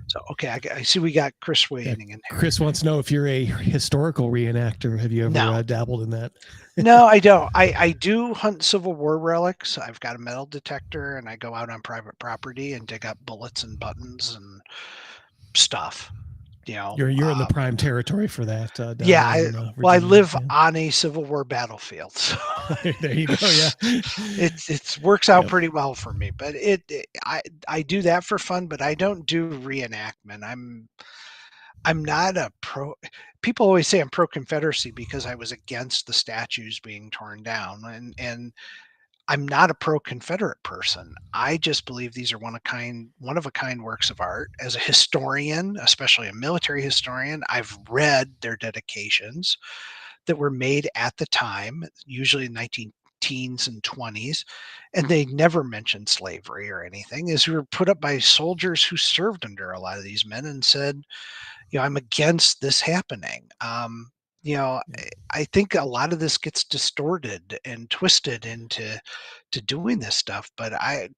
S18: So, okay, I see we got Chris waiting in here.
S4: Chris wants to know if you're a historical reenactor. Have you ever dabbled in that?
S18: No, I don't. I do hunt Civil War relics. I've got a metal detector, and I go out on private property and dig up bullets and buttons and stuff.
S4: You're in the prime territory for that.
S18: I live on a Civil War battlefield. So
S4: there you go. Yeah,
S18: it works out pretty well for me. But I do that for fun, but I don't do reenactment. I'm not a pro. People always say I'm pro Confederacy because I was against the statues being torn down, and I'm not a pro Confederate person. I just believe these are one of a kind works of art. As a historian, especially a military historian, I've read their dedications that were made at the time, usually in teens and 20s, and they never mentioned slavery or anything, is we were put up by soldiers who served under a lot of these men and said, I'm against this happening. I think a lot of this gets distorted and twisted into doing this stuff. But I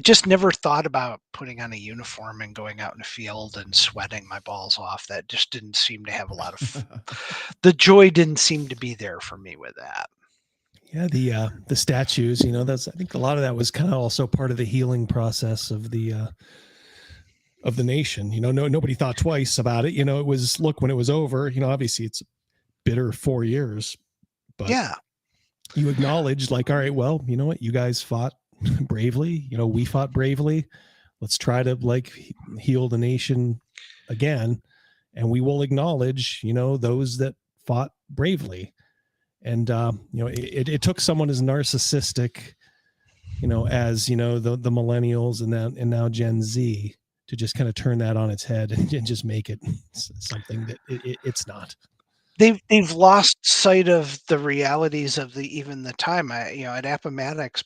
S18: just never thought about putting on a uniform and going out in a field and sweating my balls off. That just didn't seem to have a lot of the joy didn't seem to be there for me with that.
S4: Yeah, the statues, that's, I think a lot of that was kind of also part of the healing process of the nation. Nobody thought twice about it. It was, look, when it was over, obviously it's bitter 4 years, but
S18: yeah,
S4: you acknowledged, like, all right, well, you know what, you guys fought bravely, we fought bravely. Let's try to heal the nation again. And we will acknowledge, those that fought bravely. And, it took someone as narcissistic, as, the millennials and now Gen Z to just kind of turn that on its head and just make it something that it's not.
S18: They've lost sight of the realities of even the time. At Appomattox,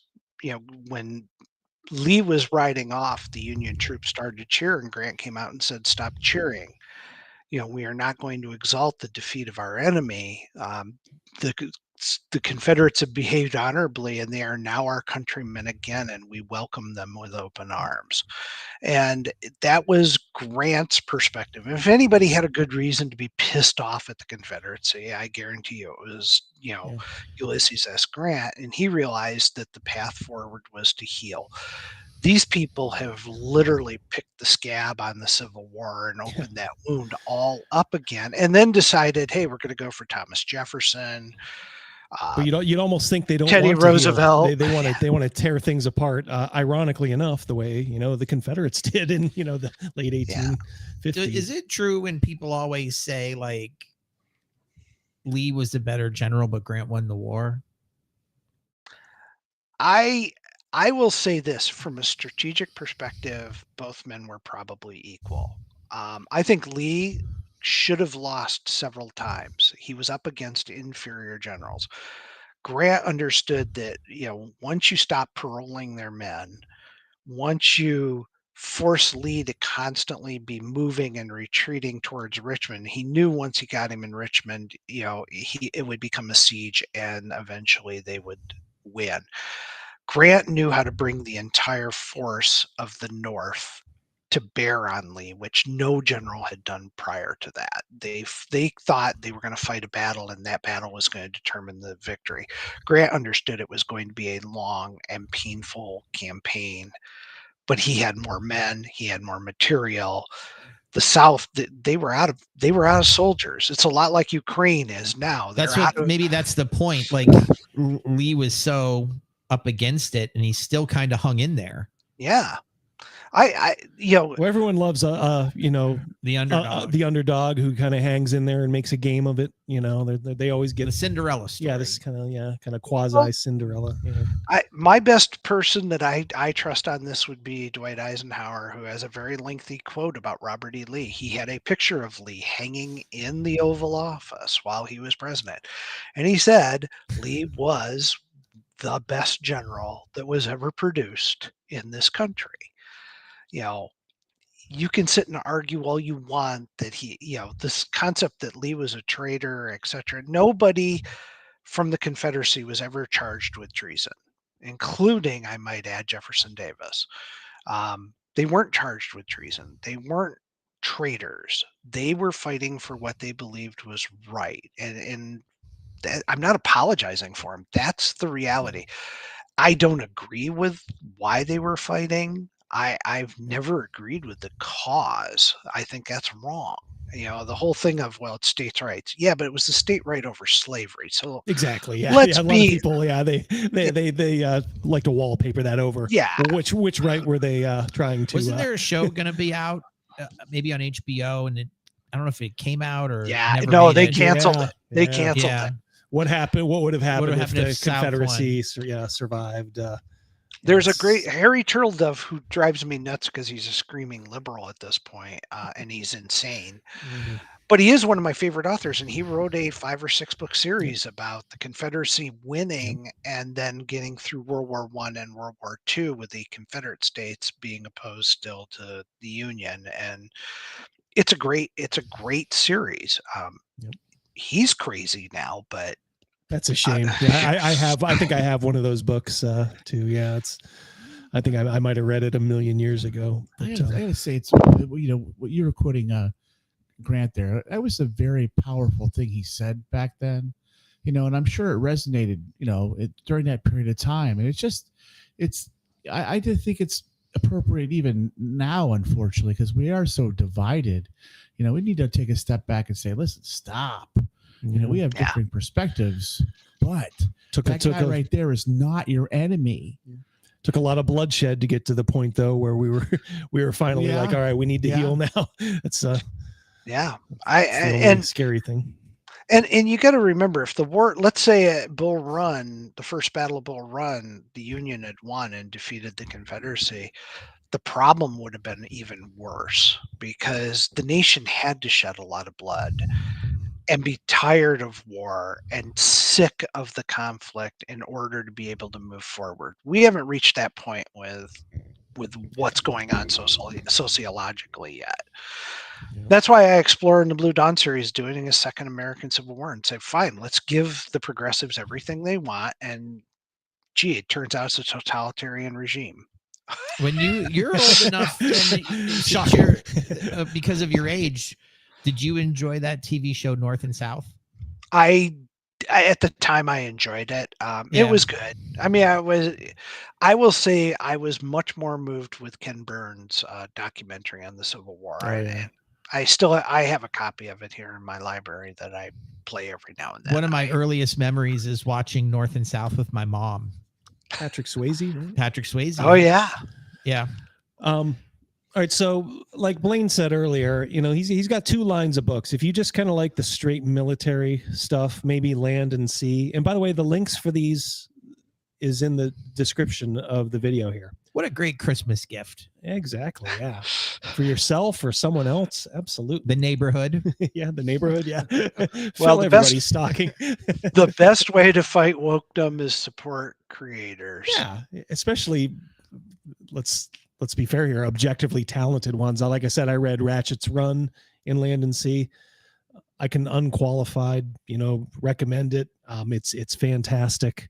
S18: when Lee was riding off, the Union troops started to cheer, and Grant came out and said, "Stop cheering. We are not going to exalt the defeat of our enemy. The Confederates have behaved honorably, and they are now our countrymen again, and we welcome them with open arms." And that was Grant's perspective. If anybody had a good reason to be pissed off at the Confederacy, I guarantee you it was, Ulysses S. Grant. And he realized that the path forward was to heal. These people have literally picked the scab on the Civil War and opened that wound all up again, and then decided, hey, we're going to go for Thomas Jefferson.
S4: But you'd almost think they don't
S18: Teddy
S4: want to
S18: Roosevelt.
S4: Heal. They want to tear things apart. Ironically enough, the way the Confederates did in the late 1850s.
S16: Is it true when people always say like Lee was the better general, but Grant won the war?
S18: I will say this, from a strategic perspective, both men were probably equal. I think Lee should have lost several times. He was up against inferior generals. Grant understood that, once you stop paroling their men, once you force Lee to constantly be moving and retreating towards Richmond, he knew once he got him in Richmond, it would become a siege and eventually they would win. Grant knew how to bring the entire force of the North to bear on Lee, which no general had done prior to that. They thought they were going to fight a battle, and that battle was going to determine the victory. Grant understood it was going to be a long and painful campaign, but he had more men, he had more material. The South, they were out of soldiers. It's a lot like Ukraine is now.
S16: Maybe that's the point. Like Lee was so up against it, and he still kind of hung in there.
S18: Yeah.
S4: Everyone loves the underdog who kind of hangs in there and makes a game of it. They always get
S16: the Cinderella story.
S4: Yeah, this kind of quasi Cinderella.
S18: My best person that I trust on this would be Dwight Eisenhower, who has a very lengthy quote about Robert E. Lee. He had a picture of Lee hanging in the Oval Office while he was president, and he said Lee was the best general that was ever produced in this country. You can sit and argue all you want that this concept that Lee was a traitor, etc. Nobody from the Confederacy was ever charged with treason, including, I might add, Jefferson Davis. They weren't charged with treason. They weren't traitors. They were fighting for what they believed was right. And I'm not apologizing for them. That's the reality. I don't agree with why they were fighting. I've never agreed with the cause. I think that's wrong. The whole thing of, well, it's states' rights. Yeah, but it was the state right over slavery. So
S4: exactly. Yeah.
S18: Let's
S4: a lot of people. Yeah. They like to wallpaper that over.
S18: Yeah.
S4: Which right were they trying to?
S16: Wasn't there a show going to be out maybe on HBO, and I don't know if it came out or
S18: they canceled it. They canceled it.
S4: What happened? What would have happened if the Confederacy survived?
S18: There's a great Harry Turtledove who drives me nuts because he's a screaming liberal at this point, and he's insane. But he is one of my favorite authors, and he wrote a 5 or 6 book series about the Confederacy winning and then getting through World War I and World War II with the Confederate states being opposed still to the Union. And it's a great series. He's crazy now, but
S4: that's a shame. I think I have one of those books too. Yeah, I think I might have read it a million years ago. But,
S17: I gotta say, it's what you were quoting Grant there. That was a very powerful thing he said back then, and I'm sure it resonated, during that period of time. And I did think it's appropriate even now, unfortunately, because we are so divided. We need to take a step back and say, listen, stop. We have different perspectives, but that guy right there is not your enemy.
S4: Took a lot of bloodshed to get to the point, though, where we were finally like, all right, we need to heal now. It's
S18: and
S4: scary thing.
S18: And you got to remember, if the war, let's say at Bull Run, the first Battle of Bull Run, the Union had won and defeated the Confederacy, the problem would have been even worse because the nation had to shed a lot of blood and be tired of war and sick of the conflict in order to be able to move forward. We haven't reached that point with what's going on sociologically yet. That's why I explore in the Blue Dawn series doing a second American Civil War and say, fine, let's give the progressives everything they want. And gee, it turns out it's a totalitarian regime.
S16: When you're old enough, because of your age, did you enjoy that TV show North and South?
S18: I at the time I enjoyed it. It was good. I mean, I will say I was much more moved with Ken Burns' documentary on the Civil War. And I have a copy of it here in my library that I play every now and then.
S16: One of my earliest memories is watching North and South with my mom.
S4: Patrick Swayze, right?
S16: Patrick Swayze.
S18: Oh yeah.
S16: Yeah.
S4: All right. So like Blaine said earlier, he's got 2 lines of books. If you just kind of like the straight military stuff, maybe Land and Sea. And by the way, the links for these is in the description of the video here.
S16: What a great Christmas gift.
S4: Exactly. Yeah. For yourself or someone else. Absolutely.
S16: The neighborhood.
S4: Yeah. The neighborhood. Yeah.
S18: Well,
S4: everybody's stocking.
S18: The best way to fight wokedom is support creators.
S4: Yeah. Especially, let's be fair here, objectively talented ones. Like I said, I read Ratchet's Run in Land and Sea. I can unqualified, recommend it. It's fantastic.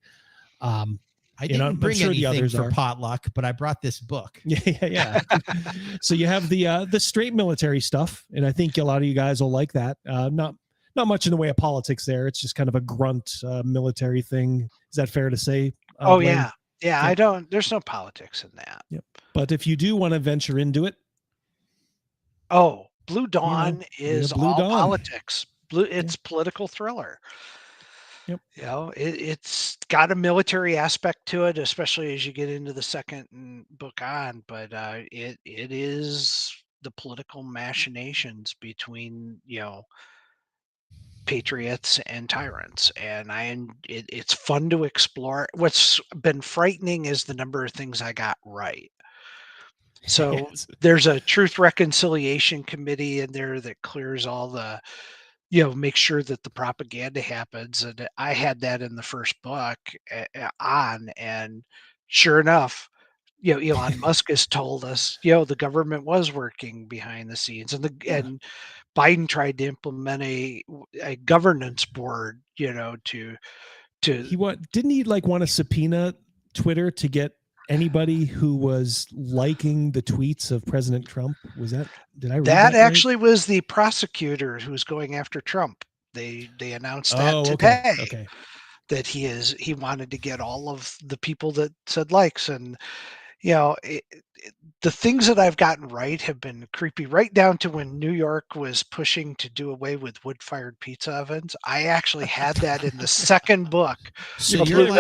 S16: I didn't bring anything for potluck, but I brought this book.
S4: Yeah. So you have the straight military stuff, and I think a lot of you guys will like that. Not much in the way of politics there. It's just kind of a grunt military thing. Is that fair to say?
S18: Blaine? Yeah. There's no politics in that.
S4: Yep. But if you do want to venture into it.
S18: Oh, Blue Dawn is all politics. It's political thriller.
S4: Yep.
S18: It's got a military aspect to it, especially as you get into the second book on, but it is the political machinations between, patriots and tyrants. And it's fun to explore. What's been frightening is the number of things I got right. So there's a Truth Reconciliation Committee in there that clears all the make sure that the propaganda happens. And I had that in the first book and sure enough, Elon Musk has told us, the government was working behind the scenes, and Biden tried to implement a governance board, didn't he want
S4: to subpoena Twitter to get anybody who was liking the tweets of President Trump? Did I read that
S18: actually right? Was the prosecutor who's going after Trump. They announced that today.
S4: Okay.
S18: That he wanted to get all of the people that said likes. And the things that I've gotten right have been creepy, right down to when New York was pushing to do away with wood-fired pizza ovens. I actually had that in the second book.
S16: So you're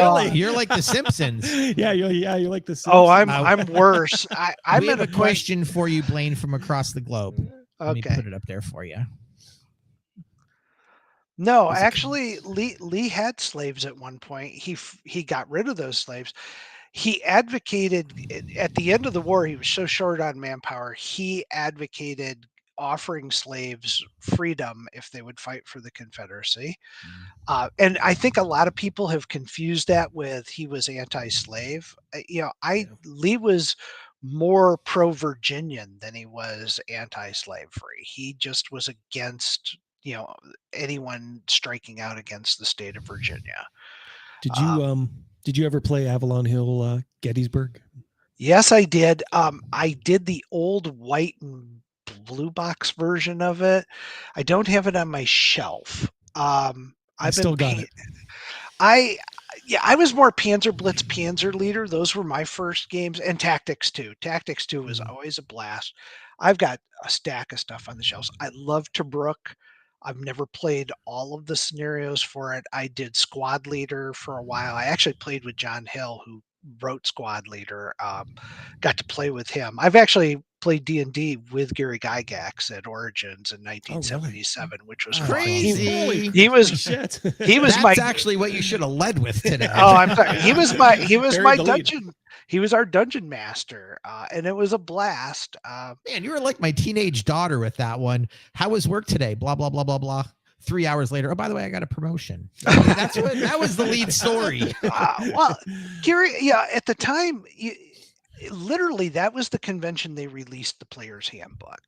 S16: like the Simpsons.
S4: Yeah, you're like the Simpsons.
S18: Oh, I'm worse. I'm
S16: we have a question for you, Blaine, from across the globe. Let me put it up there for you.
S18: No, actually, Lee had slaves at one point. He got rid of those slaves. he advocated at the end of the war. He was so short on manpower. He advocated offering slaves freedom if they would fight for the Confederacy. And I think a lot of people have confused that with he was anti-slave. Lee was more pro-Virginian than he was anti-slavery. He just was against, anyone striking out against the state of Virginia.
S4: Did you ever play Avalon Hill Gettysburg?
S18: Yes, I did. I did the old white and blue box version of it. I don't have it on my shelf. I
S4: still got it.
S18: I was more Panzer Blitz, Panzer Leader. Those were my first games, and Tactics 2. Tactics 2 was always a blast. I've got a stack of stuff on the shelves. I love Tobruk. I've never played all of the scenarios for it. I did Squad Leader for a while. I actually played with John Hill, who wrote Squad Leader. Got to play with him. I've actually played D&D with Gary Gygax at Origins in 1977, which was
S16: crazy.
S18: He was
S16: Shit.
S18: He was
S16: That's actually what you should have led with today.
S18: I'm sorry. He was my dungeon. He was our dungeon master, and it was a blast.
S16: Man, you were like my teenage daughter with that one. How was work today? Blah blah blah blah blah. 3 hours later, oh, by the way, I got a promotion. That was the lead story.
S18: Well, Gary, at the time, literally, that was the convention they released the player's handbook,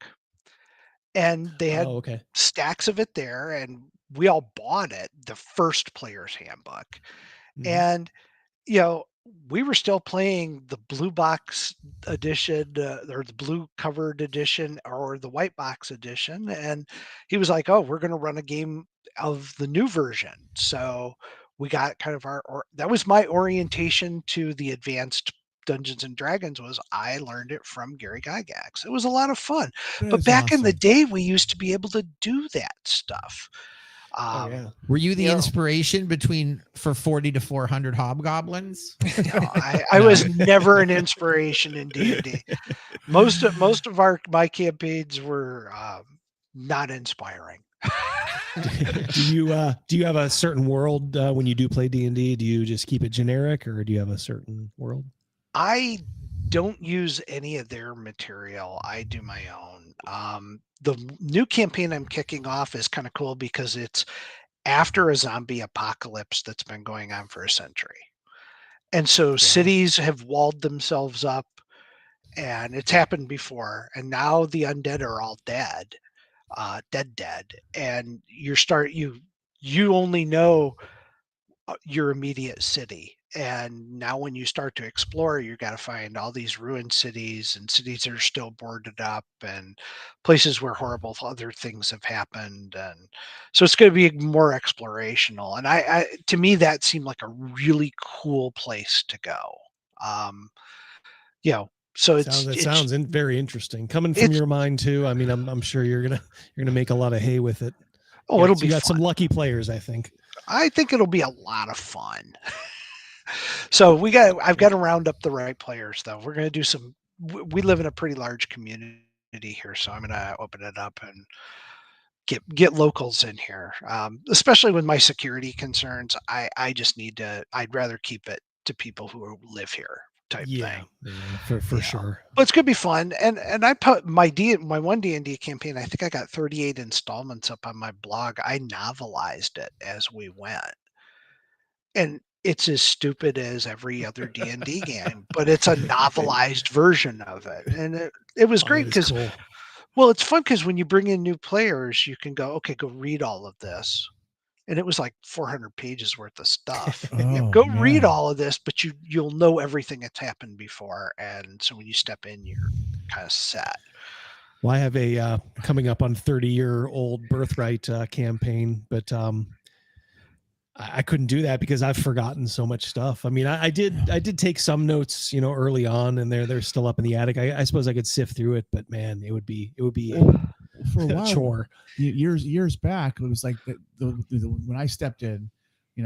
S18: and they had stacks of it there, and we all bought it, the first player's handbook, and we were still playing the blue box edition or the blue covered edition or the white box edition. And he was like, oh, we're going to run a game of the new version. So we got kind of that was my orientation to the advanced Dungeons and Dragons. Was I learned it from Gary Gygax. It was a lot of fun. But back in the day, we used to be able to do that stuff.
S16: Were you the inspiration for 40 to 400 hobgoblins?
S18: No, I was never an inspiration in D&D. Most of my campaigns were not inspiring.
S4: Do you have a certain world when you do play D&D? Do you just keep it generic, or do you have a certain world?
S18: I don't use any of their material. I do my own. The new campaign I'm kicking off is kind of cool because it's after a zombie apocalypse that's been going on for a century. And so cities have walled themselves up, and it's happened before. And now the undead are all dead. And you only know your immediate city. And now when you start to explore, you got to find all these ruined cities and cities that are still boarded up and places where horrible other things have happened. And so it's going to be more explorational. And to me, that seemed like a really cool place to go. So it
S4: sounds very interesting coming from your mind too. I mean, I'm sure you're gonna make a lot of hay with it.
S18: Oh, it'll be
S4: you got
S18: fun.
S4: Some lucky players, I think.
S18: I think it'll be a lot of fun. So I've got to round up the right players, though. We're going to do we live in a pretty large community here, so I'm going to open it up and get locals in here. Especially with my security concerns, I just I'd rather keep it to people who live here type thing.
S4: Yeah, for sure.
S18: But it's going to be fun. And I put my one D&D campaign, I think I got 38 installments up on my blog. I novelized it as we went. And it's as stupid as every other D&D game, but it's a novelized version of it. And it was great because, well, it's fun because when you bring in new players, you can go read all of this. And it was like 400 pages worth of stuff. Read all of this, but you'll know everything that's happened before. And so when you step in, you're kind of set.
S4: Well, I have a coming up on 30-year-old Birthright campaign, but I couldn't do that because I've forgotten so much stuff. I mean, I did take some notes, early on, and they're still up in the attic. I suppose I could sift through it, but man, it would be
S17: for a while,
S4: chore.
S17: Years back, it was like when I stepped in,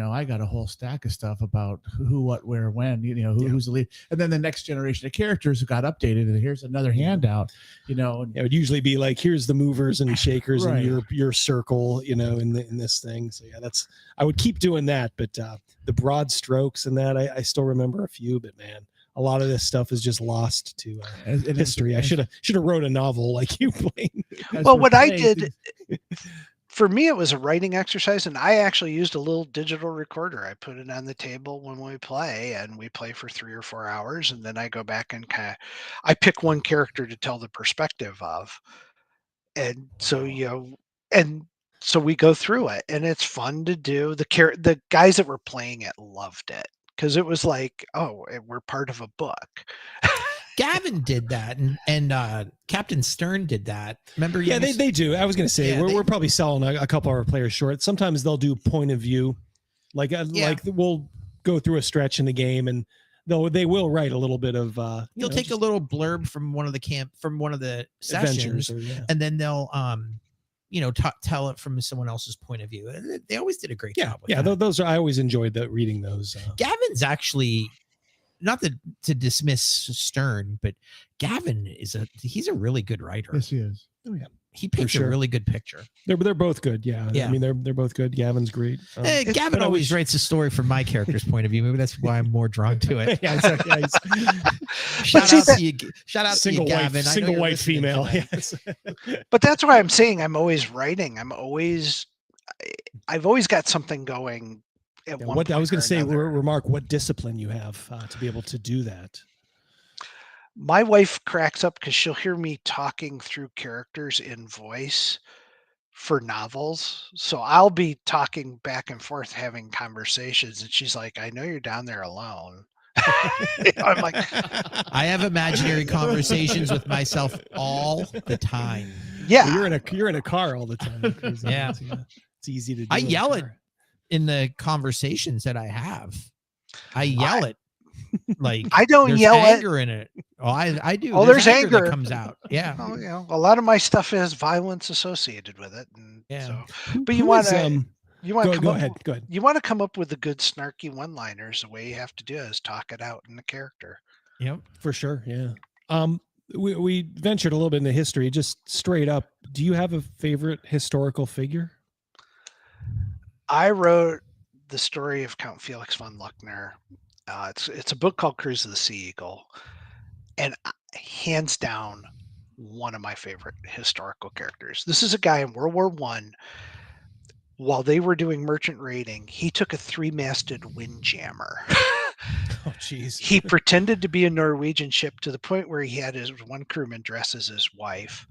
S17: I got a whole stack of stuff about who, what, where, when, who's the lead. And then the next generation of characters who got updated, and here's another handout, and
S4: it would usually be like, here's the movers and shakers in your circle, in this thing. So yeah, I would keep doing that, but the broad strokes and that, I still remember a few, but man, a lot of this stuff is just lost to history. I should have wrote a novel like you, Blaine.
S18: Well, what I did, for me, it was a writing exercise, and I actually used a little digital recorder. I put it on the table when we play, and we play for 3 or 4 hours, and then I go back and I pick one character to tell the perspective of, and so and so we go through it, and it's fun to do. The guys that were playing it loved it because it was like, oh, we're part of a book.
S16: Gavin did that, and Captain Stern did that. Remember?
S4: Yeah, they do. I was going to say we're probably selling a couple of our players short. Sometimes they'll do point of view, like we'll go through a stretch in the game, and they will write a little bit of.
S16: You'll take a little blurb from one of the sessions, and then they'll tell it from someone else's point of view. They always did a great job. With that.
S4: Those are. I always enjoyed reading those.
S16: Gavin's actually. Not to dismiss Stern, but Gavin he's a really good writer.
S17: Yes, he is.
S4: Oh yeah,
S16: he paints a really good picture.
S4: They're both good. Yeah. I mean they're both good. Gavin's great.
S16: Gavin always writes a story from my character's point of view. Maybe that's why I'm more drawn to it.
S4: Yeah, exactly.
S16: Shout out to you, Gavin.
S4: Single white female. Yes.
S18: But that's why I'm saying I'm always writing. I've always got something going.
S4: What I was going to say, remark what discipline you have to be able to do that.
S18: My wife cracks up because she'll hear me talking through characters in voice for novels. So I'll be talking back and forth, having conversations, and she's like, "I know you're down there alone." I'm like,
S16: I have imaginary conversations with myself all the time.
S18: Yeah,
S4: well, you're in a car all the time.
S16: Yeah,
S4: it's easy to do.
S16: I yell it in the conversations that I have. I yell it like
S18: I don't yell
S16: anger in it. Oh, I do.
S18: Oh, there's anger
S16: that comes out. Yeah.
S18: Oh, a lot of my stuff has violence associated with it. And
S16: yeah.
S18: But you want to
S4: go ahead.
S18: You want to come up with the good snarky one-liners. The way you have to do is talk it out in the character.
S16: Yep,
S4: for sure. Yeah. We ventured a little bit into history. Just straight up, do you have a favorite historical figure?
S18: I wrote the story of Count Felix von Luckner. It's a book called Cruise of the Sea Eagle, and hands down one of my favorite historical characters. This is a guy in World War I. While they were doing merchant raiding, he took a 3-masted windjammer.
S4: Oh, jeez.
S18: He pretended to be a Norwegian ship to the point where he had his one crewman dress as his wife,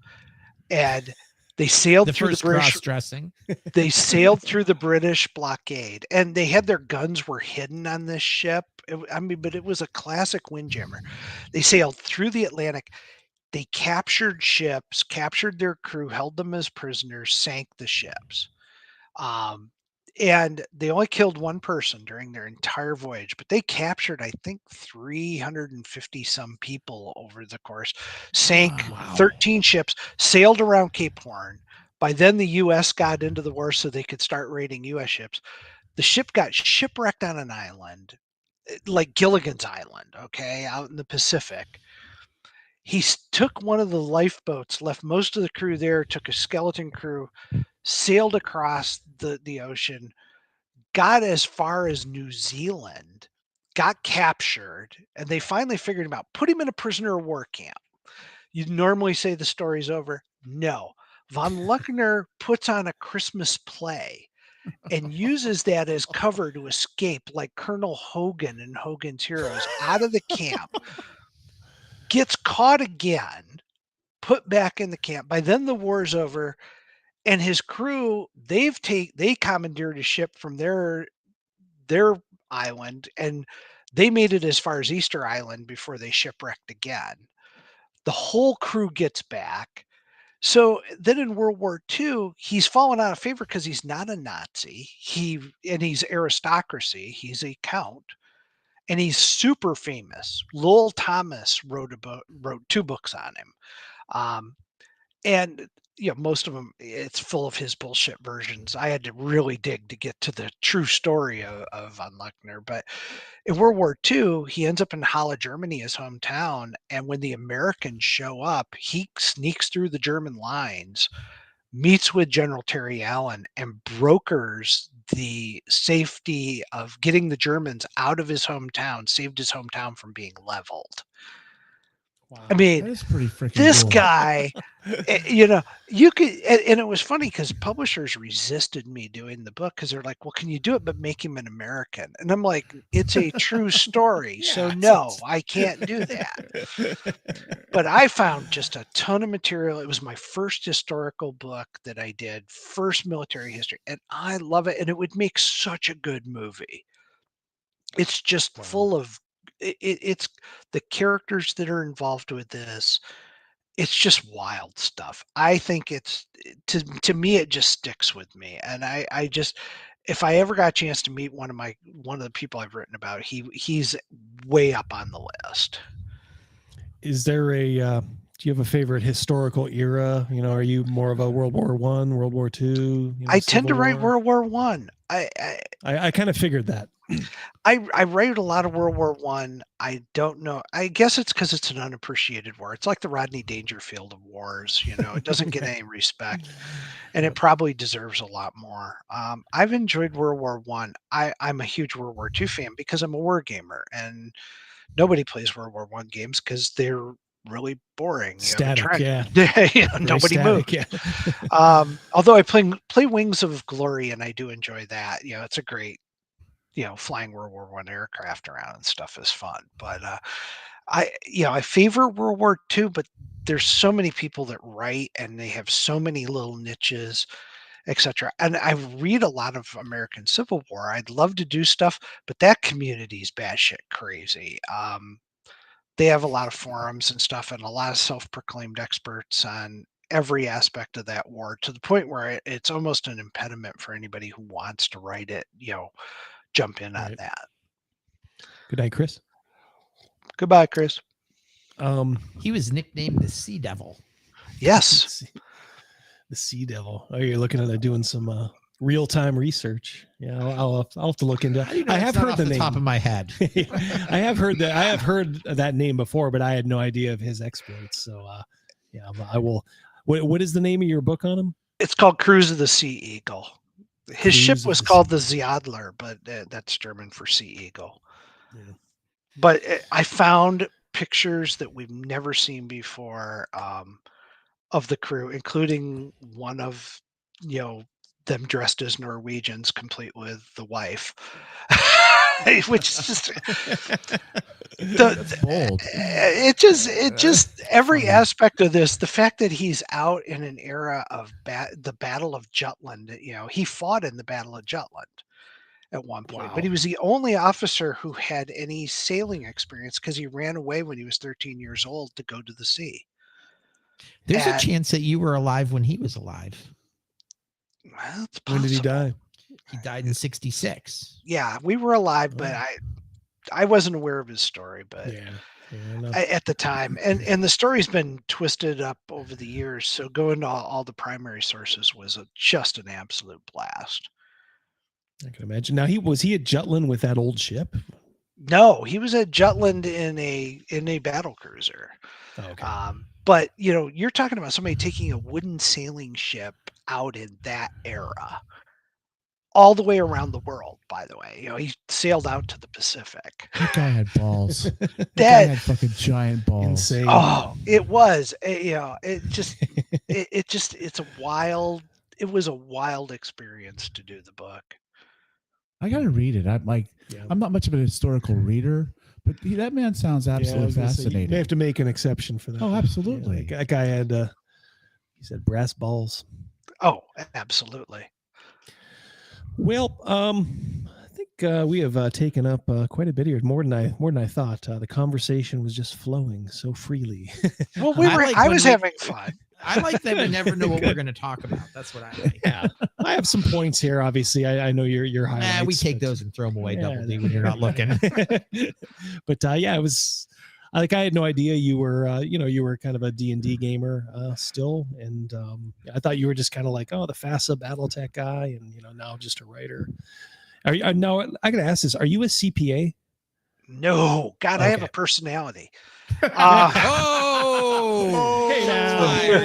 S18: and they sailed through the British
S16: cross-dressing.
S18: They sailed through the British blockade, and they had their guns were hidden on this ship. But it was a classic windjammer. They sailed through the Atlantic. They captured ships, captured their crew, held them as prisoners, sank the ships. And they only killed one person during their entire voyage, but they captured, I think, 350 some people over the course, sank 13 ships, sailed around Cape Horn. By then, the U.S. got into the war so they could start raiding U.S. ships. The ship got shipwrecked on an island, like Gilligan's Island, okay, out in the Pacific. He took one of the lifeboats, left most of the crew there, took a skeleton crew, sailed across the ocean, got as far as New Zealand, got captured, and they finally figured him out, put him in a prisoner of war camp. You'd normally say the story's over. No. Von Luckner puts on a Christmas play and uses that as cover to escape, like Colonel Hogan in Hogan's Heroes, out of the camp, gets caught again, put back in the camp. By then the war's over, and his crew, they commandeered a ship from their island, and they made it as far as Easter Island before they shipwrecked again. The whole crew gets back. So then in World War II, he's fallen out of favor because he's not a Nazi. He's aristocracy. He's a count, and he's super famous. Lowell Thomas wrote 2 books on him, and most of them, it's full of his bullshit versions. I had to really dig to get to the true story of Von Luckner. But in World War II, he ends up in Halle, Germany, his hometown. And when the Americans show up, he sneaks through the German lines, meets with General Terry Allen, and brokers the safety of getting the Germans out of his hometown saved his hometown from being leveled. I mean,
S17: That is pretty freaking
S18: this
S17: cool.
S18: guy, you know, you could, and it was funny because publishers resisted me doing the book because they're like, well, can you do it but make him an American? And I'm like, it's a true story. So no, I can't do that. But I found just a ton of material. It was my first historical book that I did, first military history, and I love it. And it would make such a good movie. It's just full of, it's the characters that are involved with this. It's just wild stuff. I think it's, to me, it just sticks with me. And I just, if I ever got a chance to meet one of the people I've written about, he's way up on the list.
S4: Is there a do you have a favorite historical era? You know, are you more of a World War I, World War II? You know,
S18: I tend to
S4: Civil
S18: write
S4: War?
S18: World War One.
S4: I kind of figured that.
S18: I write a lot of World War One. I don't know. I guess it's because it's an unappreciated war. It's like the Rodney Dangerfield of wars. You know, it doesn't get any respect, and it probably deserves a lot more. I've enjoyed World War One. I'm a huge World War II fan because I'm a war gamer, and nobody plays World War One games because they're really boring. You have a
S4: Static,
S18: trend.
S4: yeah.
S18: You know,
S4: Very
S18: nobody
S4: static,
S18: moves.
S4: yeah.
S18: Although I play Wings of Glory, and I do enjoy that. You know, it's a great, you know, flying World War One aircraft around and stuff is fun. But I favor World War II, but there's so many people that write, and they have so many little niches, etc. And I read a lot of American Civil War. I'd love to do stuff, but that community's batshit crazy. They have a lot of forums and stuff, and a lot of self-proclaimed experts on every aspect of that war, to the point where it's almost an impediment for anybody who wants to write it, you know, jump in on that.
S4: Good night, Chris.
S18: Goodbye, Chris.
S16: He was nicknamed the Sea Devil.
S18: Yes.
S4: The Sea Devil. Oh, you're looking at doing some real-time research. Yeah, I'll have to look into it. I have heard the name.
S16: Top of my head.
S4: I have heard that name before, but I had no idea of his exploits. So yeah, I will. What is the name of your book on him?
S18: It's called Cruise of the Sea Eagle. His ship was called the Zjadler, but that's German for Sea Eagle.
S4: Yeah.
S18: But I found pictures that we've never seen before of the crew, including one of, you know, them dressed as Norwegians, complete with the wife, which is just it just every aspect of this. The fact that he's out in an era of the Battle of Jutland, you know, he fought in the Battle of Jutland at one point, but he was the only officer who had any sailing experience because he ran away when he was 13 years old to go to the sea.
S16: There's a chance that you were alive when he was alive.
S18: Well, it's
S4: when did he die?
S16: He died in 1966.
S18: Yeah, we were alive, but I wasn't aware of his story, but at the time, and the story's been twisted up over the years. So going to all the primary sources was just an absolute blast.
S4: I can imagine. Now, was he at Jutland with that old ship?
S18: No, he was at Jutland in a battle cruiser.
S4: Oh, okay.
S18: But you know, you're talking about somebody taking a wooden sailing ship out in that era, all the way around the world. By the way, you know, he sailed out to the Pacific.
S17: That guy had balls. That guy had fucking giant balls.
S4: Insane.
S18: Oh, it was. You know, it was a wild experience to do the book.
S17: I gotta read it. I'm not much of a historical reader, but that man sounds absolutely fascinating.
S4: You may have to make an exception for that.
S17: Oh, absolutely.
S4: Yeah, that guy had, he said, brass balls.
S18: Oh, absolutely.
S4: Well, I think we have taken up quite a bit here, more than I thought. The conversation was just flowing so freely.
S18: Well, I was having fun.
S16: I like that we never know what we're going to talk about. That's what I like.
S4: Yeah, I have some points here. Obviously, I know your highlights.
S16: We take those and throw them away, Double D, when you're not looking.
S4: But yeah, it was I had no idea you were you were kind of a D&D gamer still, and I thought you were just kind of like, oh, the FASA Battletech guy, and now just a writer. Now I gotta ask this: are you a CPA?
S18: No, God, okay. I have a personality.
S16: Hey, now.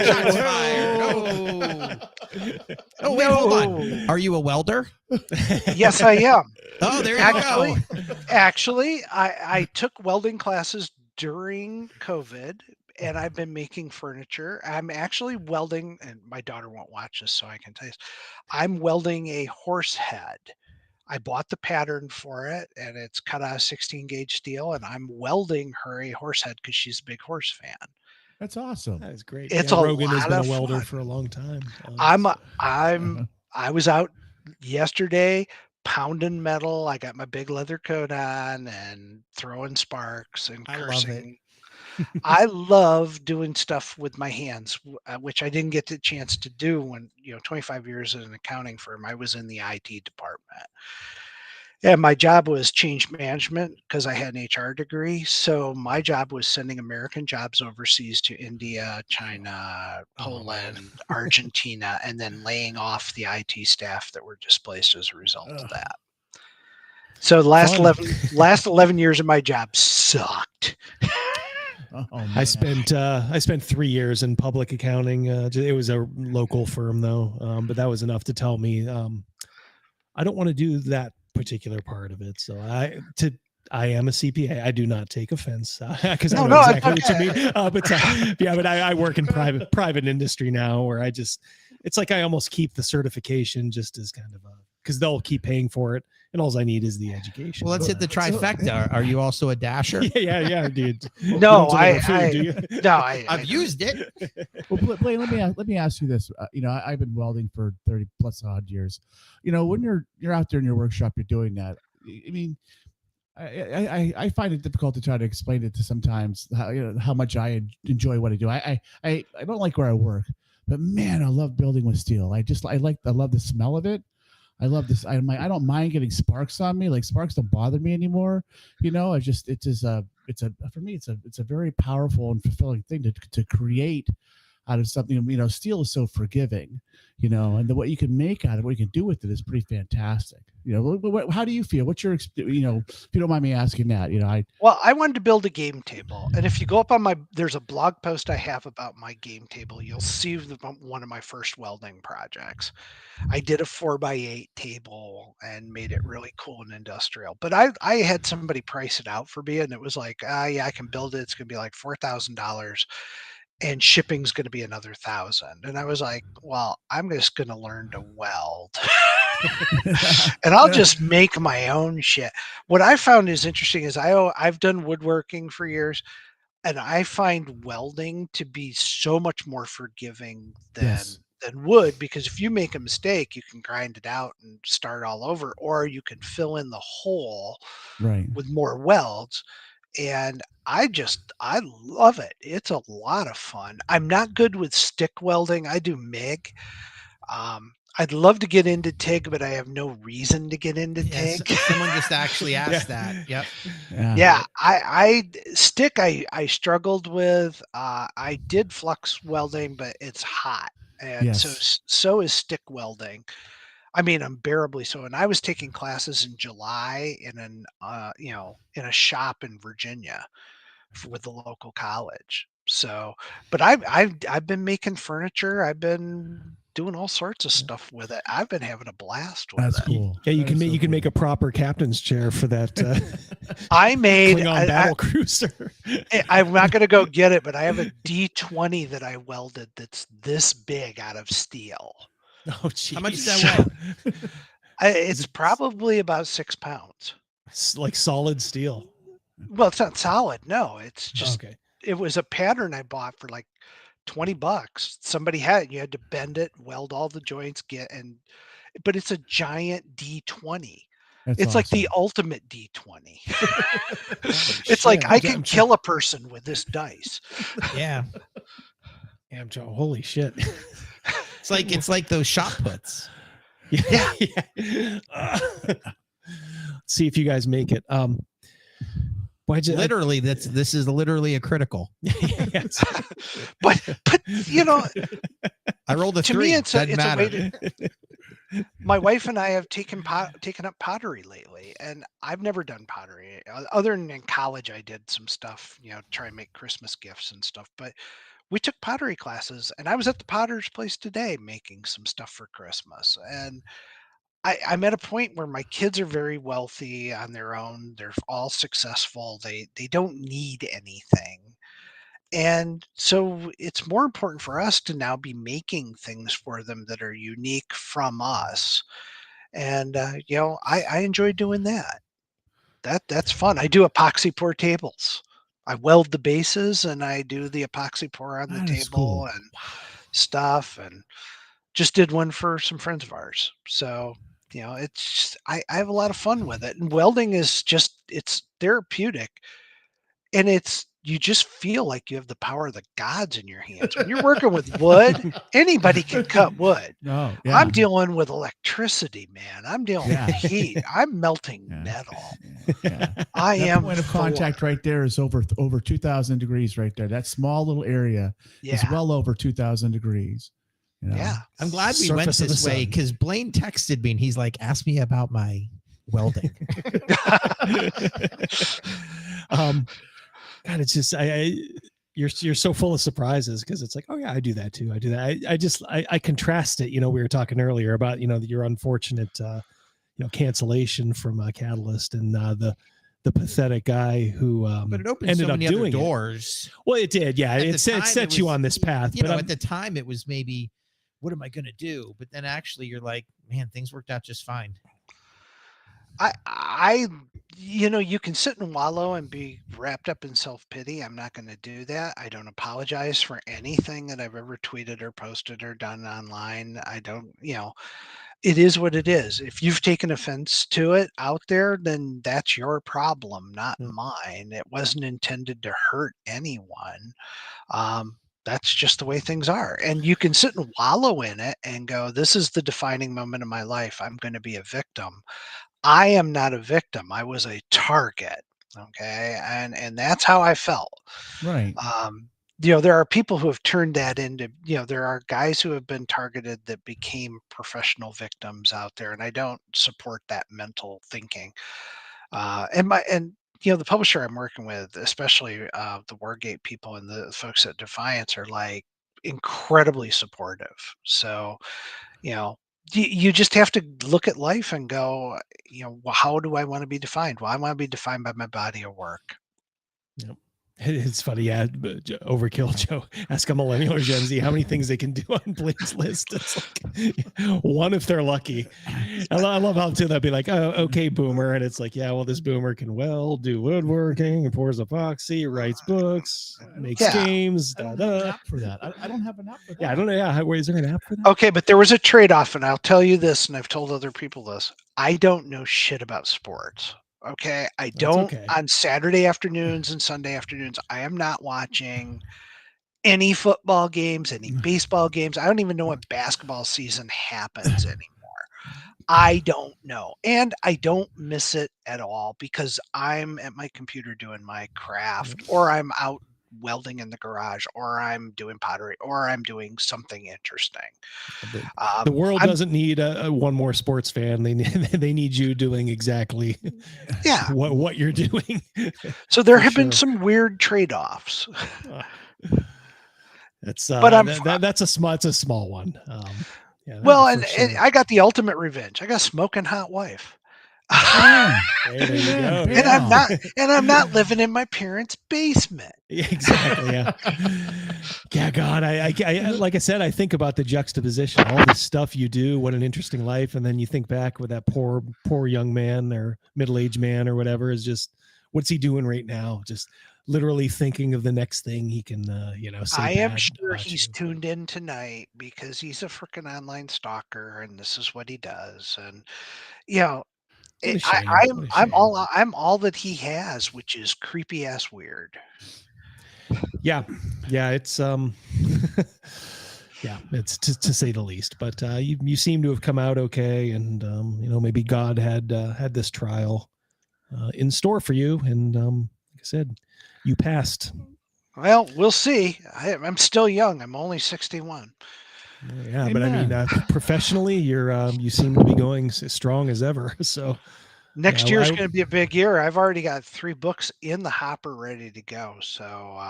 S16: Shots fired. Oh, wait, hold on. Are you a welder?
S18: Yes, I am.
S16: Oh, there you
S18: Actually,
S16: go.
S18: actually, I took welding classes during COVID, and I've been making furniture. I'm actually welding, and my daughter won't watch this, so I can tell you. I'm welding a horse head. I bought the pattern for it, and it's cut out of 16 gauge steel, and I'm welding her a horse head because she's a big horse fan.
S17: That's awesome.
S4: That is great.
S18: It's
S4: yeah,
S18: a
S4: Rogan has
S18: lot
S4: been a
S18: of
S4: welder
S18: fun.
S4: for a long time.
S18: I was out yesterday pounding metal. I got my big leather coat on and throwing sparks and
S16: I love
S18: cursing. I love doing stuff with my hands, which I didn't get the chance to do when, 25 years in an accounting firm, I was in the IT department. And my job was change management because I had an HR degree. So my job was sending American jobs overseas to India, China, Poland, Argentina, and then laying off the IT staff that were displaced as a result of that. So the last 11 years of my job sucked.
S4: I spent 3 years in public accounting. It was a local firm though, but that was enough to tell me I don't want to do that particular part of it. So I am a CPA. I do not take offense because I know exactly what you mean. But I work in private industry now, where it's like I almost keep the certification just as kind of because they'll keep paying for it, and all I need is the education.
S16: Well, let's hit the trifecta. Are you also a dasher?
S4: Yeah, dude.
S18: No, I've
S16: used it.
S17: Well, Blaine, let me ask you this. I've been welding for 30 plus odd years. When you're out there in your workshop, you're doing that. I mean, I find it difficult to try to explain it to sometimes how much I enjoy what I do. I don't like where I work, but man, I love building with steel. I love the smell of it. I love this. I don't mind getting sparks on me. Like sparks don't bother me anymore. For me, it's a very powerful and fulfilling thing to create out of something. Steel is so forgiving, and what you can make out of it, what you can do with it is pretty fantastic. How do you feel? What's your, if you don't mind me asking that,
S18: Well, I wanted to build a game table. And if you go up on there's a blog post I have about my game table. You'll see one of my first welding projects. I did a 4x8 table and made it really cool and industrial. But I had somebody price it out for me, and it was like, yeah, I can build it. It's going to be like $4,000. And shipping's going to be another $1,000. And I was like, well, I'm just going to learn to weld. And I'll just make my own shit. What I found is interesting is I've done woodworking for years, and I find welding to be so much more forgiving than wood, because if you make a mistake, you can grind it out and start all over, or you can fill in the hole with more welds. And I love it. It's a lot of fun. I'm not good with stick welding. I do MIG. I'd love to get into TIG, but I have no reason to get into TIG.
S16: Someone just actually asked that. Yep.
S18: Yeah. I stick. I struggled with. I did flux welding, but it's hot, and so is stick welding. I mean, unbearably so. And I was taking classes in July in in a shop in Virginia with the local college. So, but I've been making furniture. I've been doing all sorts of stuff with it. I've been having a blast with it.
S17: That's cool.
S4: Yeah, you can make a proper captain's chair for that.
S18: I made
S4: Klingon battle cruiser.
S18: I'm not going to go get it, but I have a D20 that I welded that's this big out of steel.
S4: Oh, geez.
S16: How much is that weigh?
S18: It's probably about 6 pounds.
S4: It's like solid steel.
S18: Well, it's not solid. No, it's just, It was a pattern I bought for like $20. Somebody had it. You had to bend it, weld all the joints, but it's a giant D20. It's like the ultimate D20. It's like I can kill a person with this dice.
S16: Yeah.
S4: Damn, Joe. Holy shit.
S16: It's like those shot puts.
S18: Yeah.
S4: See if you guys make it.
S16: Literally, this is literally a critical.
S18: but
S16: I rolled a
S18: to
S16: 3.
S18: me, it's a way to. My wife and I have taken up pottery lately, and I've never done pottery other than in college. I did some stuff, try and make Christmas gifts and stuff. But we took pottery classes, and I was at the potter's place today making some stuff for Christmas. And I'm at a point where my kids are very wealthy on their own. They're all successful. They don't need anything. And so it's more important for us to now be making things for them that are unique from us. And I enjoy doing that. That's fun. I do epoxy pour tables. I weld the bases and I do the epoxy pour on the
S17: That is
S18: table
S17: cool.
S18: and stuff, and just did one for some friends of ours. So, it's just, I have a lot of fun with it. And welding is just, it's therapeutic, and you just feel like you have the power of the gods in your hands. When you're working with wood, anybody can cut wood.
S17: Oh, yeah.
S18: I'm dealing with electricity, man. I'm dealing with heat. I'm melting metal. I
S17: That
S18: am
S17: point of contact right there is over 2,000 degrees right there. That small little area is well over 2,000 degrees.
S18: Yeah.
S16: I'm glad we went this way because Blaine texted me and he's like, ask me about my welding.
S4: God, it's just you're so full of surprises because it's like, oh yeah, I do that too. I do that. I contrast it. We were talking earlier about your unfortunate cancellation from Catalyst and the pathetic guy who
S16: but it opened
S4: ended
S16: so
S4: up
S16: many
S4: doing
S16: other doors.
S4: Well, it did. Yeah, it set you on this path.
S16: But at the time, it was maybe, what am I going to do? But then actually, you're like, man, things worked out just fine.
S18: You can sit and wallow and be wrapped up in self-pity. I'm not going to do that. I don't apologize for anything that I've ever tweeted or posted or done online. I don't, it is what it is. If you've taken offense to it out there, then that's your problem, not mine. It wasn't intended to hurt anyone. That's just the way things are. And you can sit and wallow in it and go, this is the defining moment of my life. I'm going to be a victim. I am not a victim. I was a target. Okay. And that's how I felt.
S17: Right.
S18: There are people who have turned that into, there are guys who have been targeted that became professional victims out there. And I don't support that mental thinking. The publisher I'm working with, especially the Wargate people and the folks at Defiance, are like incredibly supportive. So, you just have to look at life and go, how do I want to be defined? Well, I want to be defined by my body of work.
S4: Yep. It's funny, yeah. Overkill Joe. Ask a millennial or Gen Z how many things they can do on Blaine's list. It's like one if they're lucky. I love how too they'll be like, oh, okay, boomer, and it's like, yeah, well, this boomer can do woodworking, and pours epoxy, writes books, makes games.
S17: I don't have an app for that. I don't have an app for that.
S4: Yeah, I don't know. Yeah, is there an app for that?
S18: Okay, but there was a trade-off, and I'll tell you this, and I've told other people this. I don't know shit about sports. Okay. I don't on Saturday afternoons and Sunday afternoons. I am not watching any football games, any baseball games. I don't even know what basketball season happens anymore. I don't know. And I don't miss it at all because I'm at my computer doing my craft, or I'm out welding in the garage, or I'm doing pottery, or I'm doing something interesting.
S4: The world doesn't need one more sports fan. They need you doing exactly what you're doing.
S18: So there have been some weird trade-offs.
S4: It's
S18: but
S4: that's a small one.
S18: And I got the ultimate revenge. I got a smoking hot wife. And I'm not living in my parents' basement.
S4: Exactly. Yeah. God, I like I said, I think about the juxtaposition, all the stuff you do, what an interesting life, and then you think back with that poor young man or middle-aged man or whatever is just, what's he doing right now? Just literally thinking of the next thing he can, say.
S18: I am sure he's tuned in tonight because he's a freaking online stalker, and this is what he does. And I'm all that he has, which is creepy ass weird.
S4: Yeah, it's it's to say the least. But you seem to have come out okay, and maybe God had this trial in store for you, and like I said, you passed.
S18: Well, we'll see. I'm still young. I'm only 61.
S4: Yeah, Amen. But I mean, professionally, you seem to be going as strong as ever. So
S18: next year's going to be a big year. I've already got 3 books in the hopper ready to go. So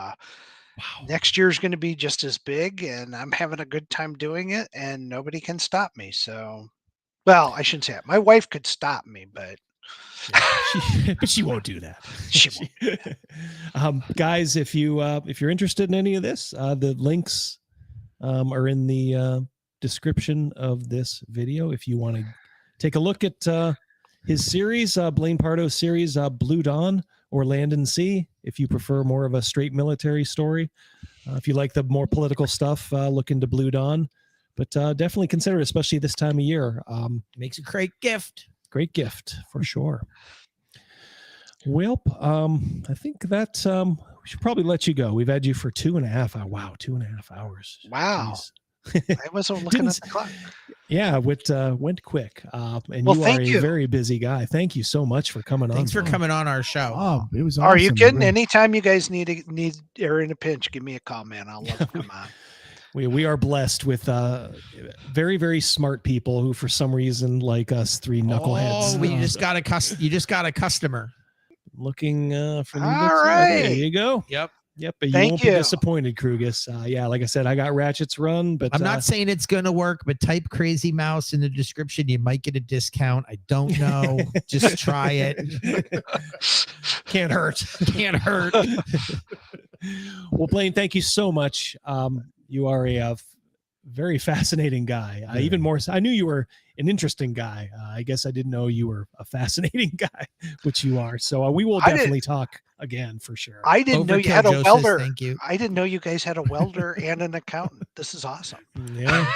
S18: next year's going to be just as big, and I'm having a good time doing it, and nobody can stop me. So, well, I shouldn't say it. My wife could stop me, but
S4: but she won't do that.
S18: She won't.
S4: Guys, if you're interested in any of this, the links are in the description of this video. If you want to take a look at his series, Blaine Pardo's series, Blue Dawn or Land and Sea, if you prefer more of a straight military story. If you like the more political stuff, look into Blue Dawn. But definitely consider it, especially this time of year.
S16: Makes a great gift.
S4: Great gift, for sure. Well, I think that we should probably let you go. We've had you for 2.5 hours. Wow, 2.5 hours.
S18: Wow.
S4: Jeez.
S18: I wasn't looking at the clock.
S4: Yeah, it went quick. And
S18: Well,
S4: you are
S18: thank
S4: a
S18: you.
S4: very busy guy. Thank you so much for coming on.
S16: Thanks for coming on our show.
S17: Oh, it was.
S18: Are you
S17: awesome.
S18: kidding?
S17: Really.
S18: Anytime you guys need or in a pinch, give me a call, man. I'll love to come on.
S4: We are blessed with very, very smart people who, for some reason, like us three knuckleheads.
S16: Oh, you just got a customer.
S4: Looking for new
S18: All
S4: books.
S18: right.
S4: There you go.
S16: Yep.
S4: But you
S18: Thank
S4: won't
S18: you.
S4: be disappointed, Krugus. Yeah, like I said, I got Ratchet's Run, but
S16: I'm not saying it's going to work, but type Crazy Mouse in the description. You might get a discount. I don't know. Just try it.
S4: Can't hurt.
S16: Can't hurt.
S4: Well, Blaine, thank you so much. You are a very fascinating guy. Even more so, I knew you were an interesting guy. I guess I didn't know you were a fascinating guy, which you are. So we will definitely talk again for sure.
S18: I didn't know you
S16: Overkill
S18: had a
S16: Joe says
S18: welder.
S16: thank you.
S18: I didn't know you guys had a welder and an accountant. This is awesome.
S4: Yeah.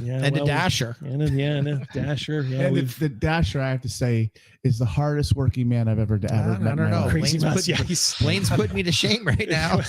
S4: Yeah,
S16: And a dasher.
S4: And a dasher. Yeah,
S17: And the dasher, I have to say, is the hardest working man I've ever met.
S16: I
S17: in
S16: don't
S17: my
S16: know.
S17: life.
S4: Crazy
S16: Blaine's
S4: Mouse,
S16: Blaine's putting me to shame right now.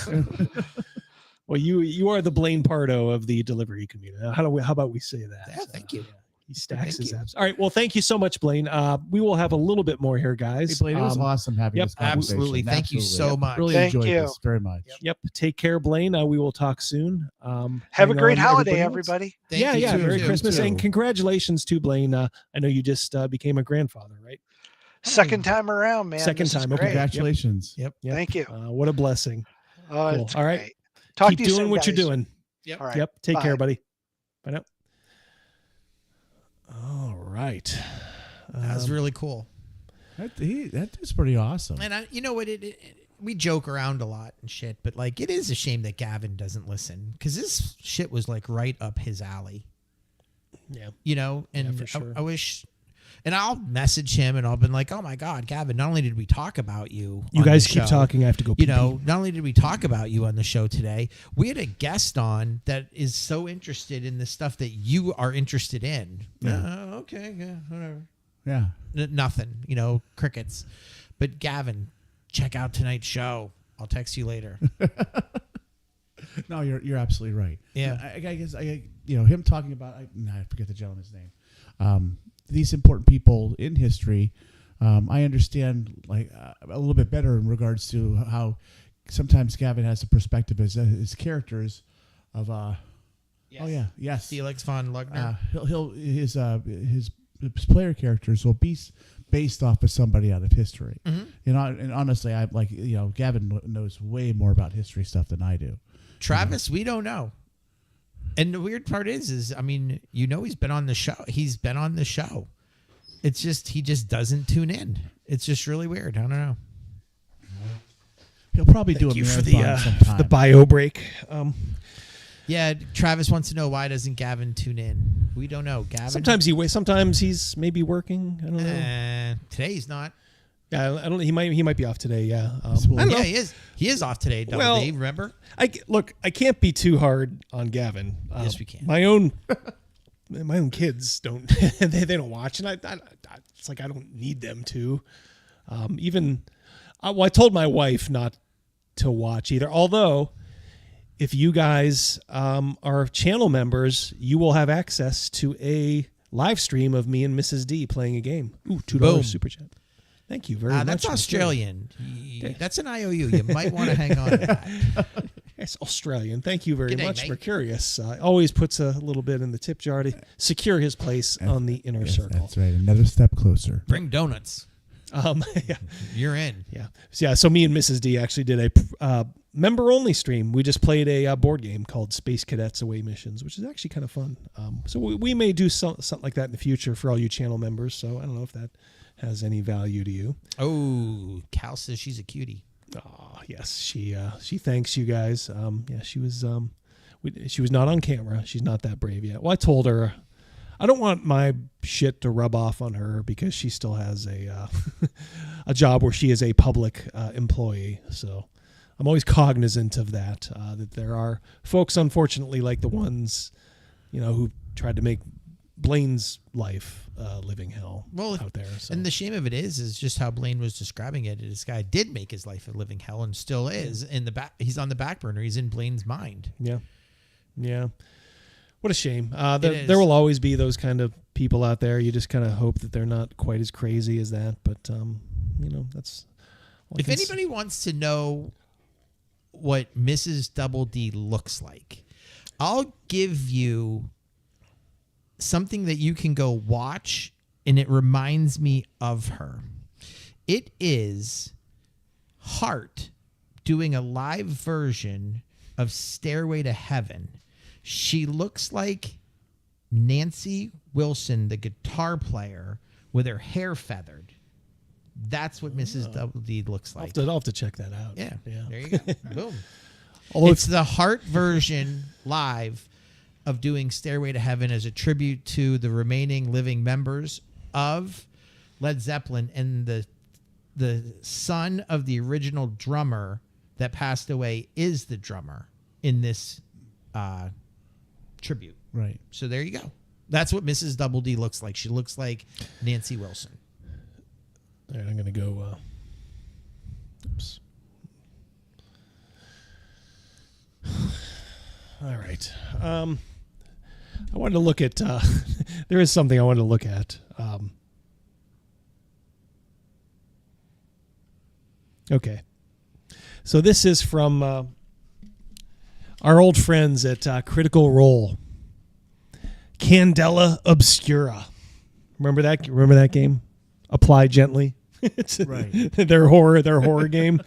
S4: Well, you are the Blaine Pardo of the delivery community. How about we say that?
S16: Yeah, thank you.
S4: He stacks
S16: Thank
S4: his
S16: you.
S4: apps. All right. Well, thank you so much, Blaine. We will have a little bit more here, guys.
S17: Hey, Blaine, it was awesome having
S4: yep,
S17: this conversation.
S16: absolutely. Thank you so much.
S17: Really
S18: Thank
S17: enjoyed
S18: you.
S17: this very much.
S4: Yep. Take care, Blaine. We will talk soon.
S18: Have a
S4: hang
S18: great
S4: on,
S18: holiday,
S4: else.
S18: everybody.
S16: Thank you
S4: Yeah.
S16: too,
S4: Merry
S16: too,
S4: Christmas
S16: too.
S4: and congratulations to Blaine. I know you just became a grandfather, right?
S18: Second time around, man.
S4: Second
S18: This is
S4: time. Okay.
S18: great.
S17: Congratulations.
S4: Yep.
S18: Thank you.
S4: What a blessing.
S18: Oh,
S4: Cool.
S18: it's
S4: All right.
S18: great. Talk
S4: Keep
S18: to you
S4: doing
S18: soon,
S4: what you're
S18: guys.
S4: doing.
S16: Yep.
S18: All right.
S4: Yep. Take
S18: Bye.
S4: care, buddy. Bye now. All right.
S16: That was really cool.
S17: That is pretty awesome.
S16: And you know what? We joke around a lot and shit, but like, it is a shame that Gavin doesn't listen, because this shit was like right up his alley.
S4: Yeah.
S16: You know, and
S4: for sure.
S16: I wish, and I'll message him and I'll be like, oh my God, Gavin, not only did we talk about you,
S4: You
S16: on
S4: guys
S16: the
S4: keep
S16: show,
S4: talking. I have to go.
S16: You know, not only did we talk about you on the show today, we had a guest on that is so interested in the stuff that you are interested in.
S17: Yeah.
S16: Okay, yeah, whatever.
S17: Yeah.
S16: Nothing, you know, crickets. But Gavin, check out tonight's show. I'll text you later.
S17: No, you're absolutely right.
S16: Yeah.
S17: I guess him talking about I forget the gentleman's name. These important people in history, I understand like a little bit better in regards to how sometimes Gavin has a perspective as his characters of
S16: Yes.
S17: Oh yeah, yes,
S16: Felix Von Luckner.
S17: His player characters will be based off of somebody out of history.
S16: Mm-hmm.
S17: You know, and honestly, I like Gavin knows way more about history stuff than I do.
S16: Travis, we don't know. And the weird part is I mean, he's been on the show. He's been on the show. It's just he just doesn't tune in. It's just really weird. I don't know.
S17: He'll probably do
S4: Thank
S17: a
S4: you for
S17: marathon sometime.
S4: the bio break.
S16: Yeah, Travis wants to know, why doesn't Gavin tune in? We don't know. Gavin.
S4: Sometimes sometimes he's maybe working. I don't know.
S16: Today he's not.
S4: Yeah, I don't. He might be off today. Yeah. I
S16: Yeah,
S4: don't know.
S16: he is. He is off today. Double D, remember?
S4: I can't be too hard on Gavin.
S16: Yes, we can.
S4: My own kids don't. they don't watch, and I it's like I don't need them to. I told my wife not to watch either. Although, if you guys are channel members, you will have access to a live stream of me and Mrs. D playing a game. Ooh, $2 super chat. Thank you very much.
S16: That's Australian. That's an IOU. You might want to hang on to that.
S4: Yes, Australian. Thank you very
S16: G'day,
S4: much
S16: mate.
S4: for curious. Always puts a little bit in the tip jar to secure his place on the inner circle.
S17: That's right. Another step closer.
S16: Bring donuts.
S4: Yeah.
S16: You're in.
S4: Yeah. So me and Mrs. D actually did a member-only stream. We just played a board game called Space Cadets Away Missions, which is actually kind of fun. So we may do something like that in the future for all you channel members. So I don't know if that has any value to you.
S16: Oh, Cal says she's a cutie.
S4: Oh, yes. She thanks you guys. Yeah, she was not on camera. She's not that brave yet. Well, I told her I don't want my shit to rub off on her because she still has a job where she is a public employee. So I'm always cognizant of that, that there are folks, unfortunately, like the ones, who tried to make Blaine's life living hell out there. So.
S16: And the shame of it is just how Blaine was describing it. This guy did make his life a living hell and still is in the back. He's on the back burner. He's in Blaine's mind.
S4: Yeah. Yeah. What a shame. There will always be those kind of people out there. You just kind of hope that they're not quite as crazy as that. But, that's...
S16: If anybody wants to know what Mrs. Double D looks like, I'll give you something that you can go watch, and it reminds me of her. It is Hart doing a live version of Stairway to Heaven. She looks like Nancy Wilson, the guitar player, with her hair feathered. That's what Mrs. Double D looks like.
S4: I'll have to check that out.
S16: Yeah. There you go. Boom.
S4: Although
S16: it's the Hart version live of doing Stairway to Heaven as a tribute to the remaining living members of Led Zeppelin and the son of the original drummer that passed away is the drummer in this tribute.
S17: Right.
S16: So there you go. That's what Mrs. Double D looks like. She looks like Nancy Wilson.
S4: All right, I'm going to go... oops. All right. I wanted to look at... there is something I wanted to look at. Okay. So this is from our old friends at Critical Role. Candela Obscura. Remember that game? Apply Gently. It's
S17: right.
S4: their horror game.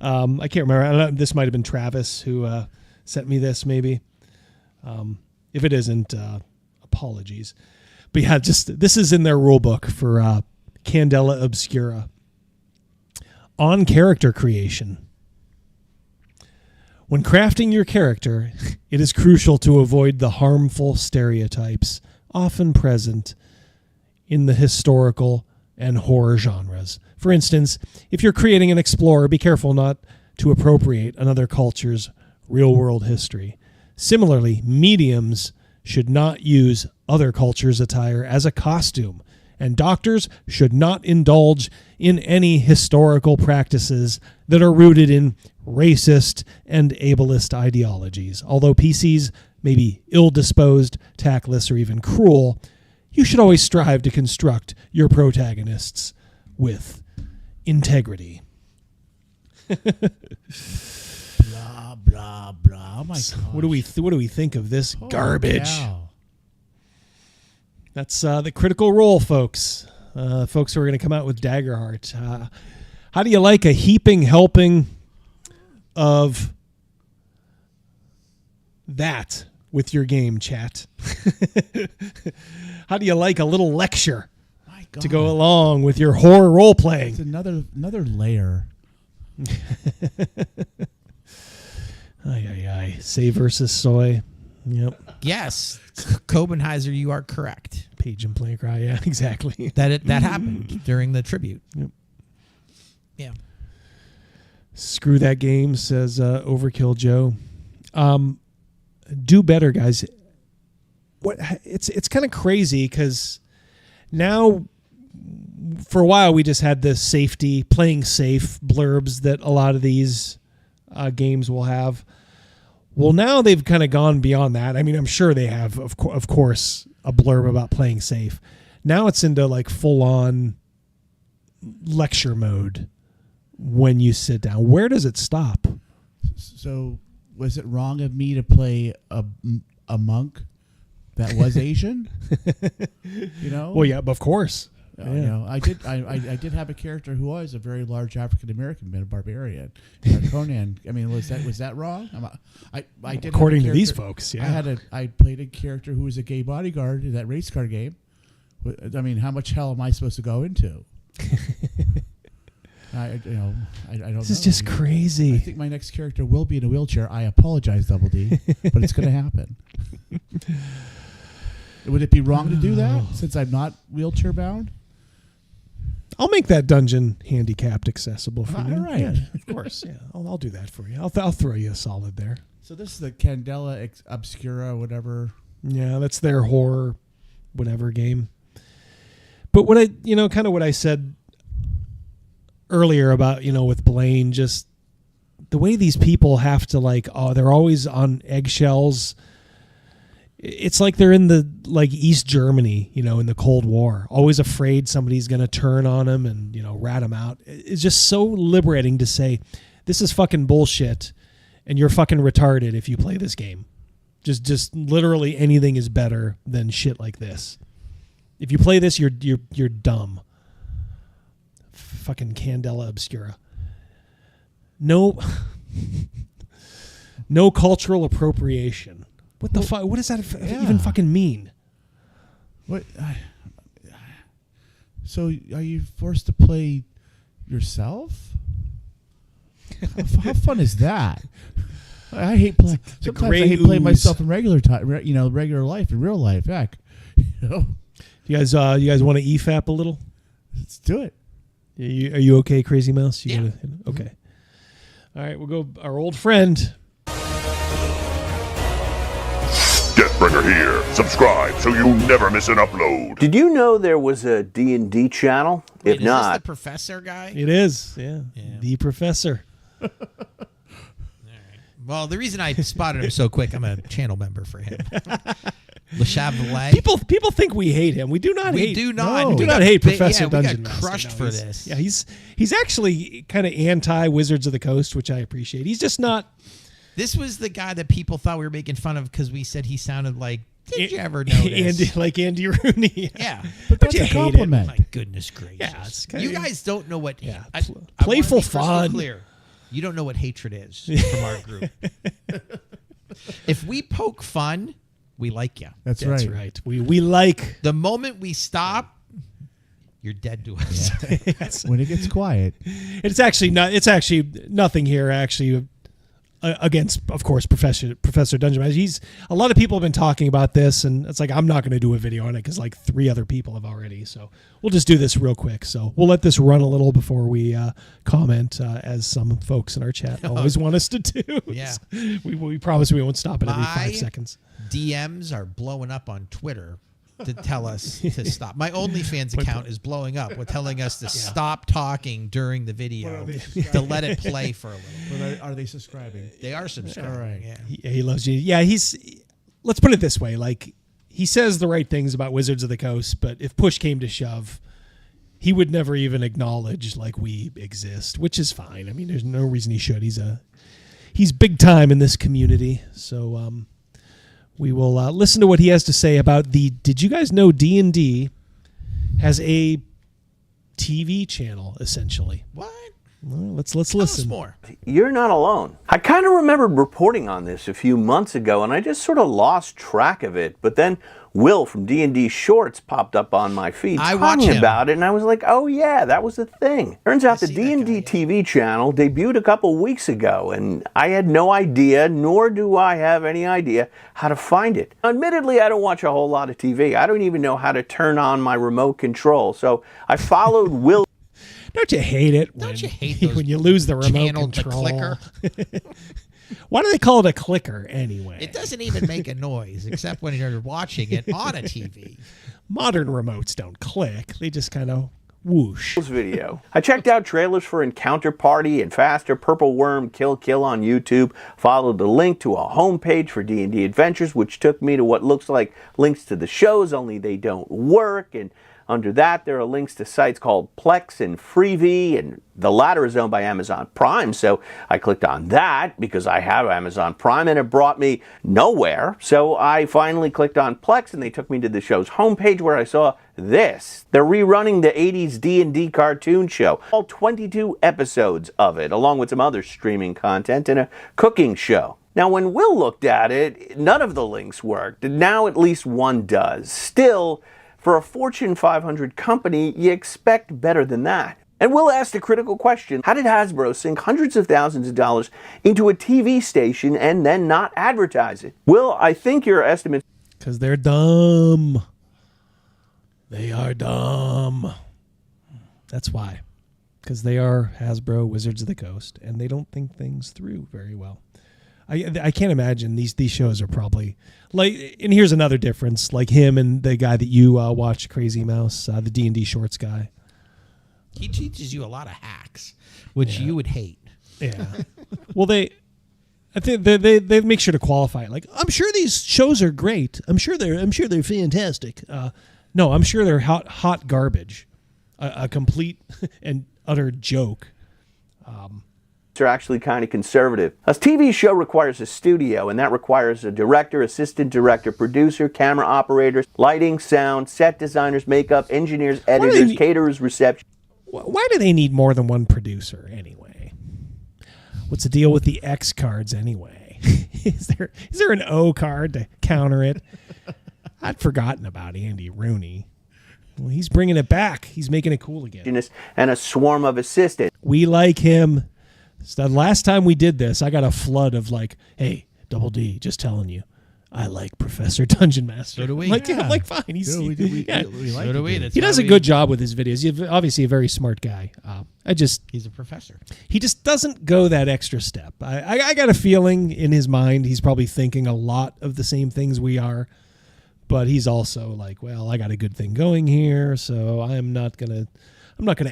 S4: I can't remember. This might have been Travis who sent me this, maybe. If it isn't, apologies. But yeah, this is in their rule book for Candela Obscura. On character creation. When crafting your character, it is crucial to avoid the harmful stereotypes often present in the historical and horror genres. For instance, if you're creating an explorer, be careful not to appropriate another culture's real-world history. Similarly, mediums should not use other cultures' attire as a costume, and doctors should not indulge in any historical practices that are rooted in racist and ableist ideologies. Although PCs may be ill-disposed, tactless, or even cruel, you should always strive to construct your protagonists with integrity.
S17: Blah blah blah. Oh my god!
S4: What do we think of this garbage?
S17: Cow.
S4: That's the Critical Role, folks. Folks who are going to come out with Daggerheart. How do you like a heaping helping of that with your game, chat? How do you like a little lecture to go along with your horror role playing?
S17: It's another layer.
S4: Ay. Say versus soy. Yep.
S16: Yes. Copenheiser, you are correct.
S4: Page and play cry. Yeah, exactly.
S16: That happened during the tribute.
S4: Yep.
S16: Yeah.
S4: Screw that game, says Overkill Joe. Do better, guys. It's kind of crazy because now for a while we just had the playing safe blurbs that a lot of these games will have. Well, now they've kind of gone beyond that. I mean, I'm sure they have, of course, a blurb about playing safe. Now it's into like full-on lecture mode when you sit down. Where does it stop?
S17: So, was it wrong of me to play a monk that was Asian?
S4: Well, yeah, of course.
S17: You know, I did have a character who was a very large African American barbarian. Conan. I mean, was that wrong? I did.
S4: According to these folks, yeah.
S17: I played a character who was a gay bodyguard in that race car game. I mean, how much hell am I supposed to go into? I don't know.
S4: This is just crazy.
S17: I think my next character will be in a wheelchair. I apologize, Double D, but it's going to happen. Would it be wrong to do that since I'm not wheelchair bound?
S4: I'll make that dungeon handicapped accessible for you.
S17: All right.
S4: Yeah, of course. Yeah, I'll do that for you. I'll throw you a solid there.
S17: So this is the Candela Obscura, whatever.
S4: Yeah, that's their horror, whatever game. But what what I said earlier about, with Blaine, just the way these people have to they're always on eggshells. It's like they're in the East Germany, in the Cold War, always afraid somebody's going to turn on them and, rat them out. It's just so liberating to say, this is fucking bullshit and you're fucking retarded if you play this game. Just literally anything is better than shit like this. If you play this, you're dumb. Fucking Candela Obscura. No cultural appropriation. What the fuck? What does that even fucking mean?
S17: What? So are you forced to play yourself? How fun is that? I hate playing. Sometimes I hate playing myself in regular time. Regular life, in real life. Heck,
S4: You guys want to EFAP a little?
S17: Let's do it.
S4: Are you okay, Crazy Mouse?
S17: Yeah.
S4: Okay. All right, we'll go. Our old friend.
S6: Deathbringer here. Subscribe so you never miss an upload.
S19: Did you know there was a D&D channel?
S16: Wait,
S19: if not,
S16: is this the professor guy?
S4: It is. Yeah. The professor.
S16: Well, the reason I spotted him so quick, I'm a channel member for him.
S4: People think we hate him. We do not hate.
S16: We do not.
S4: We do not hate Professor Dungeon
S16: we got
S4: Master.
S16: crushed for this.
S4: Yeah, he's actually kind of anti Wizards of the Coast, which I appreciate. He's just not.
S16: This was the guy that people thought we were making fun of because we said he sounded like. Did you ever notice?
S4: Andy Rooney.
S16: Yeah,
S17: but that's a compliment.
S16: My goodness gracious!
S4: Yeah, it's
S16: you guys don't know what.
S4: Yeah,
S16: playful
S4: fun.
S16: Clear. You don't know what hatred is from our group. If we poke fun, we like you.
S17: That's
S4: right. We like.
S16: The moment we stop, you're dead to us.
S4: Yes.
S17: When it gets quiet.
S4: It's actually nothing here. Actually, against, of course, Professor Dungeon Master. A lot of people have been talking about this, and it's like I'm not going to do a video on it because 3 other people have already. So we'll just do this real quick. So we'll let this run a little before we comment, as some folks in our chat always want us to do.
S16: Yeah,
S4: we promise we won't stop it every 5 seconds.
S16: DMs are blowing up on Twitter to tell us to stop. My OnlyFans account is blowing up with telling us to stop talking during the video, to let it play for a little.
S17: But are they subscribing?
S16: They are subscribing.
S17: All right.
S16: Yeah.
S4: He loves you. Yeah, let's put it this way. He says the right things about Wizards of the Coast, but if push came to shove, he would never even acknowledge we exist, which is fine. I mean, there's no reason he should. He's big time in this community. So, we will listen to what he has to say about did you guys know D&D has a TV channel, essentially?
S16: What?
S4: Well, let's listen.
S16: More.
S19: You're not alone. I kind of remembered reporting on this a few months ago, and I just sort of lost track of it. But then Will from D&D Shorts popped up on my feed talking about it, and I was like, oh yeah, that was the thing. Turns out the D&D TV channel debuted a couple weeks ago, and I had no idea, nor do I have any idea, how to find it. Admittedly, I don't watch a whole lot of TV. I don't even know how to turn on my remote control, so I followed Will.
S4: Don't you hate it?
S16: Don't you hate those
S4: when you lose the remote control?
S16: Clicker?
S4: Why do they call it a clicker anyway?
S16: It doesn't even make a noise except when you're watching it on a TV.
S4: Modern remotes don't click. They just kind of whoosh.
S19: Video. I checked out trailers for Encounter Party and Faster, Purple Worm, Kill on YouTube, followed the link to a homepage for D&D Adventures, which took me to what looks like links to the shows, only they don't work, and Under that, there are links to sites called Plex and Freevee, and the latter is owned by Amazon Prime, so I clicked on that because I have Amazon Prime, and it brought me nowhere. So I finally clicked on Plex, and they took me to the show's homepage where I saw this. They're rerunning the 80s D&D cartoon show, all 22 episodes of it, along with some other streaming content and a cooking show. Now, when Will looked at it, none of the links worked, and now at least one does. Still, for a Fortune 500 company, you expect better than that. And Will asked a critical question. How did Hasbro sink hundreds of thousands of dollars into a TV station and then not advertise it? Will, I think your estimate...
S4: Because they're dumb. They are dumb. That's why. Because they are Hasbro Wizards of the Coast, and they don't think things through very well. I can't imagine these shows are probably like, and here's another difference, like him and the guy that you watch, Crazy Mouse, the D&D Shorts guy.
S16: He teaches you a lot of hacks, which you would hate.
S4: Yeah. Well, I think they make sure to qualify it. Like, I'm sure these shows are great. I'm sure they're fantastic. No, I'm sure they're hot garbage, a complete and utter joke.
S19: Are actually kind of conservative. A TV show requires a studio, and that requires a director, assistant director, producer, camera operator, lighting, sound, set designers, makeup, engineers, editors, caterers, reception.
S4: Why do they need more than one producer anyway? What's the deal with the X cards anyway? Is there an O card to counter it? I'd forgotten about Andy Rooney. Well, he's bringing it back. He's making it cool again.
S19: And a swarm of assistants.
S4: We like him. So the last time we did this, I got a flood of like, "Hey, Double D, just telling you, I like Professor Dungeon Master."
S16: So do we.
S4: I'm like, fine. He does a good job with his videos. He's obviously a very smart guy.
S16: He's a professor.
S4: He just doesn't go that extra step. I got a feeling in his mind he's probably thinking a lot of the same things we are, but he's also like, well, I got a good thing going here, so I'm not gonna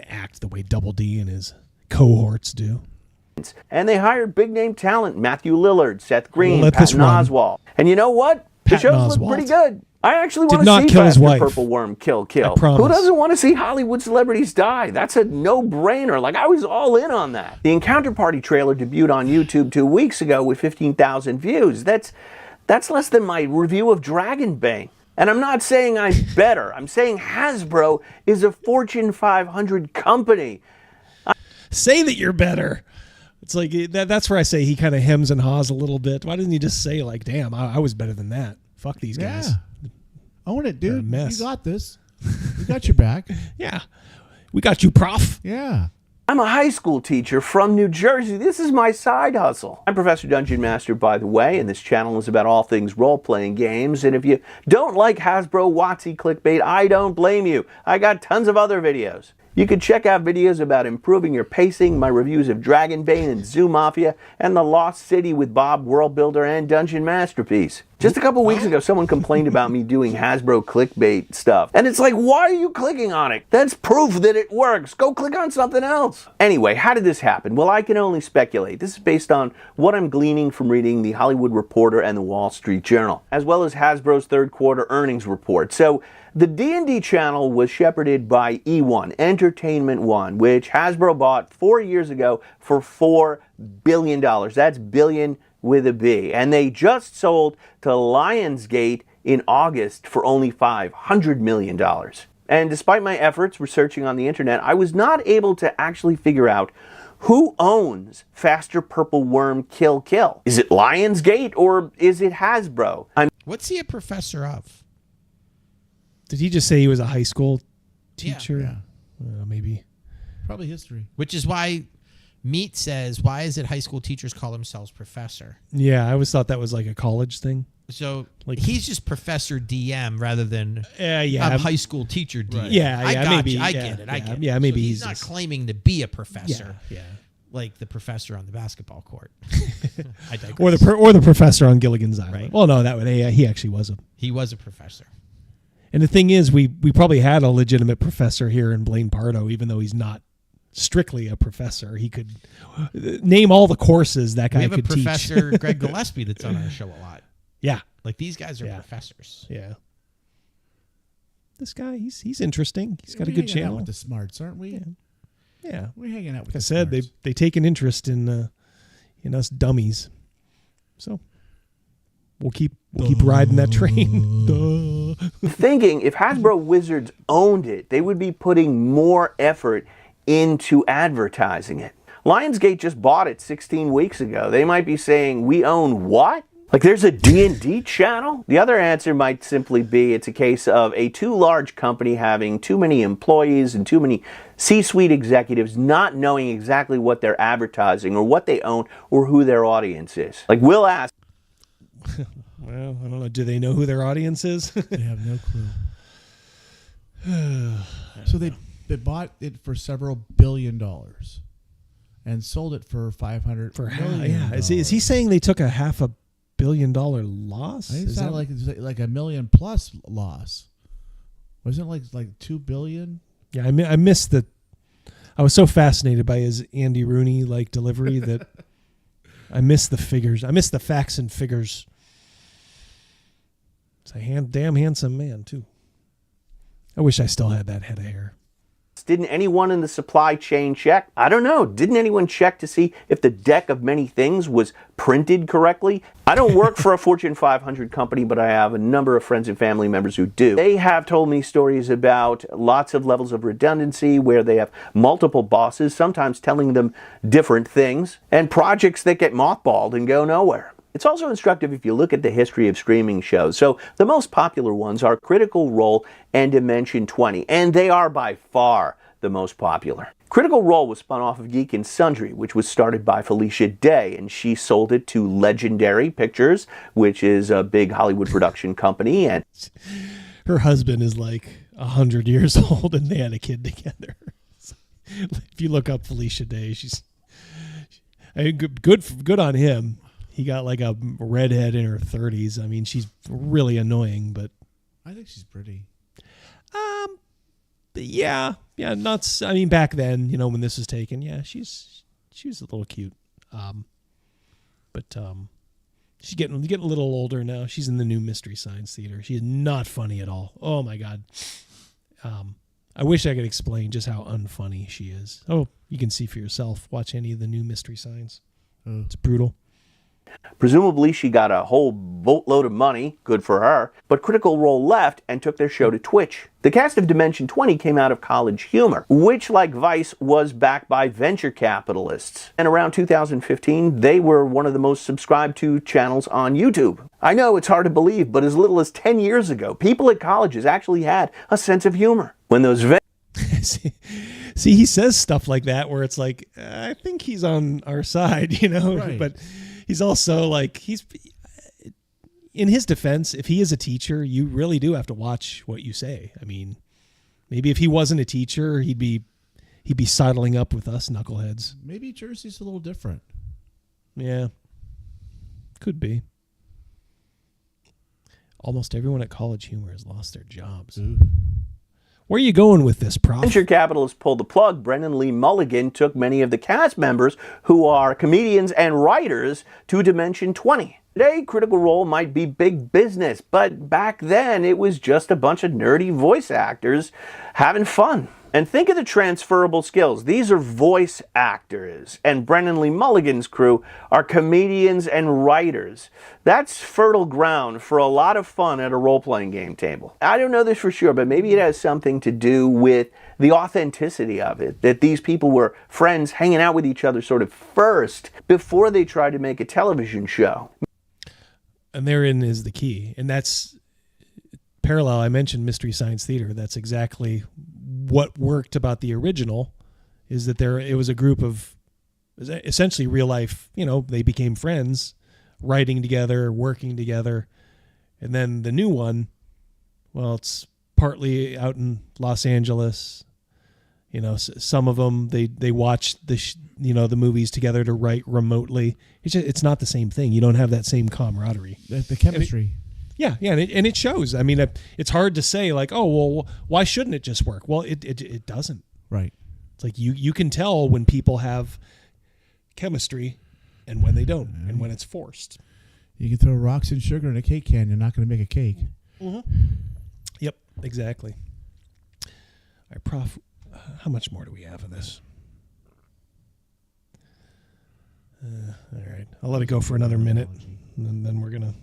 S4: act the way Double D and his cohorts do.
S19: And they hired big-name talent, Matthew Lillard, Seth Green, Patton Oswalt. And you know what? The shows look pretty good. I actually want to see Faster Purple Worm kill. Who doesn't want to see Hollywood celebrities die? That's a no-brainer. Like, I was all in on that. The Encounter Party trailer debuted on YouTube 2 weeks ago with 15,000 views. That's less than my review of Dragonbane. And I'm not saying I'm better. I'm saying Hasbro is a Fortune 500 company.
S4: Say that you're better. It's like that's where I say he kind of hems and haws a little bit. Why doesn't he just say like, "Damn, I was better than that. Fuck these guys."
S17: Own it, dude.
S4: Mess.
S17: You got this. We got your back.
S4: Yeah, we got you, prof.
S17: Yeah.
S19: I'm a high school teacher from New Jersey. This is my side hustle. I'm Professor Dungeon Master, by the way, and this channel is about all things role-playing games. And if you don't like Hasbro WotC clickbait, I don't blame you. I got tons of other videos. You can check out videos about improving your pacing, my reviews of Dragonbane and Zoo Mafia, and The Lost City with Bob, World Builder, and Dungeon Masterpiece. Just a couple weeks ago, someone complained about me doing Hasbro clickbait stuff. And it's like, why are you clicking on it? That's proof that it works. Go click on something else. Anyway, how did this happen? Well, I can only speculate. This is based on what I'm gleaning from reading The Hollywood Reporter and The Wall Street Journal, as well as Hasbro's third quarter earnings report. So, the D&D channel was shepherded by E1, Entertainment One, which Hasbro bought 4 years ago for $4 billion. That's billion with a B. And they just sold to Lionsgate in August for only $500 million. And despite my efforts researching on the internet, I was not able to actually figure out who owns Faster Purple Worm Kill. Is it Lionsgate or is it Hasbro?
S16: What's he a professor of?
S4: Did he just say he was a high school teacher?
S17: Yeah.
S4: Maybe.
S17: Probably history.
S16: Which is why Meat says, why is it high school teachers call themselves professor?
S4: Yeah, I always thought that was like a college thing.
S16: So like he's just Professor DM rather than
S4: I'm
S16: high school teacher DM.
S4: Right. Yeah,
S16: I
S4: maybe.
S16: I get it.
S4: Yeah, maybe
S16: so he's not claiming to be a professor.
S4: Yeah.
S16: Like the professor on the basketball court. I digress.
S4: Or the professor on Gilligan's Island.
S16: Right.
S4: Well, no, that would he actually was a.
S16: He was a professor.
S4: And the thing is, we probably had a legitimate professor here in Blaine Paro, even though he's not strictly a professor. He could name all the courses that guy could teach.
S16: We have a Professor Greg Gillespie that's on our show a lot.
S4: Yeah.
S16: Like these guys are professors.
S4: Yeah. this guy, he's interesting. He's got a
S17: We're
S4: good
S17: hanging out
S4: channel.
S17: with the smarts, aren't we?
S4: Yeah.
S17: We're hanging out with
S4: Like I
S17: the
S4: said,
S17: smarts.
S4: they take an interest in us dummies. So we'll keep riding that train.
S19: Thinking if Hasbro Wizards owned it, they would be putting more effort into advertising it. Lionsgate just bought it 16 weeks ago. They might be saying, we own what? Like there's a D&D channel? The other answer might simply be it's a case of a too large company having too many employees and too many C-suite executives not knowing exactly what they're advertising or what they own or who their audience is. Like Will asked.
S4: Well, I don't know. Do they know who their audience is?
S17: They have no clue. So they bought it for several $1 billion and sold it for $500 million.
S4: Yeah. Is he saying they took a $500 million loss?
S17: I think
S4: Is
S17: it sounded like it's like $1 million plus loss. Wasn't it like $2 billion?
S4: Yeah, I missed the. I was so fascinated by his Andy Rooney like delivery that I missed the figures. I missed the facts and figures. It's a damn handsome man too. I wish I still had that head of hair.
S19: Didn't anyone in the supply chain check? I don't know. Didn't anyone check to see if the deck of many things was printed correctly? I don't work for a Fortune 500 company, but I have a number of friends and family members who do. They have told me stories about lots of levels of redundancy where they have multiple bosses, sometimes telling them different things, and projects that get mothballed and go nowhere. It's also instructive if you look at the history of streaming shows. So the most popular ones are Critical Role and Dimension 20, and they are by far the most popular. Critical Role was spun off of Geek and Sundry, which was started by Felicia Day, and she sold it to Legendary Pictures, which is a big Hollywood production company. And
S4: her husband is like 100 years old, and they had a kid together. If you look up Felicia Day, good on him. He got like a redhead in her 30s. I mean, she's really annoying, but
S17: I think she's pretty.
S4: Yeah, nuts. I mean, back then, when this was taken, yeah, she was a little cute. But she's getting a little older now. She's in the new Mystery Science Theater. She is not funny at all. Oh my God. I wish I could explain just how unfunny she is. Oh, you can see for yourself. Watch any of the new Mystery Science. It's brutal.
S19: Presumably she got a whole boatload of money, good for her, but Critical Role left and took their show to Twitch. The cast of Dimension 20 came out of College Humor, which, like Vice, was backed by venture capitalists. And around 2015, they were one of the most subscribed to channels on YouTube. I know it's hard to believe, but as little as 10 years ago, people at colleges actually had a sense of humor. When those
S4: See, he says stuff like that where it's like, I think he's on our side,
S17: Right.
S4: But he's also like, in his defense, if he is a teacher, you really do have to watch what you say. I mean, maybe if he wasn't a teacher, he'd be sidling up with us knuckleheads.
S17: Maybe Jersey's a little different.
S4: Yeah, could be. Almost everyone at College Humor has lost their jobs.
S17: Ooh.
S4: Where are you going with this, Prof?
S19: Venture capitalists pulled the plug. Brendan Lee Mulligan took many of the cast members who are comedians and writers to Dimension 20. Today, Critical Role might be big business, but back then it was just a bunch of nerdy voice actors having fun. And think of the transferable skills. These are voice actors, and Brendan Lee Mulligan's crew are comedians and writers. That's fertile ground for a lot of fun at a role-playing game table. I don't know this for sure, but maybe it has something to do with the authenticity of it, that these people were friends hanging out with each other sort of first before they tried to make a television show.
S4: And therein is the key. And that's parallel. I mentioned Mystery Science Theater. That's exactly what worked about the original, is that it was a group of essentially real life, they became friends, writing together, working together. And then the new one, well, it's partly out in Los Angeles. Some of them, they watch the movies together to write remotely. It's not the same thing. You don't have that same camaraderie.
S17: The chemistry.
S4: Yeah, and it shows. I mean, it's hard to say like, oh, well, why shouldn't it just work? Well, it doesn't.
S17: Right.
S4: It's like you can tell when people have chemistry and when they don't, and when it's forced.
S17: You can throw rocks and sugar in a cake can. You're not going to make a cake.
S4: Mm-hmm. Yep. exactly. All right, Prof, how much more do we have of this? All right, I'll let it go for another minute, and then we're gonna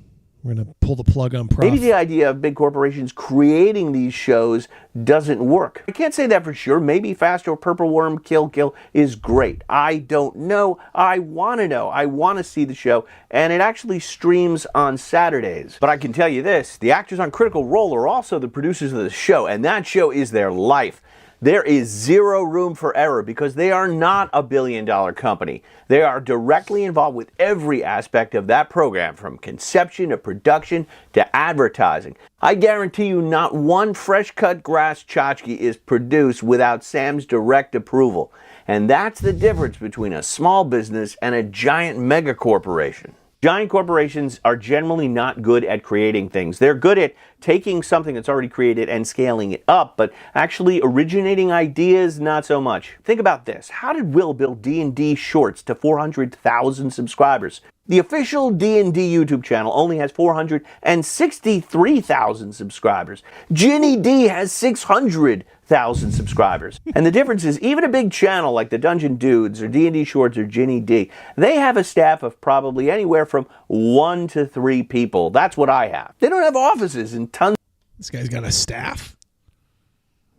S4: pull the plug on Prof.
S19: Maybe the idea of big corporations creating these shows doesn't work. I can't say that for sure. Maybe Fast or Purple Worm Kill is great. I don't know. I want to know. I want to see the show, and it actually streams on Saturdays. But I can tell you this, the actors on Critical Role are also the producers of the show, and that show is their life. There is zero room for error because they are not a billion-dollar company. They are directly involved with every aspect of that program, from conception to production to advertising. I guarantee you not one fresh-cut grass tchotchke is produced without Sam's direct approval. And that's the difference between a small business and a giant mega corporation. Giant corporations are generally not good at creating things. They're good at taking something that's already created and scaling it up, but actually originating ideas, not so much. Think about this. How did Will build D&D Shorts to 400,000 subscribers? The official D&D YouTube channel only has 463,000 subscribers. Ginny D has 600,000 subscribers. And the difference is, even a big channel like the Dungeon Dudes or D&D Shorts or Ginny D, they have a staff of probably anywhere from 1 to 3 people. That's what I have. They don't have offices and tons.
S4: This guy's got a staff.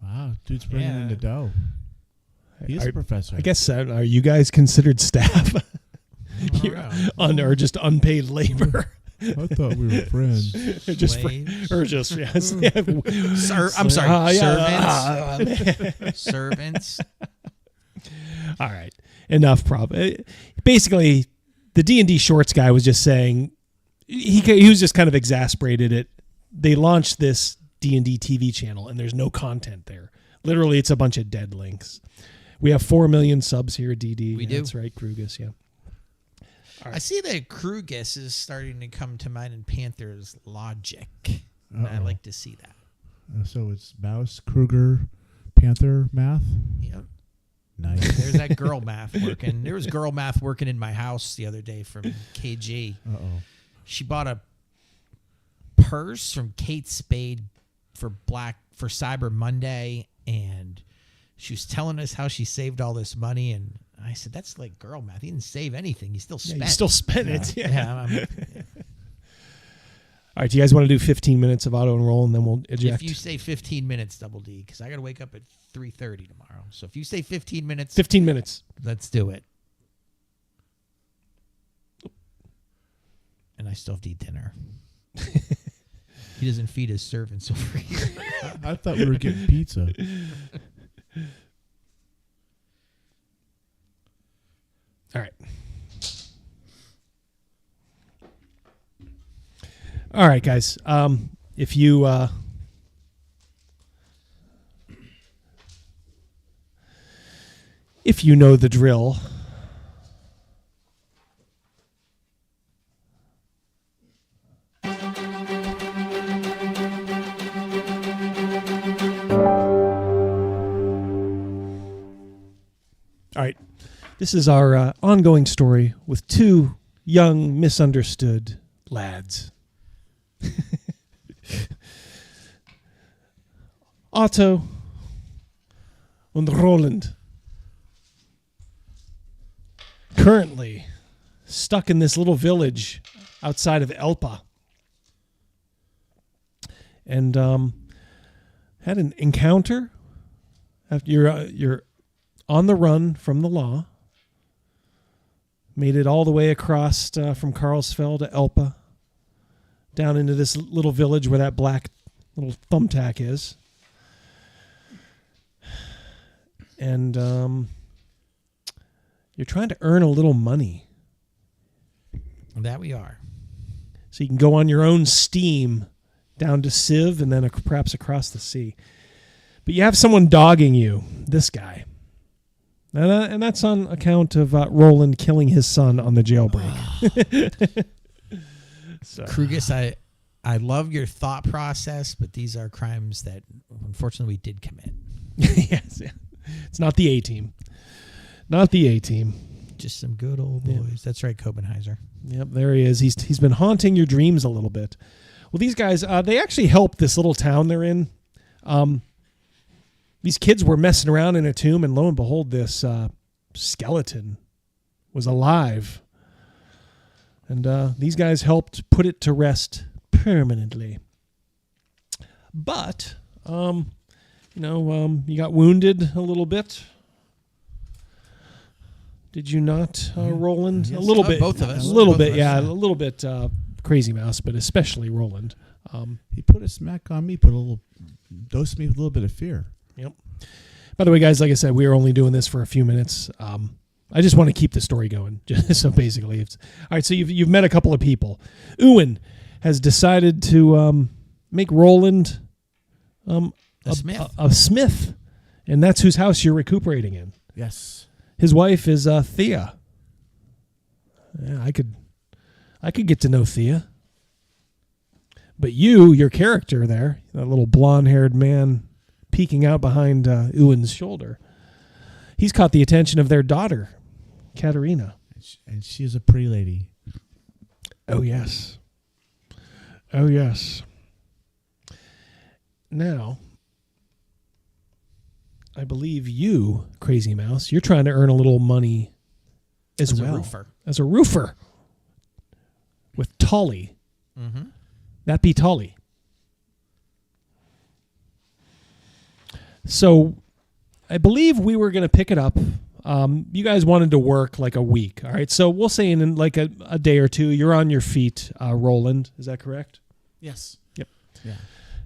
S17: Wow, dude's bringing in the dough. He's a professor.
S4: I guess, are you guys considered staff? Or just unpaid labor?
S17: I thought we were friends.
S16: Servants. Servants.
S4: All right, enough. Basically, the D&D Shorts guy was just saying he was just kind of exasperated at they launched this D&D TV channel and there's no content there. Literally, it's a bunch of dead links. We have 4 million subs here at DD.
S16: We do.
S4: That's right, Krugus, yeah.
S16: I see that Krugus is starting to come to mind in Panther's logic. I like to see that.
S17: So it's Mouse, Kruger, Panther math?
S16: Yep.
S17: Nice.
S16: There's that girl math working. There was girl math working in my house the other day from KG.
S17: Uh-oh.
S16: She bought a purse from Kate Spade for Cyber Monday, and she was telling us how she saved all this money, and I said, that's like girl math. He didn't save anything. He still spent it.
S4: You still spent it.
S16: Yeah.
S4: All right, do you guys want to do 15 minutes of auto enroll and then we'll eject?
S16: If you say 15 minutes, Double D, because I got to wake up at 3:30 tomorrow. So if you say 15 minutes.
S4: 15 minutes.
S16: Let's do it. And I still have to eat dinner. He doesn't feed his servants over here.
S17: I thought we were getting pizza.
S4: All right. All right, guys. If you know the drill, all right. This is our ongoing story with 2 young, misunderstood lads. Otto and Roland, currently stuck in this little village outside of Elpa, and had an encounter. After you're on the run from the law, made it all the way across from Carlsfeld to Elpa, down into this little village where that black little thumbtack is. And you're trying to earn a little money.
S16: That we are.
S4: So you can go on your own steam down to Civ and then perhaps across the sea. But you have someone dogging you, this guy. And that's on account of Roland killing his son on the jailbreak.
S16: So. Krugus, I love your thought process, but these are crimes that unfortunately we did commit.
S4: Yes, yeah. It's not the A-team. Not the A-team.
S16: Just some good old boys. Yeah. That's right, Copenheiser.
S4: Yep, there he is. He's been haunting your dreams a little bit. Well, these guys, they actually helped this little town they're in These kids were messing around in a tomb, and lo and behold, this skeleton was alive. And these guys helped put it to rest permanently. But, you got wounded a little bit. Did you not, Roland?
S16: Yes.
S4: A little bit.
S16: Both of us.
S4: A little
S16: Both
S4: bit,
S16: of us,
S4: yeah. A
S16: yeah.
S4: little bit Crazy Mouse, but especially Roland.
S17: He put a smack on me, dosed me with a little bit of fear.
S4: Yep. By the way, guys, like I said, we are only doing this for a few minutes. I just want to keep the story going. So basically, all right. So you've met a couple of people. Ewan has decided to make Roland a smith, and that's whose house you're recuperating in.
S17: Yes.
S4: His wife is Thea. Yeah, I could get to know Thea. But your character there, that little blonde-haired man peeking out behind Ewan's shoulder, he's caught the attention of their daughter, Katerina.
S17: And she is a pretty lady.
S4: Oh, yes. Oh, yes. Now, I believe you, Crazy Mouse, you're trying to earn a little money as well. As a roofer. With Tolly.
S16: Mm-hmm.
S4: That be Tolly. So, I believe we were going to pick it up. You guys wanted to work like a week. All right. So, we'll say in like a day or two, you're on your feet, Roland. Is that correct?
S17: Yes.
S4: Yep.
S17: Yeah.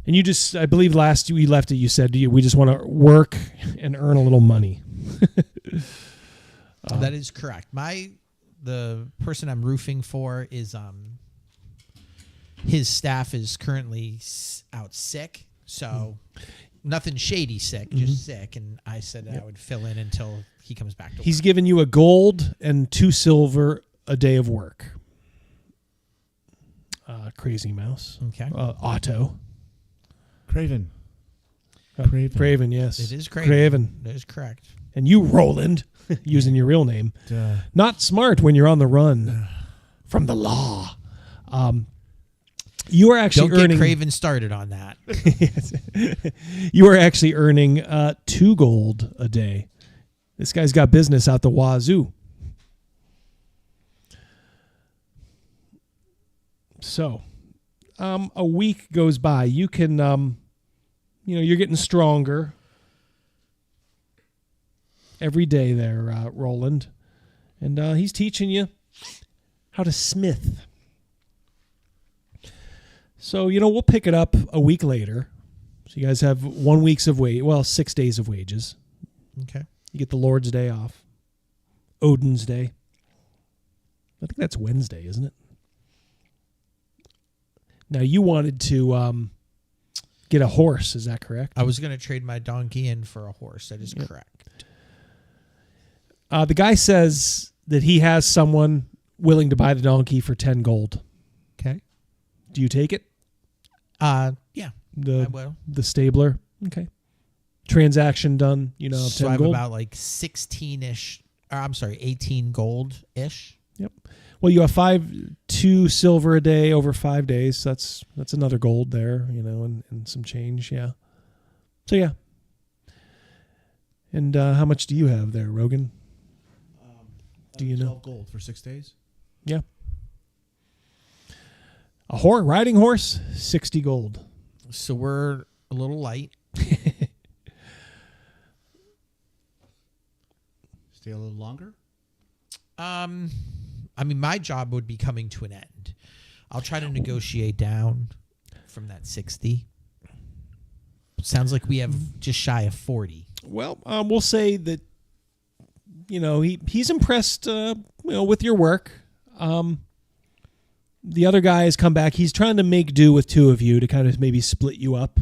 S4: And you just, I believe last we left it, you said we just want to work and earn a little money.
S16: That is correct. The person I'm roofing for is his staff is currently out sick, so nothing shady sick, just sick. And I said I would fill in until he comes back to work.
S4: He's given you a gold and 2 silver a day of work. Crazy Mouse.
S16: Okay.
S4: Otto.
S17: Craven.
S4: Craven, yes.
S16: It is Craven.
S4: Craven.
S16: That is correct.
S4: And you, Roland, using your real name.
S17: Duh.
S4: Not smart when you're on the run from the law. You are actually
S16: Don't
S4: earning...
S16: get Craven started on that.
S4: You are actually earning 2 gold a day. This guy's got business out the wazoo. So, a week goes by. You can, you're getting stronger every day there, Roland. And he's teaching you how to smith. So, we'll pick it up a week later. So you guys have 1 week's of 6 days of wages.
S16: Okay.
S4: You get the Lord's Day off. Odin's Day. I think that's Wednesday, isn't it? Now, you wanted to get a horse, is that correct?
S16: I was going to trade my donkey in for a horse. That is correct.
S4: The guy says that he has someone willing to buy the donkey for 10 gold.
S16: Okay.
S4: Do you take it?
S16: Yeah, I will.
S4: The stabler? Okay. Transaction done, 10
S16: So I have
S4: gold?
S16: about like 16-ish, 18 gold-ish.
S4: Yep. Well, you have 2 silver a day over 5 days. That's another gold there, and some change, yeah. So, yeah. And how much do you have there, Rogan? Do you know?
S17: 12 gold for 6 days.
S4: Yeah. A riding horse, 60 gold.
S16: So we're a little light.
S17: Stay a little longer?
S16: My job would be coming to an end. I'll try to negotiate down from that 60. Sounds like we have just shy of 40.
S4: Well, we'll say that, he's impressed, with your work. The other guy has come back. He's trying to make do with 2 of you to kind of maybe split you up.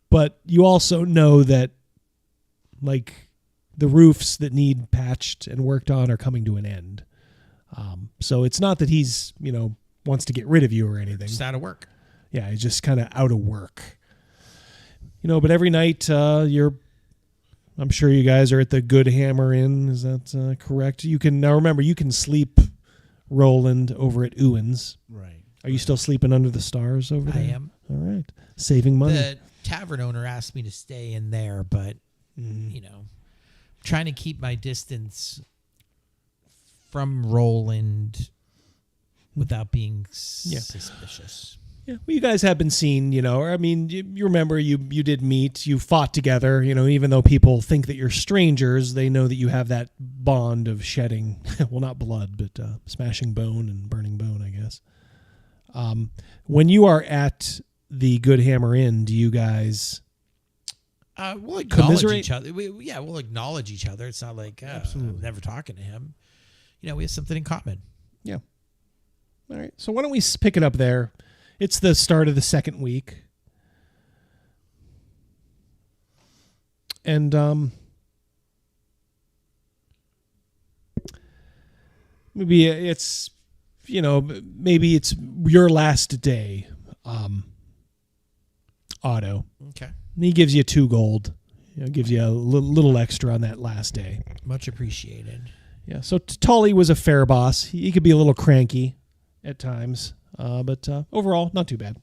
S4: But you also know that, the roofs that need patched and worked on are coming to an end. So it's not that he's, wants to get rid of you or anything.
S16: Just out of work.
S4: Yeah, he's just kind of out of work. But every night I'm sure you guys are at the Good Hammer Inn. Is that correct? You can, now remember, you can sleep, Roland, over at Ewan's.
S17: Right.
S4: Are you still sleeping under the stars over there?
S16: I am.
S4: All right. Saving money.
S16: The tavern owner asked me to stay in there, but trying to keep my distance from Roland without being suspicious.
S4: Yeah, well, you guys have been seen, I mean, you remember you did meet, you fought together, even though people think that you're strangers, they know that you have that bond of shedding, well, not blood, but smashing bone and burning bone, I guess. When you are at the Good Hammer Inn, do you guys
S16: we'll acknowledge each other? We'll acknowledge each other. It's not like I'm never talking to him. We have something in common.
S4: Yeah. All right. So why don't we pick it up there? It's the start of the second week. And maybe it's your last day, Otto.
S16: Okay.
S4: And he gives you 2 gold. Gives you a little extra on that last day.
S16: Much appreciated.
S4: Yeah. So Tully was a fair boss. He could be a little cranky at times. But overall, not too bad.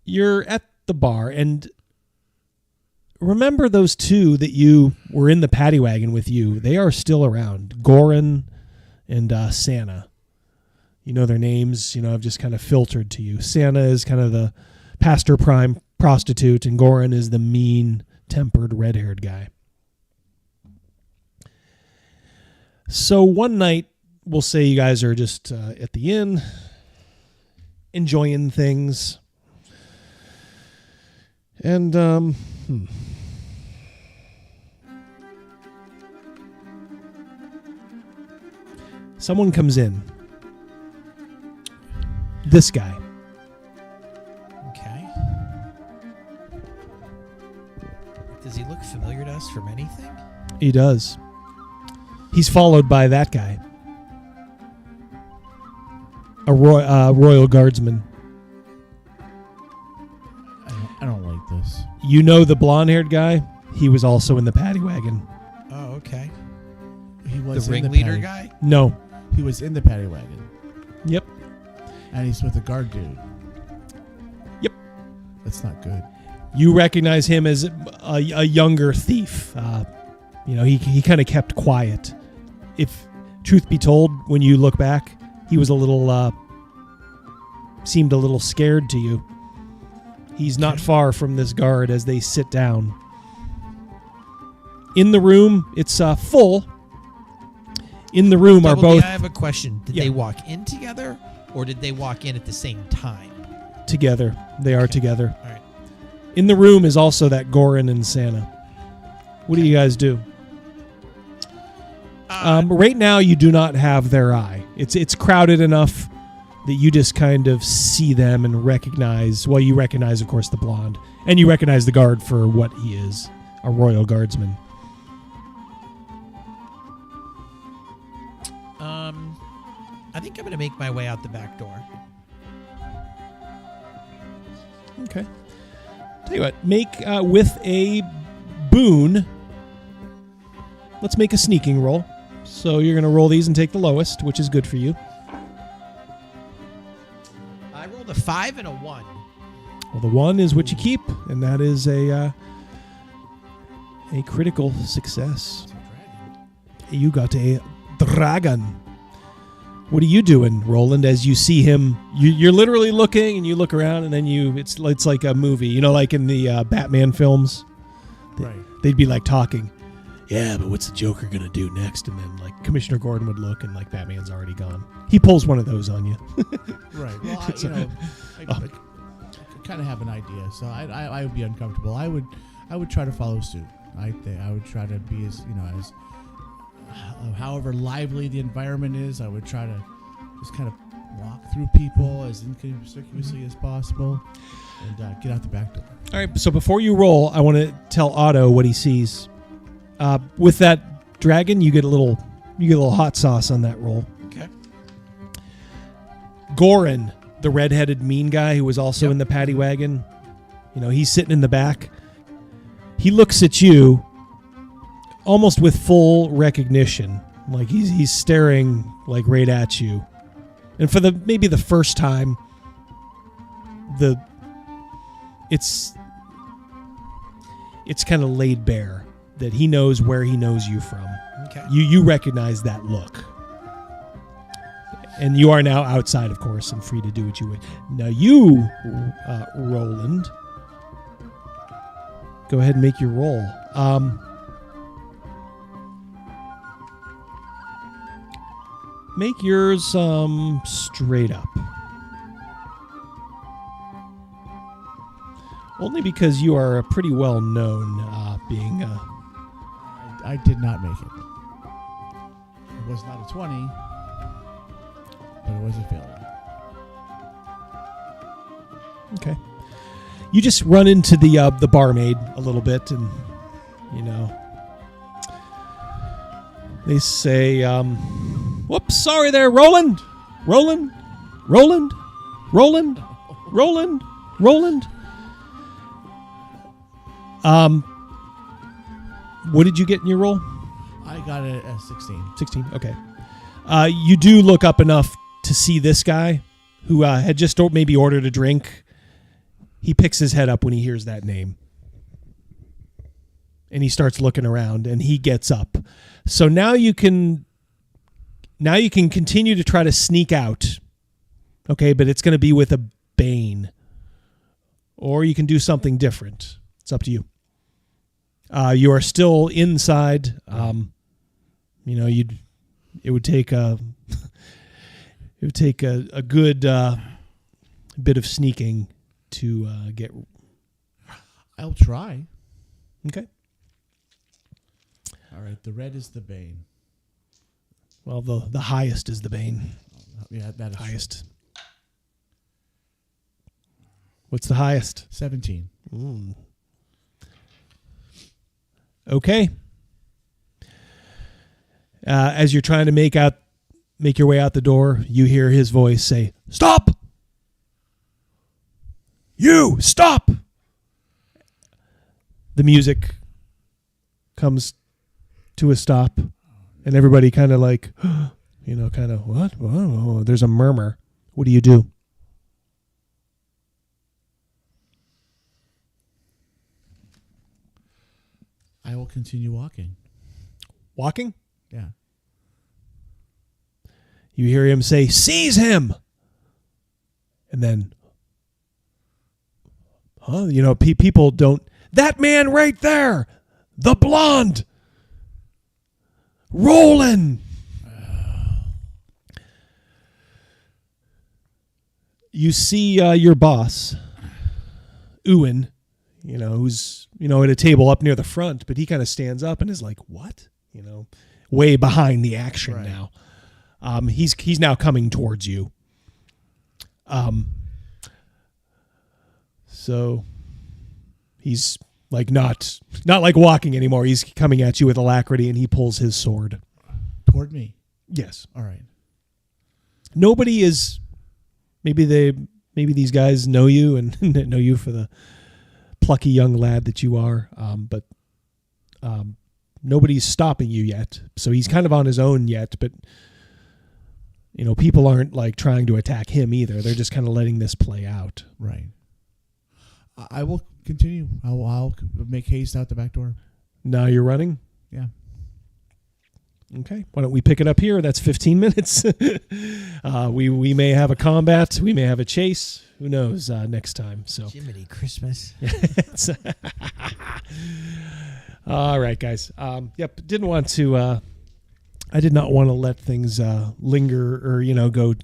S4: You're at the bar, and remember those 2 that you were in the paddy wagon with you. They are still around. Goran and Santa. You know their names. I've just kind of filtered to you. Santa is kind of the pastor prime prostitute, and Goran is the mean-tempered, red-haired guy. So one night, we'll say you guys are just at the inn, enjoying things. And, someone comes in. This guy.
S16: Okay. Does he look familiar to us from anything?
S4: He does. He's followed by that guy. A royal guardsman.
S17: I don't like this.
S4: You know the blonde-haired guy? He was also in the paddy wagon.
S16: Oh, okay.
S17: He was
S16: the
S17: in
S16: ringleader
S17: paddy-
S16: guy?
S4: No.
S17: He was in the paddy wagon.
S4: Yep.
S17: And he's with a guard dude.
S4: Yep.
S17: That's not good.
S4: You recognize him as a younger thief. He kind of kept quiet. If truth be told, when you look back, he was seemed a little scared to you. He's not far from this guard as they sit down. In the room, it's full. In the room are both...
S16: I have a question. Did they walk in together, or did they walk in at the same time?
S4: Together. They are together.
S16: All right.
S4: In the room is also that Goran and Santa. What do you guys do? Right now, you do not have their eye. It's crowded enough that you just kind of see them and recognize... Well, you recognize, of course, the blonde. And you recognize the guard for what he is, a royal guardsman.
S16: I think I'm going to make my way out the back door.
S4: Okay. Tell you what, make with a boon. Let's make a sneaking roll. So you're going to roll these and take the lowest, which is good for you.
S16: I rolled a 5 and a 1.
S4: Well, the 1 is what you keep, and that is a critical success. You got a dragon. What are you doing, Roland, as you see him? You're literally looking, and you look around, and then it's like a movie. Like in the Batman films.
S17: Right.
S4: They'd be like talking. Yeah, but what's the Joker going to do next? And then like Commissioner Gordon would look, and like Batman's already gone. He pulls one of those on you.
S17: Right. Well, I kind of have an idea, so I would be uncomfortable. I would try to follow suit. I would try to be as however lively the environment is, I would try to just kind of walk through people as inconspicuously as possible and get out the back door.
S4: All right, so before you roll, I want to tell Otto what he sees. With that dragon, you get a little hot sauce on that roll.
S16: Okay.
S4: Goran, the red-headed mean guy who was also in the paddy wagon, he's sitting in the back. He looks at you almost with full recognition, like he's staring like right at you. And for maybe the first time, it's kind of laid bare that he knows where he knows you from.
S16: Okay.
S4: You recognize that look. And you are now outside, of course, and free to do what you would. Now you, Roland, go ahead and make your roll. Make yours straight up. Only because you are pretty well known being...
S17: I did not make it. It was not a 20, but it was a failure.
S4: Okay. You just run into the barmaid a little bit, and they say, "Whoops, sorry there, Roland. What did you get in your roll?
S17: I got it at 16.
S4: 16, okay. You do look up enough to see this guy who had just maybe ordered a drink. He picks his head up when he hears that name. And he starts looking around, and he gets up. So now you can continue to try to sneak out. Okay, but it's going to be with a bane. Or you can do something different. It's up to you. You are still inside. It would take a good bit of sneaking to get.
S17: I'll try.
S4: Okay.
S17: All right. The red is the bane.
S4: Well, the highest is the bane.
S17: Yeah, that is
S4: highest. True. What's the highest?
S17: 17.
S4: Okay. As you're trying to make your way out the door, you hear his voice say, "Stop! You, stop!" The music comes to a stop, and everybody kind of like, what? Whoa. There's a murmur. What do you do?
S17: I will continue walking.
S4: Walking?
S17: Yeah.
S4: You hear him say, "Seize him!" And then, people don't. That man right there, the blonde, Roland. You see your boss, Ewan, who's, at a table up near the front, but he kind of stands up and is like, "What?" Way behind the action now. He's now coming towards you. So he's like not like walking anymore. He's coming at you with alacrity, and he pulls his sword
S17: toward me.
S4: Yes.
S17: All right.
S4: Nobody is. Maybe these guys know you and know you for the plucky young lad that you are. But nobody's stopping you yet. So he's kind of on his own yet, but people aren't like trying to attack him either. They're just kind of letting this play out.
S17: Right. I will continue. I'll make haste out the back door.
S4: Now you're running?
S17: Yeah.
S4: Okay. Why don't we pick it up here? That's 15 minutes. We may have a combat. We may have a chase. Who knows next time. So
S16: Jiminy Christmas.
S4: All right, guys. Yep. Didn't want to. I did not want to let things linger or go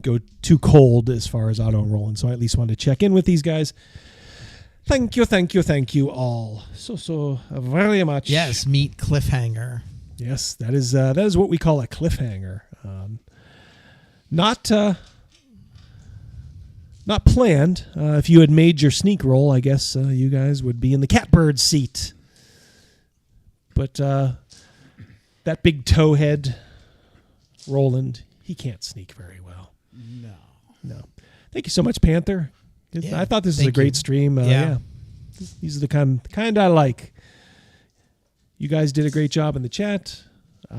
S4: too cold as far as auto enrolling. So I at least wanted to check in with these guys. Thank you all so very much.
S16: Yes, meet cliffhanger.
S4: Yes, that is what we call a cliffhanger. Not planned. If you had made your sneak roll, I guess you guys would be in the catbird seat. But that big towhead, Roland, he can't sneak very well. No. Thank you so much, Panther.
S16: Yeah,
S4: I thought this was a great stream. Yeah. These are the kind I like. You guys did a great job in the chat.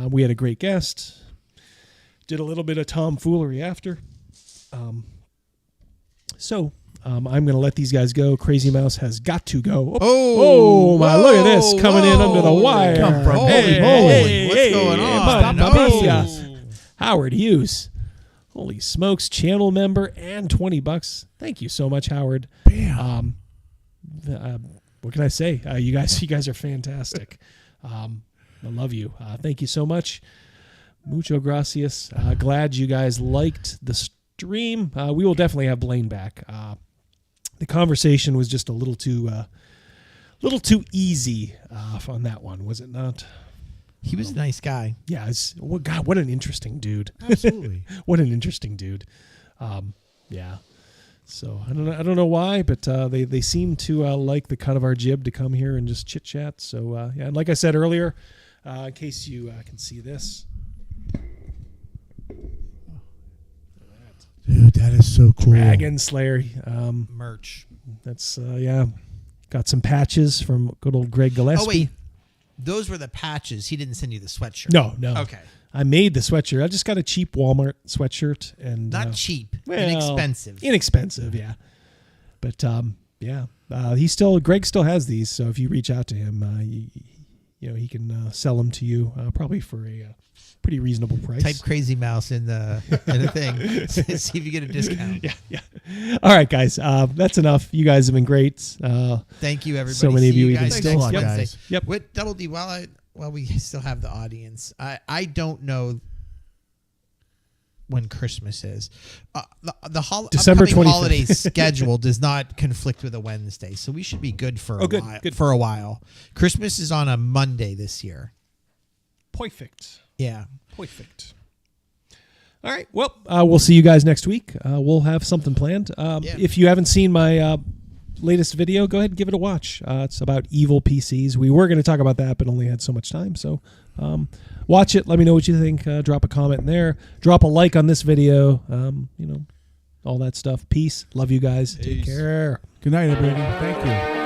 S4: We had a great guest. Did a little bit of tomfoolery after. I'm going to let these guys go. Crazy Mouse has got to go. Oh my! Look at this coming in under the wire.
S16: Come from
S4: Hey,
S16: holy moly!
S4: hey,
S16: What's
S4: hey,
S16: going
S4: hey,
S16: on?
S4: Mamma Howard Hughes. Holy smokes! Channel member and $20. Thank you so much, Howard.
S17: Bam.
S4: What can I say? You guys are fantastic. I love you. Thank you so much. Mucho gracias. Glad you guys liked the stream. We will definitely have Blaine back. The conversation was just a little too easy on that one, was it not?
S16: He was a nice guy.
S4: Yeah. God, what an interesting dude.
S17: Absolutely.
S4: What an interesting dude. Yeah. So I don't know why, but they seem to like the cut of our jib to come here and just chit chat. So yeah, and like I said earlier, in case you can see this.
S17: Dude, that is so cool.
S4: Dragon Slayer
S16: merch.
S4: That's yeah. Got some patches from good old Greg Gillespie.
S16: Oh wait, those were the patches. He didn't send you the sweatshirt.
S4: No.
S16: Okay.
S4: I made the sweatshirt. I just got a cheap Walmart sweatshirt and
S16: Not cheap,
S4: well,
S16: inexpensive.
S4: Inexpensive, yeah. But yeah, Greg still has these. So if you reach out to him, he can sell them to you probably for a pretty reasonable price.
S16: Type Crazy Mouse in the thing. See if you get a discount.
S4: Yeah. All right, guys. That's enough. You guys have been great.
S16: Thank you, everybody.
S4: So many of you even
S16: guys
S4: still.
S16: next
S4: Yep.
S16: Wednesday.
S4: Yep.
S16: With Double D, while we still have the audience, I don't know when Christmas is. The
S4: December
S16: upcoming
S4: 25th.
S16: holiday schedule does not conflict with a Wednesday, so we should be good for a while.
S4: Good.
S16: For a while. Christmas is on a Monday this year.
S4: Perfect.
S16: Yeah.
S4: Perfect. All right. Well, we'll see you guys next week. We'll have something planned. If you haven't seen my latest video, go ahead and give it a watch. It's about evil PCs. We were going to talk about that, but only had so much time. So watch it. Let me know what you think. Drop a comment in there. Drop a like on this video. All that stuff. Peace. Love you guys. Take care.
S17: Good night, everybody. Thank you.